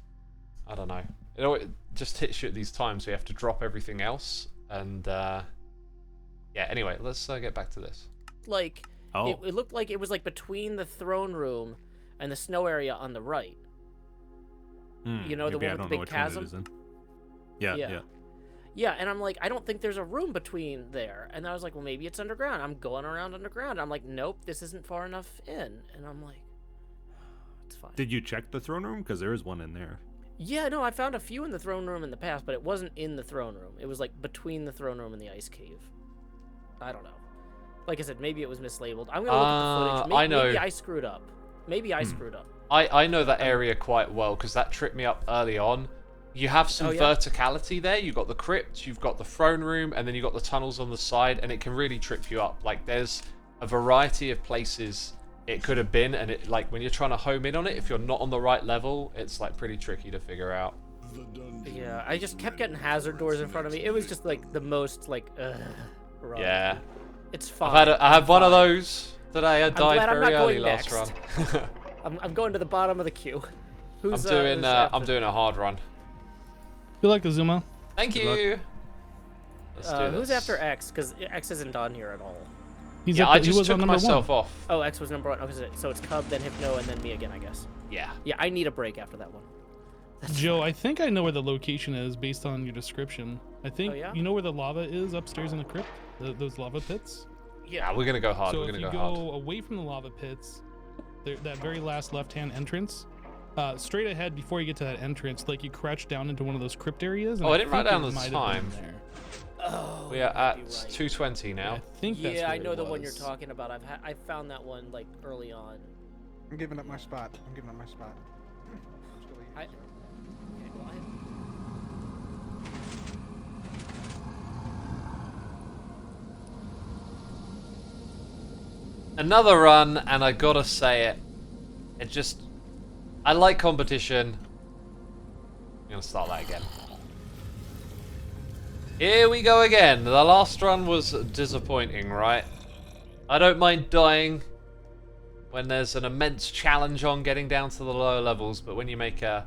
I don't know. It just hits you at these times where you have to drop everything else, and yeah. Anyway, let's get back to this. Like, it looked like it was like between the throne room and the snow area on the right. You know, the one with the big chasm. Yeah. Yeah, and I'm like, I don't think there's a room between there. And I was like, well, maybe it's underground. I'm going around underground. I'm like, nope, this isn't far enough in. And I'm like, it's fine. Did you check the throne room? Because there is one in there. Yeah, no, I found a few in the throne room in the past, but it wasn't in the throne room. It was like between the throne room and the ice cave. I don't know. Like I said, maybe it was mislabeled. I'm going to look at the footage. I know. Maybe I screwed up. Maybe I screwed up. I know that area quite well because that tripped me up early on. You have some verticality there. You've got the crypt, you've got the throne room, and then you've got the tunnels on the side, and it can really trip you up. Like, there's a variety of places it could have been, and it, like, when you're trying to home in on it, if you're not on the right level, it's, like, pretty tricky to figure out. Yeah, I just kept getting hazard doors in front of me. It was just, like, the most, like, run. Yeah. It's fine. I had one of those today. I died glad I'm very not early going last next. run. I'm going to the bottom of the queue. I'm doing a hard run. Good luck, Xisuma. Thank you. Let's do this. Who's after X? Because X isn't on here at all. Yeah, I just took myself off. Oh, X was number 1. Okay, so it's Cub, then Hypno, and then me again, I guess. Yeah. Yeah, I need a break after that one. Joe, I think I know where the location is based on your description. I think yeah? you know where the lava is upstairs in the crypt? Those lava pits? Yeah, we're gonna go hard. So We're if gonna you go go hard. away from the lava pits, that very last left-hand entrance, straight ahead before you get to that entrance, like you crouch down into one of those crypt areas. And Oh, I didn't write think down it the might have time. been there. Oh, We are you might at be right. 2:20 now. I think that's Yeah, where I know it the one you're was. talking about. I found that one like early on. I'm giving up my spot. I'm giving up my spot. Still eating, I- so. Okay, well, Another run, and I gotta say it. It just... I like competition. I'm gonna start that again. Here we go again. The last run was disappointing, right? I don't mind dying when there's an immense challenge on getting down to the lower levels, but when you make a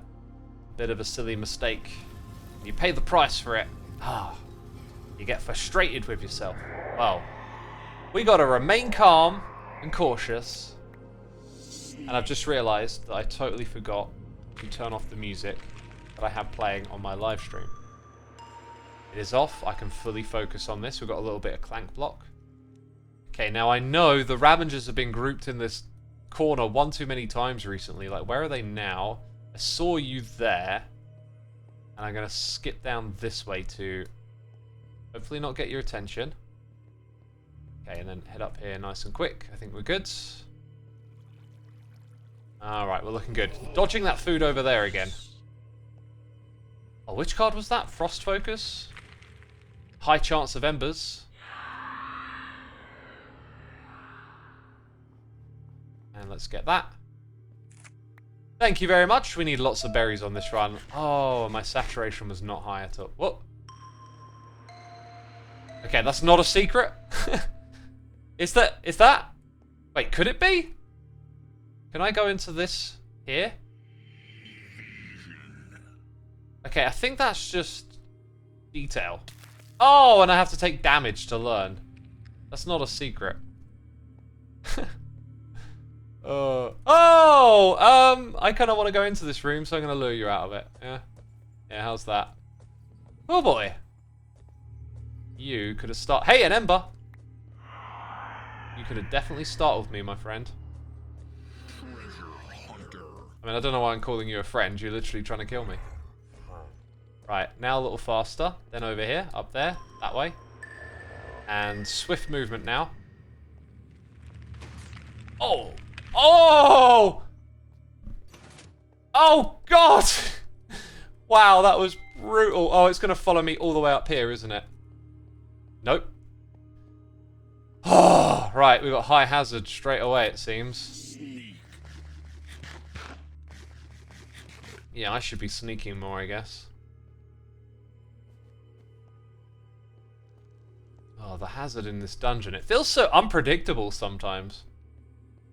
bit of a silly mistake, you pay the price for it. You get frustrated with yourself. Well, we gotta remain calm and cautious. And I've just realized that I totally forgot to turn off the music that I have playing on my live stream. It is off. I can fully focus on this. We've got a little bit of clank block. Okay, now I know the Ravengers have been grouped in this corner one too many times recently. Like, where are they now? I saw you there. And I'm going to skip down this way to hopefully not get your attention. Okay, and then head up here nice and quick. I think we're good. Alright, we're looking good. Dodging that food over there again. Oh, which card was that? Frost Focus? High chance of embers. And let's get that. Thank you very much. We need lots of berries on this run. Oh, my saturation was not high at all. What? Okay, that's not a secret. Is that? Wait, could it be? Can I go into this here? Okay, I think that's just detail. Oh, and I have to take damage to learn. That's not a secret. I kind of want to go into this room, so I'm going to lure you out of it. Yeah. Yeah, how's that? Oh boy. You could have started. Hey, an ember. You could have definitely startled me, my friend. I mean, I don't know why I'm calling you a friend. You're literally trying to kill me. Right, now a little faster. Then over here, up there, that way. And swift movement now. Oh! Oh! Oh, God! Wow, that was brutal. Oh, it's going to follow me all the way up here, isn't it? Nope. Oh, right, we've got high hazard straight away, it seems. Yeah, I should be sneaking more, I guess. Oh, the hazard in this dungeon. It feels so unpredictable sometimes.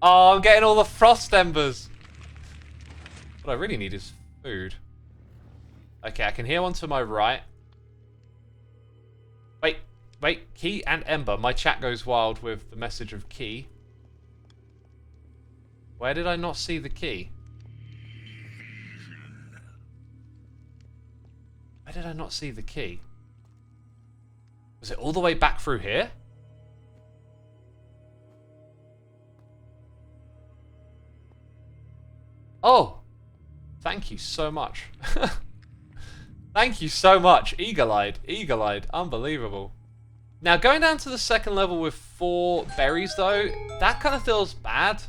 Oh, I'm getting all the frost embers. What I really need is food. Okay, I can hear one to my right. Wait, key and ember. My chat goes wild with the message of key. Where did I not see the key? Where did I not see the key? Was it all the way back through here? Oh! Thank you so much. Thank you so much. Eagle-eyed. Eagle-eyed. Unbelievable. Now, going down to the second level with 4 berries, though, that kind of feels bad.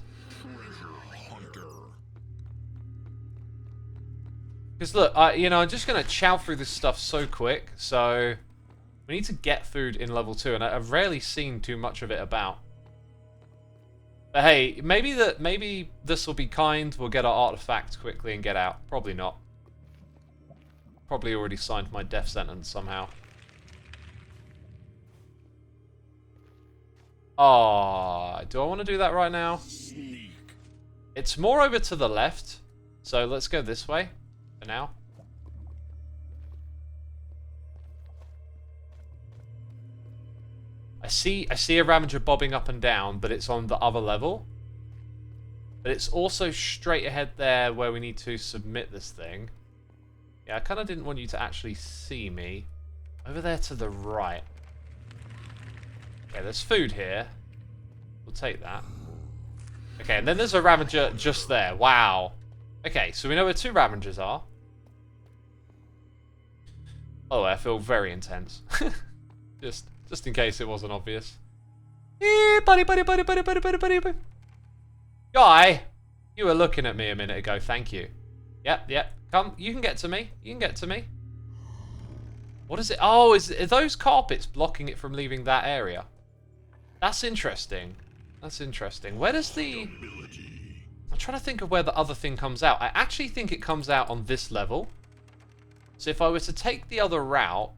Because look, I'm just going to chow through this stuff so quick, so we need to get food in level 2, and I've rarely seen too much of it about. But hey, maybe this will be kind, we'll get our artifact quickly and get out. Probably not. Probably already signed my death sentence somehow. Oh, do I want to do that right now? It's more over to the left, so let's go this way for now. I see a Ravager bobbing up and down, but it's on the other level. But it's also straight ahead there where we need to submit this thing. Yeah, I kind of didn't want you to actually see me. Over there to the right. Okay, there's food here. We'll take that. Okay, and then there's a Ravager just there. Wow. Okay, so we know where 2 Ravagers are. Oh, I feel very intense. just in case it wasn't obvious. Buddy. Guy, you were looking at me a minute ago. Thank you. Yep. Come, you can get to me. What is it? Oh, are those carpets blocking it from leaving that area? That's interesting. Where does the... I'm trying to think of where the other thing comes out. I actually think it comes out on this level. So if I were to take the other route,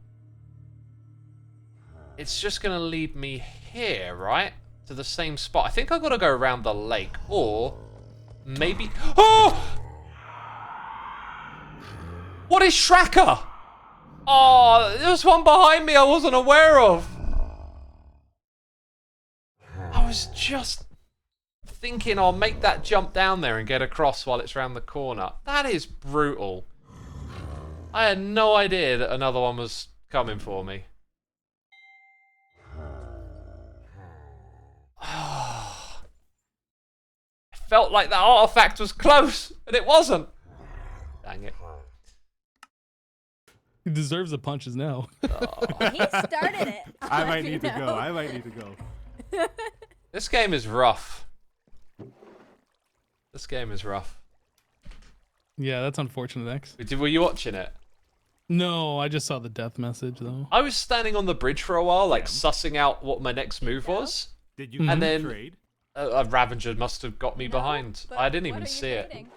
it's just going to lead me here, right? To the same spot. I think I've got to go around the lake. Or maybe... Oh! What is Shracker? Oh, there's one behind me I wasn't aware of. I was just thinking I'll make that jump down there and get across while it's around the corner. That is brutal. I had no idea that another one was coming for me. I felt like that artifact was close, and it wasn't. Dang it. He deserves the punches now. He started it. I might need to go. This game is rough. Yeah, that's unfortunate, X. Were you watching it? No, I just saw the death message though. I was standing on the bridge for a while, like sussing out what my next move was. Did you And then trade? A Ravager must have got me behind. But I didn't what even are you see it. trading?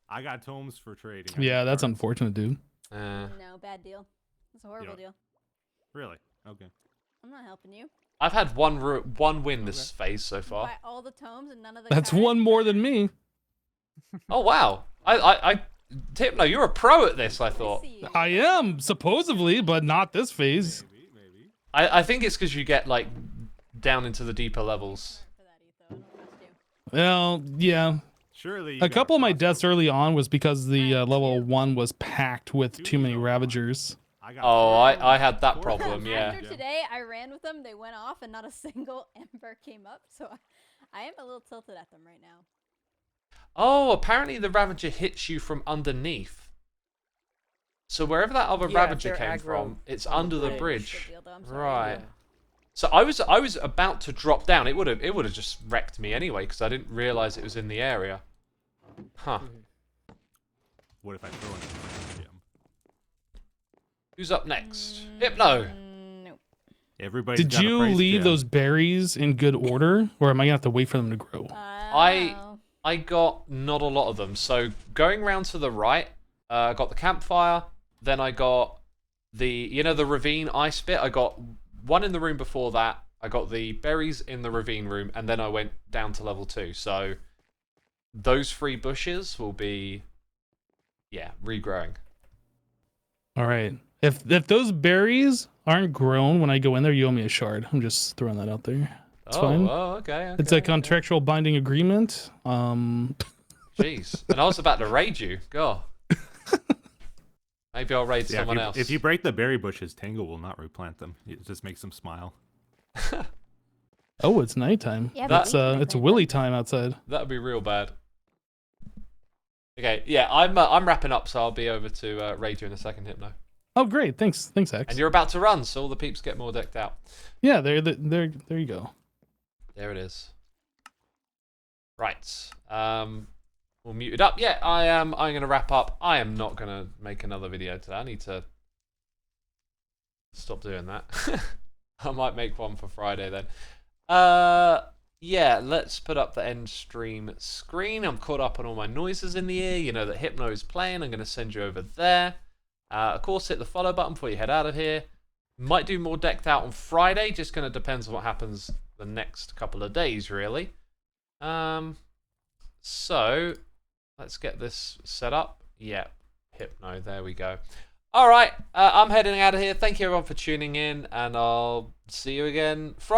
I got tomes for trading. Yeah, that's unfortunate, dude. No, bad deal. It's a horrible deal. Really? Okay. I'm not helping you. I've had one win this phase so far. Buy all the tomes and none of the That's cards? one more than me. Oh wow! Hypno, you're a pro at this. I thought. see you. I am supposedly, but not this phase. Maybe. I think it's because you get like down into the deeper levels. For that, Etho. I don't trust you. Well, yeah. Surely. You A got couple of my crossbow. deaths early on was because the Mine level too. 1 was packed with too many Ravagers. I got Oh, four I had that four problem, tomes. yeah. After today, I ran with them. They went off, and not a single ember came up. So I am a little tilted at them right now. Oh, apparently the Ravager hits you from underneath. So wherever that other Yeah, if Ravager they're came aggro from, it's on the under the bridge. bridge. Good deal, though. I'm sorry. Right. Yeah. So I was about to drop down. It would have just wrecked me anyway because I didn't realize it was in the area. Huh. What if I throw in a gem? Who's up next? Hypno. Nope. Everybody's Did got a you price leave gem. those berries in good order, or am I gonna have to wait for them to grow? I got not a lot of them. So going round to the right, I got the campfire. Then I got the ravine ice bit. I got one in the room before that. I got the berries in the ravine room, and then I went down to level 2. So those 3 bushes will be, yeah, regrowing. All right. If those berries aren't grown when I go in there, you owe me a shard. I'm just throwing that out there. It's fine. Oh, okay. It's a contractual binding agreement. Jeez. And I was about to raid you. God. Maybe I'll raid Yeah, someone if you, else. if you break the berry bushes, Tango will not replant them. It just makes them smile. Oh, it's nighttime. Yeah, but It's we can it's make willy time outside. That would be real bad. Okay, yeah, I'm wrapping up, so I'll be over to raid you in a second, Hypno. Oh, great. Thanks, X. And you're about to run, so all the peeps get more decked out. Yeah, there you go. There it is. Right. We'll mute it up. Yeah, I'm gonna wrap up. I am not gonna make another video today. I need to stop doing that. I might make one for Friday then. Yeah, let's put up the end stream screen. I'm caught up on all my noises in the ear. You know that Hypno is playing. I'm gonna send you over there. Of course, hit the follow button before you head out of here. Might do more decked out on Friday. Just gonna depends on what happens the next couple of days, really. So let's get this set up. Yeah, Hypno. There we go. All right, I'm heading out of here. Thank you everyone for tuning in, and I'll see you again Friday.